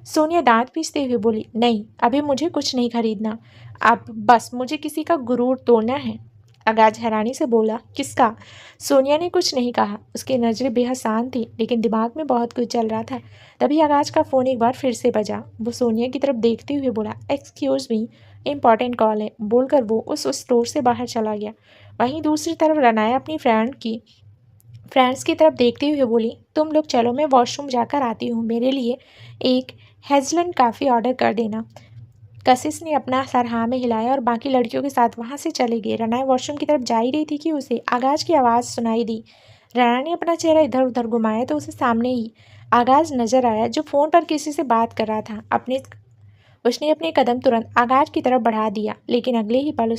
सोनिया दांत पीसते हुए बोली, नहीं, अभी मुझे कुछ नहीं खरीदना, अब बस मुझे किसी का गुरूर तोड़ना है। आगाज हैरानी से बोला, किसका? सोनिया ने कुछ नहीं कहा। उसकी नज़रें बेहद शांत थी लेकिन दिमाग में बहुत कुछ चल रहा था। तभी आगाज का फ़ोन एक बार फिर से बजा। वो सोनिया की तरफ देखते हुए बोला, एक्सक्यूज़ मी, इम्पॉर्टेंट कॉल है। बोलकर वो उस स्टोर से बाहर चला गया। वहीं दूसरी तरफ रनाया अपनी फ्रेंड्स की तरफ देखते हुए बोली, तुम लोग चलो, मैं वॉशरूम जाकर आती हूँ, मेरे लिए एक हेजलैंड कॉफ़ी ऑर्डर कर देना। कशिश ने अपना सर हाँ में हिलाया और बाकी लड़कियों के साथ वहाँ से चले गए। रनाया वॉशरूम की तरफ जा ही रही थी कि उसे आगाज की आवाज़ सुनाई दी। रना ने अपना चेहरा इधर उधर घुमाया तो उसे सामने ही आगाज नजर आया जो फ़ोन पर किसी से बात कर रहा था। उसने अपने कदम तुरंत आगाज की तरफ बढ़ा दिया, लेकिन अगले ही पल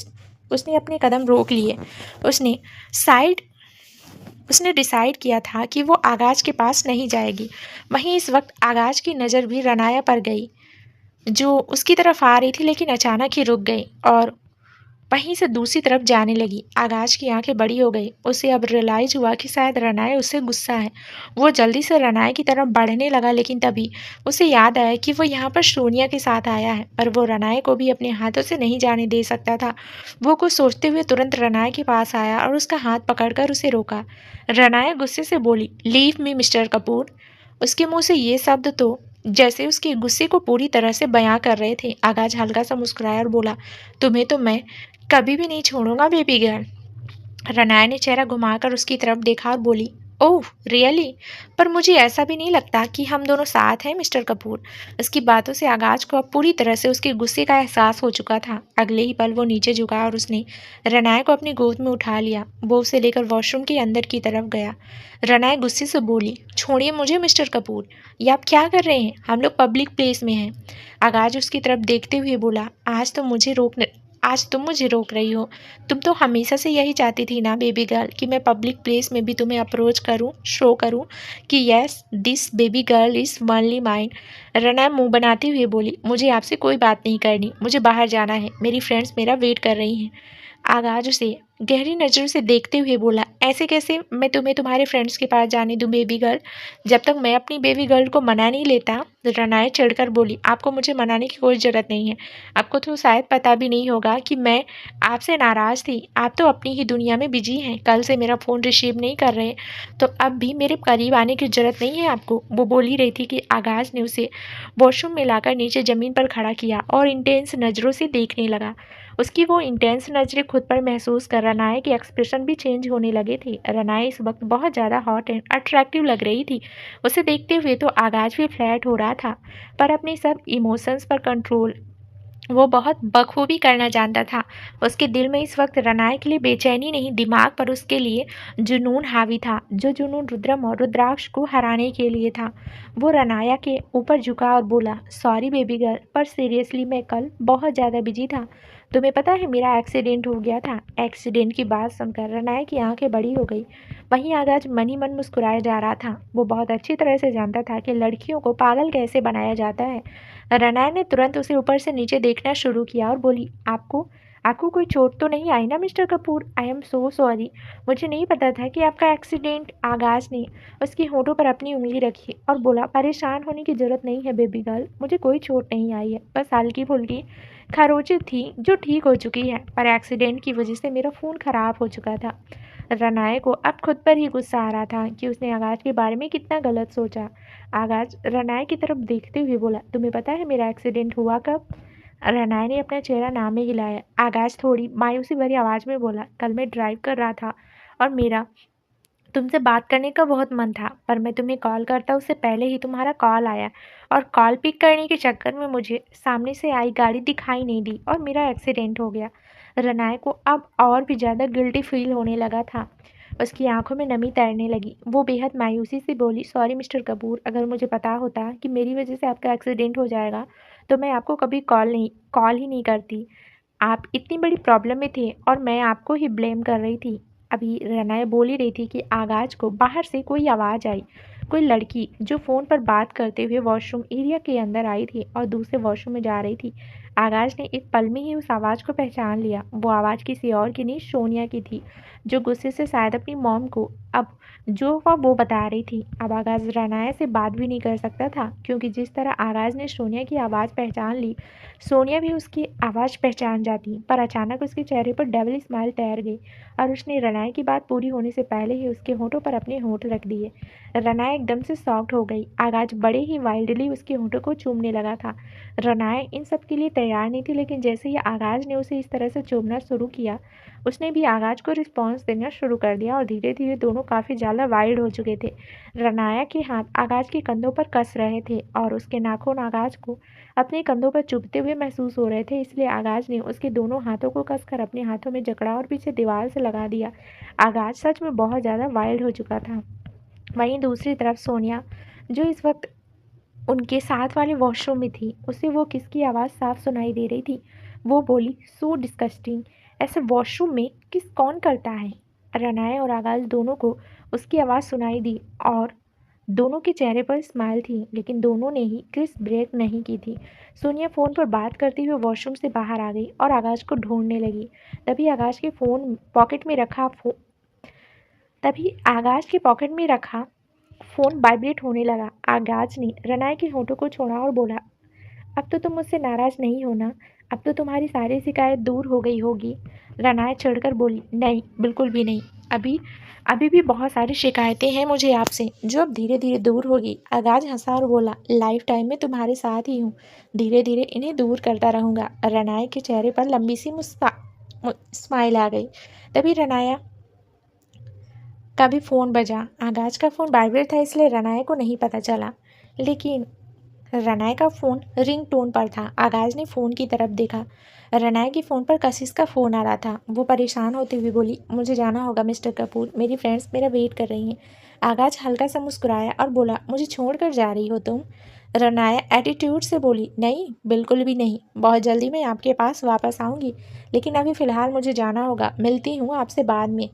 उसने अपने कदम रोक लिए। उसने साइड उसने डिसाइड किया था कि वो आगाज के पास नहीं जाएगी। वहीं इस वक्त आगाज की नज़र भी रनाया पर गई, जो उसकी तरफ आ रही थी, लेकिन अचानक ही रुक गई और वहीं से दूसरी तरफ जाने लगी। आगाज की आंखें बड़ी हो गई। उसे अब रियलाइज हुआ कि शायद रनाए उससे गुस्सा है। वो जल्दी से रनाए की तरफ बढ़ने लगा, लेकिन तभी उसे याद आया कि वो यहाँ पर सोनिया के साथ आया है, पर वो रनाए को भी अपने हाथों से नहीं जाने दे सकता था। वो कुछ सोचते हुए तुरंत रनाए के पास आया और उसका हाथ पकड़कर उसे रोका। रनाए गुस्से से बोली, लीव मी मिस्टर कपूर। उसके मुंह से ये शब्द तो जैसे उसके गुस्से को पूरी तरह से बयां कर रहे थे। आगाज हल्का सा मुस्कुराया और बोला, तुम्हें तो मैं कभी भी नहीं छोड़ूंगा बेबी गर्ल। रनाया ने चेहरा घुमाकर उसकी तरफ देखा और बोली, ओह रियली, पर मुझे ऐसा भी नहीं लगता कि हम दोनों साथ हैं मिस्टर कपूर। उसकी बातों से आगाज को अब पूरी तरह से उसके गुस्से का एहसास हो चुका था। अगले ही पल वो नीचे झुका और उसने रनाया को अपनी गोद में उठा लिया। वो उसे लेकर वॉशरूम के अंदर की तरफ गया। रनाया गुस्से से बोली, छोड़िए मुझे मिस्टर कपूर, ये आप क्या कर रहे हैं? हम लोग पब्लिक प्लेस में हैं। आगाज उसकी तरफ देखते हुए बोला, आज तुम मुझे रोक रही हो। तुम तो हमेशा से यही चाहती थी ना बेबी गर्ल, कि मैं पब्लिक प्लेस में भी तुम्हें अप्रोच करूं, शो करूं कि yes this baby girl is only mine. Rana मुंह बनाती हुए बोली, मुझे आपसे कोई बात नहीं करनी, मुझे बाहर जाना है, मेरी फ्रेंड्स मेरा वेट कर रही हैं। आगाज उसे गहरी नज़रों से देखते हुए बोला, ऐसे कैसे मैं तुम्हें तुम्हारे फ्रेंड्स के पास जाने दूं बेबी गर्ल, जब तक मैं अपनी बेबी गर्ल को मना नहीं लेता। रनाए चिढ़कर बोली, आपको मुझे मनाने की कोई ज़रूरत नहीं है। आपको तो शायद पता भी नहीं होगा कि मैं आपसे नाराज़ थी। आप तो अपनी ही दुनिया में बिजी हैं, कल से मेरा फ़ोन रिसीव नहीं कर रहे, तो अब भी मेरे करीब आने की ज़रूरत नहीं है आपको। वो बोल ही रही थी कि आगाज़ ने उसे वॉशरूम में लाकर नीचे ज़मीन पर खड़ा किया और इंटेंस नज़रों से देखने लगा। उसकी वो इंटेंस नज़रें खुद पर महसूस कर रनाए के एक्सप्रेशन भी चेंज होने लगे थे। रनाए इस वक्त बहुत ज़्यादा हॉट एंड अट्रैक्टिव लग रही थी। उसे देखते हुए तो आगाज भी फ्लैट हो रहा था, पर अपने सब इमोशंस पर कंट्रोल वो बहुत बखूबी करना जानता था। उसके दिल में इस वक्त रनाए के लिए बेचैनी नहीं, दिमाग पर उसके लिए जुनून हावी था, जो जुनून रुद्रम और रुद्राक्ष को हराने के लिए था। वो रनाया के ऊपर झुका और बोला, सॉरी बेबी गर्ल, पर सीरियसली मैं कल बहुत ज़्यादा बिजी था। तुम्हें पता है मेरा एक्सीडेंट हो गया था। एक्सीडेंट की बात सुनकर रनाया की आंखें बड़ी हो गई। वहीं आगाज मन ही मन मुस्कुराया जा रहा था। वो बहुत अच्छी तरह से जानता था कि लड़कियों को पागल कैसे बनाया जाता है। रनाया ने तुरंत उसे ऊपर से नीचे देखना शुरू किया और बोली, आपको आपको कोई चोट तो नहीं आई ना mister Kapoor? I am so sorry, मुझे नहीं पता था कि आपका एक्सीडेंट। आगाज ने उसकी होठों पर अपनी उंगली रखी और बोला, परेशान होने की जरूरत नहीं है बेबी गर्ल, मुझे कोई चोट नहीं आई है, बस हल्की फुल्की खरोंचें थी जो ठीक हो चुकी है, पर एक्सीडेंट की वजह से मेरा फ़ोन ख़राब हो चुका था। रनाए को अब खुद पर ही गुस्सा आ रहा था कि उसने आगाज के बारे में कितना गलत सोचा। आगाज रनाए की तरफ देखते हुए बोला, तुम्हें पता है मेरा एक्सीडेंट हुआ कब? रनाए ने अपना चेहरा ना में हिलाया। आगाज थोड़ी मायूसी भरी आवाज़ में बोला, कल मैं ड्राइव कर रहा था और मेरा तुमसे बात करने का बहुत मन था, पर मैं तुम्हें कॉल करता उससे पहले ही तुम्हारा कॉल आया और कॉल पिक करने के चक्कर में मुझे सामने से आई गाड़ी दिखाई नहीं दी और मेरा एक्सीडेंट हो गया। रनाए को अब और भी ज़्यादा गिल्टी फील होने लगा था। उसकी आंखों में नमी तैरने लगी। वो बेहद मायूसी से बोली, सॉरी मिस्टर कपूर, अगर मुझे पता होता कि मेरी वजह से आपका एक्सीडेंट हो जाएगा तो मैं आपको कभी कॉल ही नहीं करती। आप इतनी बड़ी प्रॉब्लम में थे और मैं आपको ही ब्लेम कर रही थी। अभी रनाया बोल ही रही थी कि आगाज को बाहर से कोई आवाज़ आई। कोई लड़की जो फ़ोन पर बात करते हुए वॉशरूम एरिया के अंदर आई थी और दूसरे वॉशरूम में जा रही थी। आगाज ने एक पल में ही उस आवाज़ को पहचान लिया। वो आवाज़ किसी और की नहीं, सोनिया की थी, जो गुस्से से शायद अपनी मॉम को अब जो हुआ वो बता रही थी। अब आगाज रनाया से बात भी नहीं कर सकता था, क्योंकि जिस तरह आगाज ने सोनिया की आवाज़ पहचान ली, सोनिया भी उसकी आवाज़ पहचान जाती। पर अचानक उसके चेहरे पर डेविल स्माइल तैर गई और उसने रनाया की बात पूरी होने से पहले ही उसके होठों पर अपने होठ रख दिए। रनाया एकदम से शॉक्ड हो गई। आगाज बड़े ही वाइल्डली उसके होठों को चूमने लगा था। रनाया इन सब के लिए तैयार नहीं थी, लेकिन जैसे ही आगाज ने उसे इस तरह से चूमना शुरू किया, उसने भी आगाज को रिस्पॉन्स देना शुरू कर दिया और धीरे धीरे दोनों काफ़ी ज़्यादा वाइल्ड हो चुके थे। रनाया के हाथ आगाज के कंधों पर कस रहे थे और उसके नाखून आगाज को अपने कंधों पर चुभते हुए महसूस हो रहे थे, इसलिए आगाज ने उसके दोनों हाथों को कसकर अपने हाथों में जकड़ा और पीछे दीवार से लगा दिया। आगाज सच में बहुत ज़्यादा वाइल्ड हो चुका था। वहीं दूसरी तरफ सोनिया, जो इस वक्त उनके साथ वाले वॉशरूम में थी। उसे वो किसकी आवाज़ साफ सुनाई दे रही थी। वो बोली, सो डिस्कस्टिंग, ऐसे वॉशरूम में कौन करता है। रनाए और आगाज दोनों को उसकी आवाज़ सुनाई दी और दोनों के चेहरे पर स्माइल थी, लेकिन दोनों ने ही किस ब्रेक नहीं की थी। सोनिया फ़ोन पर बात करते हुए वॉशरूम से बाहर आ गई और आगाज को ढूंढने लगी। तभी आगाज के पॉकेट में रखा फ़ोन वाइब्रेट होने लगा। आगाज ने रनाए के होठों को छोड़ा और बोला, अब तो तुम मुझसे नाराज़ नहीं हो ना? अब तो तुम्हारी सारी शिकायत दूर हो गई होगी। रनाए चिढ़कर बोली, नहीं, बिल्कुल भी नहीं। अभी अभी भी बहुत सारी शिकायतें हैं मुझे आपसे, जो अब धीरे धीरे दूर होगी। आगाज हंसा और बोला, लाइफ टाइम में तुम्हारे साथ ही हूँ, धीरे धीरे इन्हें दूर करता रहूँगा। रनाए के चेहरे पर लंबी सी स्माइल आ गई। तभी रनाया का भी फ़ोन बजा। आगाज का फ़ोन वाइब्रेट था, इसलिए रनाए को नहीं पता चला, लेकिन रनाए का फ़ोन रिंग टोन पर था। आगाज ने फ़ोन की तरफ देखा। रनाए के फ़ोन पर कशिश का फ़ोन आ रहा था। वो परेशान होते हुए बोली, मुझे जाना होगा मिस्टर कपूर, मेरी फ्रेंड्स मेरा वेट कर रही हैं। आगाज हल्का सा मुस्कुराया और बोला, मुझे छोड़कर जा रही हो तुम? रनाया एटीट्यूड से बोली, नहीं, बिल्कुल भी नहीं, बहुत जल्दी मैं आपके पास वापस आऊँगी, लेकिन अभी फ़िलहाल मुझे जाना होगा, मिलती हूँ आपसे बाद में।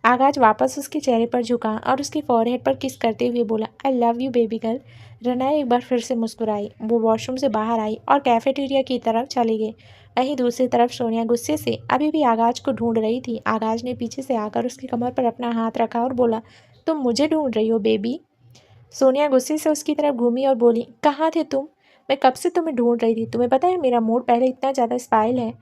आगाज वापस उसके चेहरे पर झुका और उसके फॉरहेड पर किस करते हुए बोला, I love you baby girl. Ranaye एक बार फिर से मुस्कुराई। वो वॉशरूम से बाहर आई और कैफेटेरिया की तरफ चली गई। वहीं दूसरी तरफ सोनिया गुस्से से अभी भी आगाज को ढूंढ रही थी। आगाज ने पीछे से आकर उसकी कमर पर अपना हाथ रखा और बोला, तुम मुझे ढूंढ रही हो बेबी? सोनिया गुस्से से उसकी तरफ घूमी और बोली, कहाँ थे तुम? मैं कब से तुम्हें ढूंढ रही थी। तुम्हें पता है मेरा मूड पहले इतना ज़्यादा स्पाइल है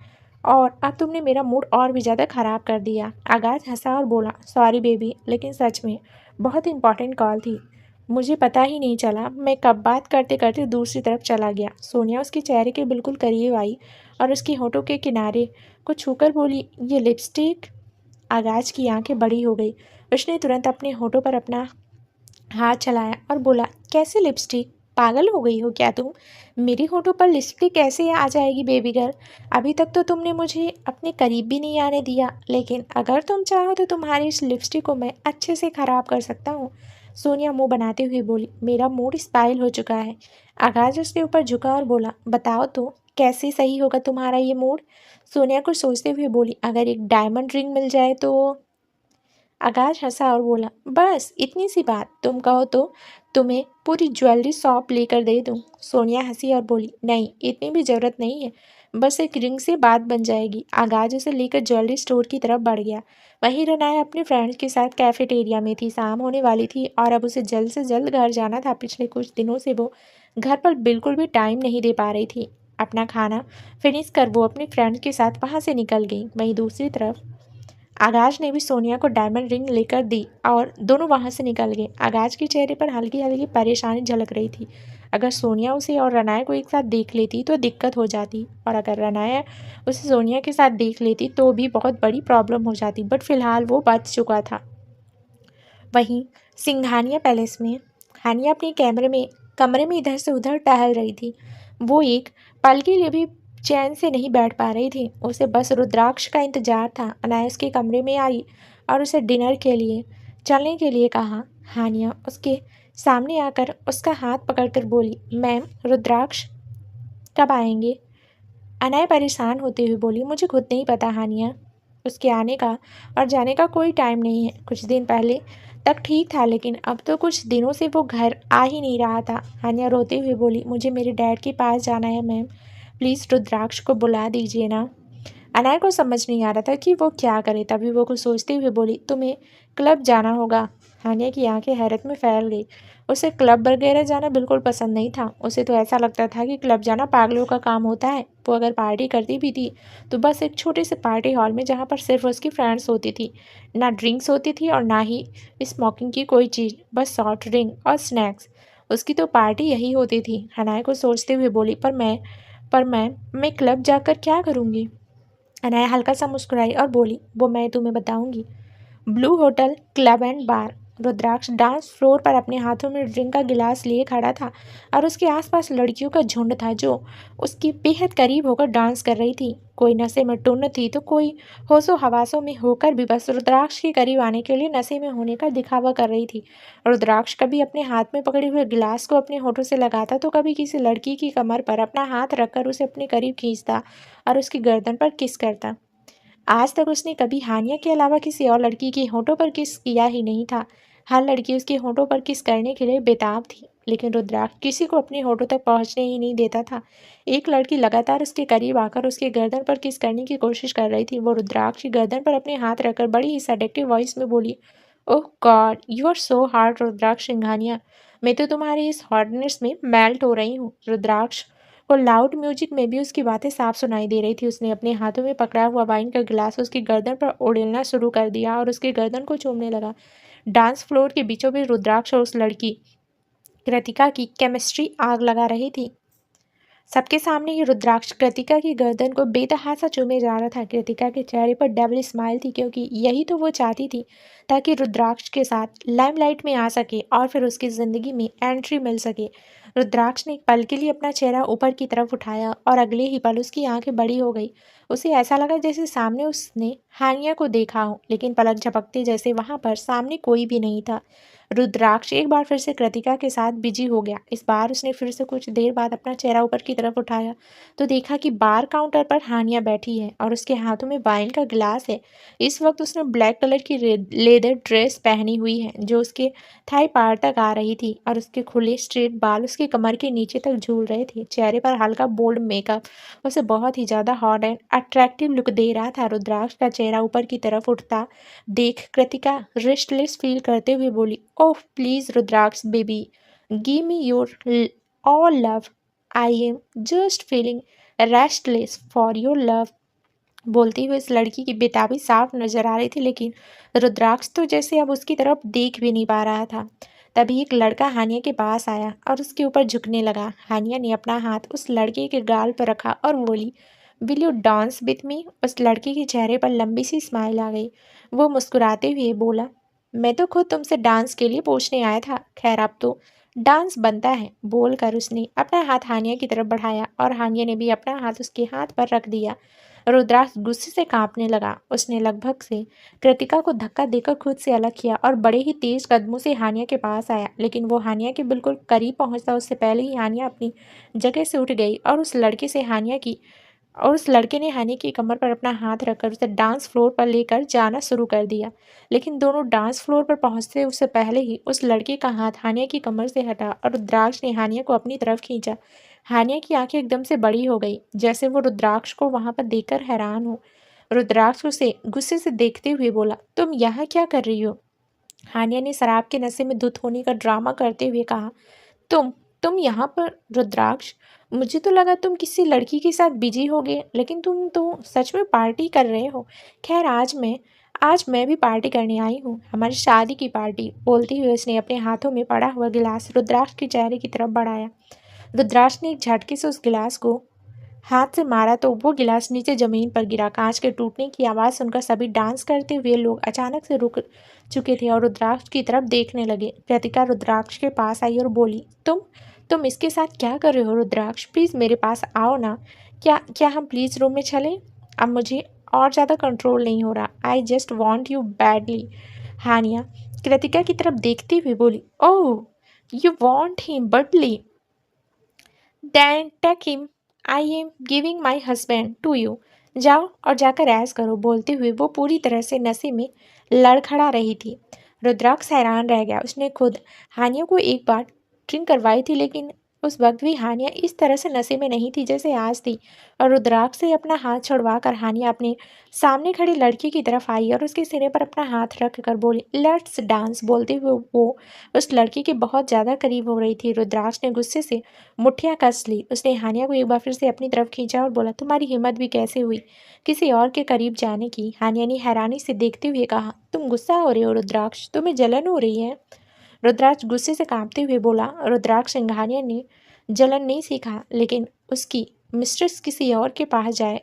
और अब तुमने मेरा मूड और भी ज़्यादा ख़राब कर दिया। आगाज हंसा और बोला, सॉरी बेबी, लेकिन सच में बहुत इंपॉर्टेंट कॉल थी, मुझे पता ही नहीं चला मैं कब बात करते करते दूसरी तरफ चला गया। सोनिया उसके चेहरे के बिल्कुल करीब आई और उसकी होठों के किनारे को छूकर बोली, ये लिपस्टिक? आगाज की आंखें बड़ी हो गई। उसने तुरंत अपने होठों पर अपना हाथ चलाया और बोला, कैसे लिपस्टिक? पागल हो गई हो क्या तुम? मेरी होठों पर लिपस्टिक कैसे आ जाएगी बेबी गर्ल? अभी तक तो तुमने मुझे अपने करीब भी नहीं आने दिया, लेकिन अगर तुम चाहो तो तुम्हारी इस लिपस्टिक को मैं अच्छे से ख़राब कर सकता हूँ। सोनिया मुंह बनाते हुए बोली, मेरा मूड स्पाइल हो चुका है। आगाज उसके ऊपर झुका और बोला, बताओ तो कैसे सही होगा तुम्हारा ये मूड? सोनिया कुछ सोचते हुए बोली, अगर एक डायमंड रिंग मिल जाए तो? आकाश हंसा और बोला, बस इतनी सी बात, तुम कहो तो तुम्हें पूरी ज्वेलरी शॉप लेकर दे दूँ। सोनिया हंसी और बोली, नहीं, इतनी भी ज़रूरत नहीं है, बस एक रिंग से बात बन जाएगी। आगाज उसे लेकर ज्वेलरी स्टोर की तरफ बढ़ गया। वहीं रनाया अपने फ्रेंड्स के साथ कैफेटेरिया में थी। शाम होने वाली थी और अब उसे जल्द से जल्द घर जाना था। पिछले कुछ दिनों से वो घर पर बिल्कुल भी टाइम नहीं दे पा रही थी। अपना खाना फिनिश कर वो अपने फ्रेंड्स के साथ वहाँ से निकल गई। वहीं दूसरी तरफ आगाज ने भी सोनिया को डायमंड रिंग लेकर दी और दोनों वहां से निकल गए। आगाज के चेहरे पर हल्की हल्की परेशानी झलक रही थी। अगर सोनिया उसे और रनाया को एक साथ देख लेती तो दिक्कत हो जाती, और अगर रनाया उसे सोनिया के साथ देख लेती तो भी बहुत बड़ी प्रॉब्लम हो जाती। बट फिलहाल वो बच चुका था। वहीं सिंघानिया पैलेस में हानिया अपने कमरे में इधर से उधर टहल रही थी। वो एक पल के लिए भी चैन से नहीं बैठ पा रही थी। उसे बस रुद्राक्ष का इंतजार था। अनाया उसके कमरे में आई और उसे डिनर के लिए चलने के लिए कहा। हानिया उसके सामने आकर उसका हाथ पकड़कर बोली, मैम, रुद्राक्ष कब आएंगे? अनाया परेशान होते हुए बोली, मुझे खुद नहीं पता हानिया, उसके आने का और जाने का कोई टाइम नहीं है। कुछ दिन पहले तक ठीक था, लेकिन अब तो कुछ दिनों से वो घर आ ही नहीं रहा था। हानिया रोते हुए बोली, मुझे मेरे डैड के पास जाना है मैम, प्लीज़ रुद्राक्ष को बुला दीजिए ना। अनाया को समझ नहीं आ रहा था कि वो क्या करे। तभी वो कुछ सोचते हुए बोली, तुम्हें क्लब जाना होगा। हानिया की आंखें हैरत में फैल गई। उसे क्लब वगैरह जाना बिल्कुल पसंद नहीं था। उसे तो ऐसा लगता था कि क्लब जाना पागलों का काम होता है। वो अगर पार्टी करती भी थी तो बस एक छोटे से पार्टी हॉल में, जहाँ पर सिर्फ उसकी फ्रेंड्स होती थी। ना ड्रिंक्स होती थी और ना ही स्मोकिंग की कोई चीज़, बस सॉफ्ट ड्रिंक और स्नैक्स। उसकी तो पार्टी यही होती थी। हनाया को सोचते हुए बोली, पर मैं क्लब जाकर क्या करूँगी? अनाया हल्का सा मुस्कुराई और बोली, वो मैं तुम्हें बताऊंगी। Blue hotel club and bar, Rudraksh dance floor पर अपने हाथों में ड्रिंक का गिलास लिए खड़ा था और उसके आसपास लड़कियों का झुंड था जो उसकी बेहद करीब होकर डांस कर रही थी। कोई नशे में टुन्न थी तो कोई होशो हवासों में होकर भी बस रुद्राक्ष के करीब आने के लिए नशे में होने का दिखावा कर रही थी। रुद्राक्ष कभी अपने हाथ में पकड़े हुए गिलास को अपने होठों से लगाता तो कभी किसी लड़की की कमर पर अपना हाथ रखकर उसे अपने करीब खींचता और उसकी गर्दन पर किस करता। आज तक उसने कभी हानिया के अलावा किसी और लड़की के होठों पर किस किया ही नहीं था। हर लड़की उसके होठों पर किस करने के लिए बेताब थी, लेकिन रुद्राक्ष किसी को अपने होठों तक पहुंचने ही नहीं देता था। एक लड़की लगातार उसके करीब आकर उसके गर्दन पर किस करने की कोशिश कर रही थी। वो रुद्राक्ष की गर्दन पर अपने हाथ रखकर बड़ी ही सेडेक्टिव वॉइस में बोली, oh God, you are so hard Rudraksh Singhania. मैं तो तुम्हारी इस हॉटनेस में मेल्ट हो रही हूँ। रुद्राक्ष को लाउड म्यूजिक में भी उसकी बातें साफ सुनाई दे रही थी। उसने अपने हाथों में पकड़ा हुआ वाइन का गिलास उसकी गर्दन पर उड़ेलना शुरू कर दिया और उसकी गर्दन को चूमने लगा। डांस फ्लोर के बीचों बीच रुद्राक्ष और उस लड़की कृतिका की केमिस्ट्री आग लगा रही थी। सबके सामने ये रुद्राक्ष कृतिका की गर्दन को बेतहासा चूमे जा रहा था। कृतिका के चेहरे पर डेविल स्माइल थी, क्योंकि यही तो वो चाहती थी, ताकि रुद्राक्ष के साथ लाइमलाइट में आ सके और फिर उसकी ज़िंदगी में एंट्री मिल सके। रुद्राक्ष ने एक पल के लिए अपना चेहरा ऊपर की तरफ उठाया और अगले ही पल उसकी आंखें बड़ी हो गई। उसे ऐसा लगा जैसे सामने उसने हानिया को देखा हो, लेकिन पलक झपकते जैसे वहां पर सामने कोई भी नहीं था। रुद्राक्ष एक बार फिर से कृतिका के साथ बिजी हो गया। इस बार उसने फिर से कुछ देर बाद अपना चेहरा ऊपर की तरफ उठाया तो देखा कि बार काउंटर पर हानिया बैठी है और उसके हाथों में वाइन का गिलास है। इस वक्त उसने ब्लैक कलर की लेदर ड्रेस पहनी हुई है जो उसके थाई पार तक आ रही थी और उसके खुले स्ट्रेट बाल उसके कमर के नीचे तक झूल रहे थे। चेहरे पर हल्का बोल्ड मेकअप उसे बहुत ही ज़्यादा हॉट एंड अट्रैक्टिव लुक दे रहा था। रुद्राक्ष का चेहरा ऊपर की तरफ उठता देख कृतिका रेस्टलेस फील करते हुए बोली, oh please Rudraksh baby, give me your all love, I am just feeling restless for your love. बोलती हुई इस लड़की की बेताबी साफ नजर आ रही थी, लेकिन रुद्राक्ष तो जैसे अब उसकी तरफ देख भी नहीं पा रहा था। तभी एक लड़का हानिया के पास आया और उसके ऊपर झुकने लगा। हानिया ने अपना हाथ उस लड़के के गाल पर रखा और बोली, will you dance with me. उस लड़के के चेहरे पर लंबी सी स्माइल आ गई। वो मुस्कुराते हुए बोला, मैं तो खुद तुमसे डांस के लिए पूछने आया था, खैर अब तो डांस बनता है। बोलकर उसने अपना हाथ हानिया की तरफ बढ़ाया और हानिया ने भी अपना हाथ उसके हाथ पर रख दिया। रुद्राक्ष गुस्से से कांपने लगा। उसने लगभग से कृतिका को धक्का देकर खुद से अलग किया और बड़े ही तेज कदमों से हानिया के पास आया, लेकिन वो हानिया के बिल्कुल करीब पहुंचता उससे पहले ही हानिया अपनी जगह से उठ गई और उस लड़के ने हानिया की कमर पर अपना हाथ रखकर उसे डांस फ्लोर पर लेकर जाना शुरू कर दिया। लेकिन दोनों डांस फ्लोर पर पहुंचते उससे पहले ही उस लड़के का हाथ हानिया की कमर से हटा और रुद्राक्ष ने हानिया को अपनी तरफ खींचा। हानिया की आंखें एकदम से बड़ी हो गई, जैसे वो रुद्राक्ष को वहां पर देखकर हैरान हो। रुद्राक्ष उसे गुस्से से देखते हुए बोला, तुम यहाँ क्या कर रही हो। हानिया ने शराब के नशे में धुत होने का ड्रामा करते हुए कहा, तुम यहाँ पर रुद्राक्ष, मुझे तो लगा तुम किसी लड़की के साथ बिजी हो गए, लेकिन तुम तो सच में पार्टी कर रहे हो। खैर आज मैं भी पार्टी करने आई हूँ, हमारी शादी की पार्टी। बोलती हुए उसने अपने हाथों में पड़ा हुआ गिलास रुद्राक्ष के चेहरे की तरफ बढ़ाया। रुद्राक्ष ने एक झटके से उस गिलास को हाथ से मारा तो वो गिलास नीचे जमीन पर गिरा। कांच के टूटने की आवाज़ सुनकर सभी डांस करते हुए लोग अचानक से रुक चुके थे और रुद्राक्ष की तरफ देखने लगे। कृतिका रुद्राक्ष के पास आई और बोली, तुम इसके साथ क्या कर रहे हो रुद्राक्ष, प्लीज़ मेरे पास आओ ना। क्या क्या हम प्लीज़ रूम में चलें, अब मुझे और ज़्यादा कंट्रोल नहीं हो रहा। I just want you badly. Haniya Kritika की तरफ देखते हुए बोली, oh you want him badly, then take him, I am giving my husband to you. जाओ और जाकर ऐश करो। बोलते हुए वो पूरी तरह से नशे में लड़खड़ा रही थी। रुद्राक्ष हैरान रह गया। उसने खुद हानिया को एक बार ड्रिंक करवाई थी, लेकिन उस वक्त भी हानिया इस तरह से नशे में नहीं थी जैसे आज थी। और रुद्राक्ष से अपना हाथ छुड़वाकर हानिया अपने सामने खड़ी लड़की की तरफ आई और उसके सिरे पर अपना हाथ रख कर बोली, लेट्स डांस। बोलते हुए वो उस लड़की के बहुत ज़्यादा करीब हो रही थी। रुद्राक्ष ने गुस्से से मुठ्ठियाँ कस ली। उसने हानिया को एक बार फिर से अपनी तरफ खींचा और बोला, तुम्हारी हिम्मत भी कैसे हुई किसी और के करीब जाने की। हानिया ने हैरानी से देखते हुए कहा, तुम गुस्सा हो रहे हो रुद्राक्ष, तुम्हें जलन हो रही है। रुद्राक्ष गुस्से से कांपते हुए बोला। रुद्राक्ष सिंघानिया ने जलन नहीं सीखा, लेकिन उसकी मिस्ट्रेस किसी और के पास जाए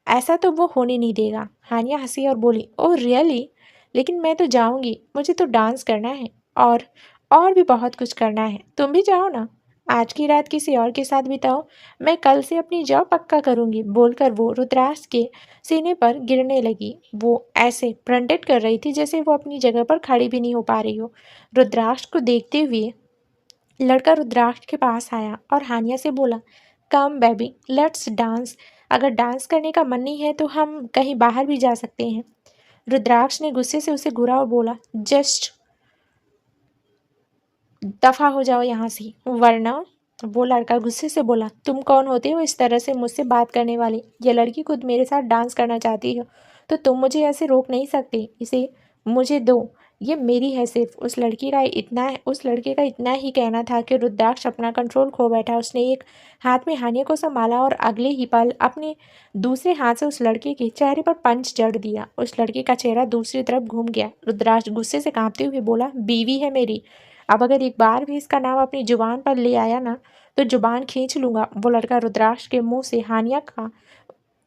ऐसा तो वो होने नहीं देगा। हानिया हंसी और बोली, ओह रियली, लेकिन मैं तो जाऊंगी, मुझे तो डांस करना है। और भी बहुत कुछ करना है। तुम भी चाहो ना? आज की रात किसी और के साथ बिताओ। मैं कल से अपनी जॉब पक्का करूंगी, बोलकर वो रुद्राक्ष के सीने पर गिरने लगी। वो ऐसे फ्रंटेड कर रही थी जैसे वो अपनी जगह पर खड़ी भी नहीं हो पा रही हो। रुद्राक्ष को देखते हुए लड़का रुद्राक्ष के पास आया और हानिया से बोला, कम बेबी, लेट्स डांस। अगर डांस करने का मन नहीं है तो हम कहीं बाहर भी जा सकते हैं। रुद्राक्ष ने गुस्से से उसे घूरा और बोला, जस्ट दफा हो जाओ यहाँ से, वरना। वो लड़का गुस्से से बोला, तुम कौन होते हो इस तरह से मुझसे बात करने वाली? ये लड़की खुद मेरे साथ डांस करना चाहती है तो तुम मुझे ऐसे रोक नहीं सकते। इसे मुझे दो, ये मेरी है सिर्फ। उस लड़के का इतना ही कहना था कि रुद्राक्ष अपना कंट्रोल खो बैठा। उसने एक हाथ में हानिया को संभाला और अगले ही पल अपने दूसरे हाथ से उस लड़के के चेहरे पर पंच जड़ दिया। उस लड़के का चेहरा दूसरी तरफ घूम गया। रुद्राक्ष गुस्से से कांपते हुए बोला, बीवी है मेरी, अब अगर एक बार भी इसका नाम अपनी जुबान पर ले आया ना तो जुबान खींच लूंगा। वो लड़का रुद्राक्ष के मुंह से हानिया का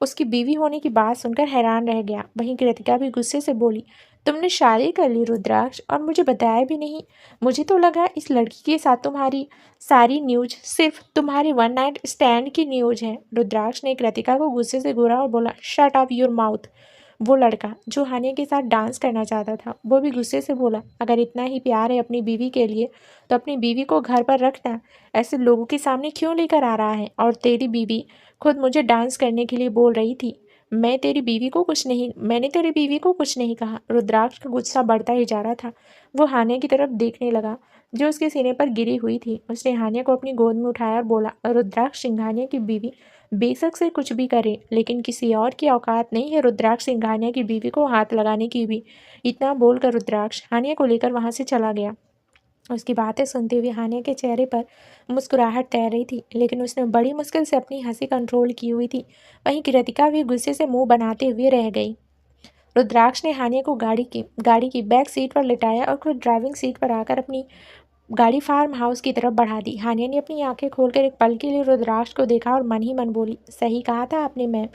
उसकी बीवी होने की बात सुनकर हैरान रह गया। वहीं कृतिका भी गुस्से से बोली, तुमने शादी कर ली रुद्राक्ष, और मुझे बताया भी नहीं। मुझे तो लगा इस लड़की के साथ तुम्हारी सारी न्यूज सिर्फ तुम्हारी वन नाइट स्टैंड की न्यूज है। रुद्राक्ष ने कृतिका को गुस्से से घूरा और बोला, शट अप योर माउथ। वो लड़का जो हानिया के साथ डांस करना चाहता था वो भी गुस्से से बोला, अगर इतना ही प्यार है अपनी बीवी के लिए तो अपनी बीवी को घर पर रखना, ऐसे लोगों के सामने क्यों लेकर आ रहा है? और तेरी बीवी खुद मुझे डांस करने के लिए बोल रही थी। मैंने तेरी बीवी को कुछ नहीं कहा। रुद्राक्ष का गुस्सा बढ़ता ही जा रहा था। वो हानिया की तरफ देखने लगा जो उसके सीने पर गिरी हुई थी। उसने हानिया को अपनी गोद में उठाया और बोला, रुद्राक्ष सिंघानिया की बीवी बेशक से कुछ भी करे, लेकिन किसी और की औकात नहीं है रुद्राक्ष सिंघानिया की बीवी को हाथ लगाने की भी। इतना बोलकर रुद्राक्ष हानिया को लेकर वहां से चला गया। उसकी बातें सुनते हुए हानिया के चेहरे पर मुस्कुराहट तैर रही थी, लेकिन उसने बड़ी मुश्किल से अपनी हंसी कंट्रोल की हुई थी। वहीं कृतिका भी गुस्से से मुंह बनाते हुए रह गई। रुद्राक्ष ने हानिया को गाड़ी की बैक सीट पर लिटाया और खुद ड्राइविंग सीट पर आकर अपनी गाड़ी फार्म हाउस की तरफ बढ़ा दी। हानिया ने अपनी आंखें खोलकर एक पल के लिए रुद्राक्ष को देखा और मन ही मन बोली, सही कहा था आपने मैम,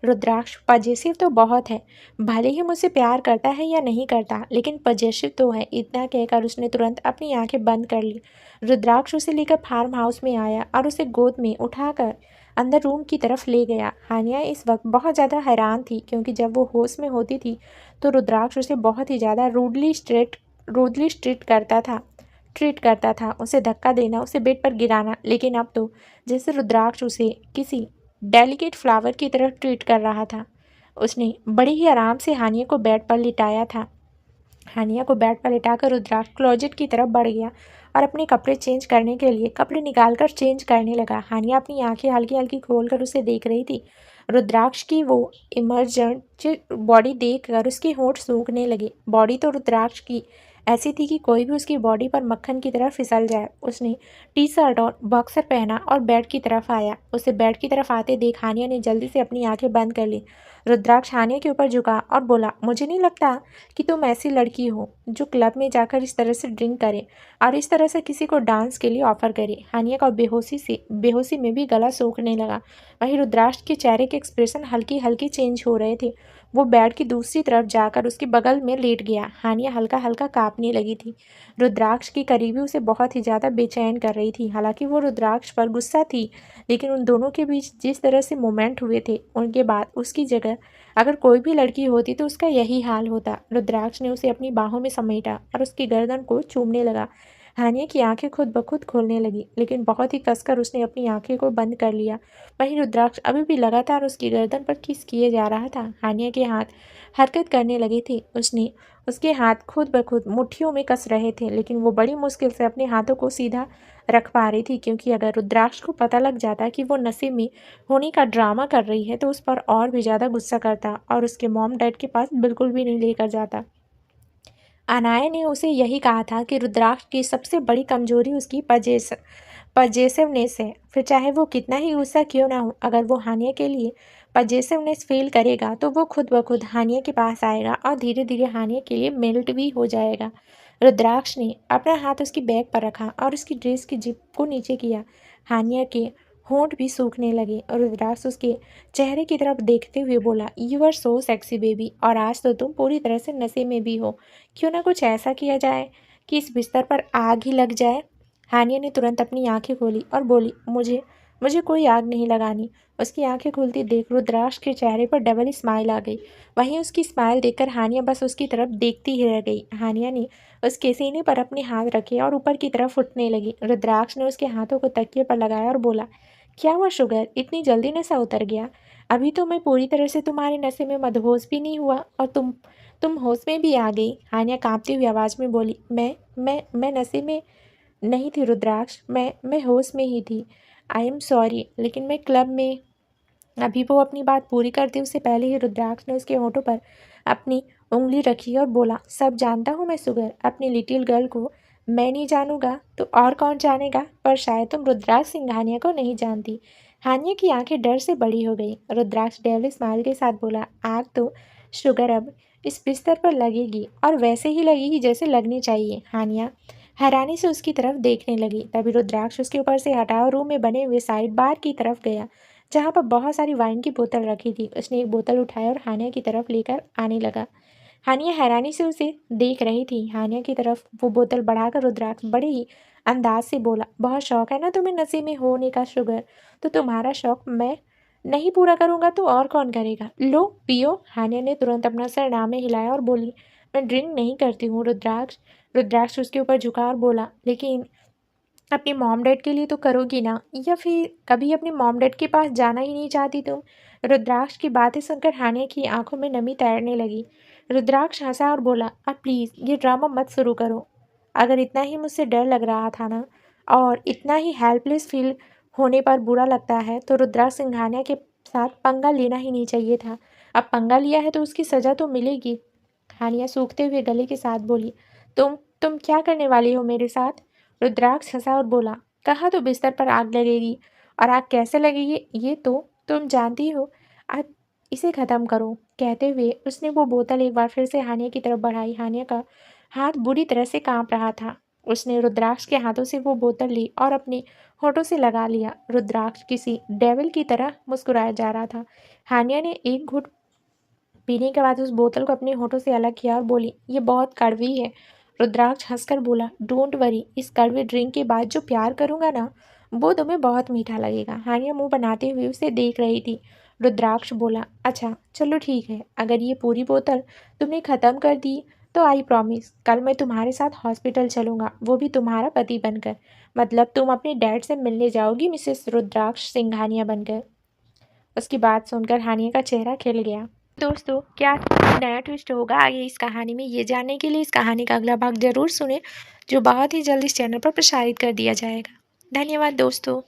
रुद्राक्ष पजेसिव तो बहुत है। भले ही मुझसे प्यार करता है या नहीं करता, लेकिन पजेसिव तो है। इतना कहकर उसने तुरंत अपनी आंखें बंद कर ली। रुद्राक्ष उसे लेकर फार्म हाउस में आया और उसे गोद में उठाकर अंदर रूम की तरफ ले गया। हानिया इस वक्त बहुत ज़्यादा हैरान थी, क्योंकि जब वो होश में होती थी तो रुद्राक्ष उसे बहुत ही ज़्यादा रूडली ट्रीट करता था। उसे धक्का देना, उसे बेड पर गिराना, लेकिन अब तो जैसे रुद्राक्ष उसे किसी डेलिकेट फ्लावर की तरह ट्रीट कर रहा था। उसने बड़े ही आराम से हानिया को बेड पर लिटाया था। हानिया को बेड पर लिटाकर रुद्राक्ष क्लोजेट की तरफ बढ़ गया और अपने कपड़े चेंज करने के लिए कपड़े निकालकर चेंज करने लगा। हानिया अपनी आंखें हल्की हल्की खोलकर उसे देख रही थी। रुद्राक्ष की वो इमर्जेंट बॉडी देखकर उसके होंठ सूखने लगे। बॉडी तो रुद्राक्ष की ऐसी थी कि कोई भी उसकी बॉडी पर मक्खन की तरह फिसल जाए। उसने टी शर्ट और बॉक्सर पहना और बेड की तरफ आया। उसे बेड की तरफ आते देख हानिया ने जल्दी से अपनी आंखें बंद कर ली। रुद्राक्ष हानिया के ऊपर झुका और बोला, मुझे नहीं लगता कि तुम ऐसी लड़की हो जो क्लब में जाकर इस तरह से ड्रिंक करे और इस तरह से किसी को डांस के लिए ऑफर करे। हानिया का बेहोशी में भी गला सूखने लगा। वहीं रुद्राक्ष के चेहरे के एक्सप्रेशन हल्की हल्की चेंज हो रहे थे। वो बेड की दूसरी तरफ जाकर उसके बगल में लेट गया। हानिया हल्का हल्का कांपने लगी थी। रुद्राक्ष की करीबी उसे बहुत ही ज़्यादा बेचैन कर रही थी। हालांकि वो रुद्राक्ष पर गुस्सा थी, लेकिन उन दोनों के बीच जिस तरह से मोमेंट हुए थे उनके बाद उसकी जगह अगर कोई भी लड़की होती तो उसका यही हाल होता। रुद्राक्ष ने उसे अपनी बाहों में समेटा और उसकी गर्दन को चूमने लगा। हानिया की आंखें खुद ब खुद खोलने लगी, लेकिन बहुत ही कसकर उसने अपनी आंखें को बंद कर लिया। वहीं रुद्राक्ष अभी भी लगातार उसकी गर्दन पर किस किए जा रहा था। हानिया के हाथ हरकत करने लगे थे। उसके हाथ खुद ब खुद मुट्ठियों में कस रहे थे, लेकिन वो बड़ी मुश्किल से अपने हाथों को सीधा रख पा रही थी, क्योंकि अगर रुद्राक्ष को पता लग जाता कि वो नशे में होने का ड्रामा कर रही है तो उस पर और भी ज़्यादा गुस्सा करता और उसके मॉम डैड के पास बिल्कुल भी नहीं लेकर जाता। अनाया ने उसे यही कहा था कि रुद्राक्ष की सबसे बड़ी कमजोरी उसकी पजेसिवनेस है। फिर चाहे वो कितना ही गुस्सा क्यों ना हो, अगर वो हानिया के लिए पजेसिवनेस फील करेगा तो वो खुद ब खुद हानिया के पास आएगा और धीरे धीरे हानिया के लिए मेल्ट भी हो जाएगा। रुद्राक्ष ने अपना हाथ उसकी बैग पर रखा और उसकी ड्रेस की जिप को नीचे किया। हानिया के होंठ भी सूखने लगे और रुद्राक्ष उसके चेहरे की तरफ देखते हुए बोला, you are so sexy baby, और आज तो तुम पूरी तरह से नशे में भी हो। क्यों ना कुछ ऐसा किया जाए कि इस बिस्तर पर आग ही लग जाए। हानिया ने तुरंत अपनी आंखें खोली और बोली, मुझे मुझे कोई आग नहीं लगानी। उसकी आंखें खुलती देख रुद्राक्ष के चेहरे पर डबल स्माइल आ गई। वहीं उसकी स्माइल देखकर हानिया बस उसकी तरफ देखती ही रह गई। हानिया ने उसके सीने पर अपने हाथ रखे और ऊपर की तरफ उठने लगी। रुद्राक्ष ने उसके हाथों को तकिए पर लगाया और बोला, क्या हुआ शुगर, इतनी जल्दी नशा उतर गया? अभी तो मैं पूरी तरह से तुम्हारे नशे में मदहोश भी नहीं हुआ और तुम होश में भी आ गई। हानिया कांपती हुई आवाज़ में बोली, मैं नशे में नहीं थी रुद्राक्ष, मैं होश में ही थी। आई एम सॉरी, लेकिन मैं क्लब में। अभी वो अपनी बात पूरी करते उससे पहले ही रुद्राक्ष ने उसके होठों पर अपनी उंगली रखी और बोला, सब जानता हूँ मैं सुगर, अपनी लिटिल गर्ल को मैं नहीं जानूंगा तो और कौन जानेगा, पर शायद तुम रुद्राक्ष सिंह हानिया को नहीं जानती। हानिया की आंखें डर से बड़ी हो गई। रुद्राक्ष डेवल स्माइल के साथ बोला, आग तो शुगर अब इस बिस्तर पर लगेगी और वैसे ही लगेगी जैसे लगनी चाहिए। हानिया हैरानी से उसकी तरफ देखने लगी। तभी रुद्राक्ष उसके ऊपर से हटा और रूम में बने हुए साइड बार की तरफ गया जहाँ पर बहुत सारी वाइन की बोतल रखी थी। उसने एक बोतल उठाया और हानिया की तरफ लेकर आने लगा। हानिया हैरानी से उसे देख रही थी। हानिया की तरफ वो बोतल बढ़ाकर रुद्राक्ष बड़े ही अंदाज से बोला, बहुत शौक है ना तुम्हें नशे में होने का शुगर, तो तुम्हारा शौक मैं नहीं पूरा करूंगा तो और कौन करेगा, लो पियो। हानिया ने तुरंत अपना सर नामे हिलाया और बोली, मैं ड्रिंक नहीं करती हूँ रुद्राक्ष। रुद्राक्ष उसके ऊपर झुका और बोला, लेकिन अपनी मॉम डैड के लिए तो करोगी ना, या फिर कभी अपने मॉम डैड के पास जाना ही नहीं चाहती तुम? रुद्राक्ष की बातें सुनकर हानिया की आंखों में नमी तैरने लगी। रुद्राक्ष हंसा और बोला, अब प्लीज़ ये ड्रामा मत शुरू करो। अगर इतना ही मुझसे डर लग रहा था ना, और इतना ही हेल्पलेस फील होने पर बुरा लगता है, तो रुद्राक्ष सिंघानिया के साथ पंगा लेना ही नहीं चाहिए था। अब पंगा लिया है तो उसकी सज़ा तो मिलेगी। हानिया सूखते हुए गले के साथ बोली, तुम क्या करने वाली हो मेरे साथ? रुद्राक्ष हंसा और बोला, कहा तो बिस्तर पर आग लगेगी, और आग कैसे लगेगी ये तो तुम जानती हो। आज इसे ख़त्म करो। कहते हुए उसने वो बोतल एक बार फिर से हानिया की तरफ बढ़ाई। हानिया का हाथ बुरी तरह से कांप रहा था। उसने रुद्राक्ष के हाथों से वो बोतल ली और अपने होठों से लगा लिया। रुद्राक्ष किसी डेविल की तरह मुस्कुराया जा रहा था। हानिया ने एक घूंट पीने के बाद उस बोतल को अपने होठों से अलग किया और बोली, ये बहुत कड़वी है। रुद्राक्ष हंसकर बोला, डोंट वरी, इस कड़वे ड्रिंक के बाद जो प्यार करूंगा ना, वो तुम्हें बहुत मीठा लगेगा। हानिया मुंह बनाते हुए उसे देख रही थी। रुद्राक्ष बोला, अच्छा चलो ठीक है, अगर ये पूरी बोतल तुमने ख़त्म कर दी तो आई प्रॉमिस कल मैं तुम्हारे साथ हॉस्पिटल चलूँगा, वो भी तुम्हारा पति बनकर। मतलब तुम अपने डैड से मिलने जाओगी मिसेस रुद्राक्ष सिंघानिया बनकर। उसकी बात सुनकर हानिया का चेहरा खिल गया। दोस्तों, क्या नया ट्विस्ट होगा आगे इस कहानी में, ये जानने के लिए इस कहानी का अगला भाग ज़रूर सुनें, जो बहुत ही जल्द इस चैनल पर प्रसारित कर दिया जाएगा। धन्यवाद दोस्तों।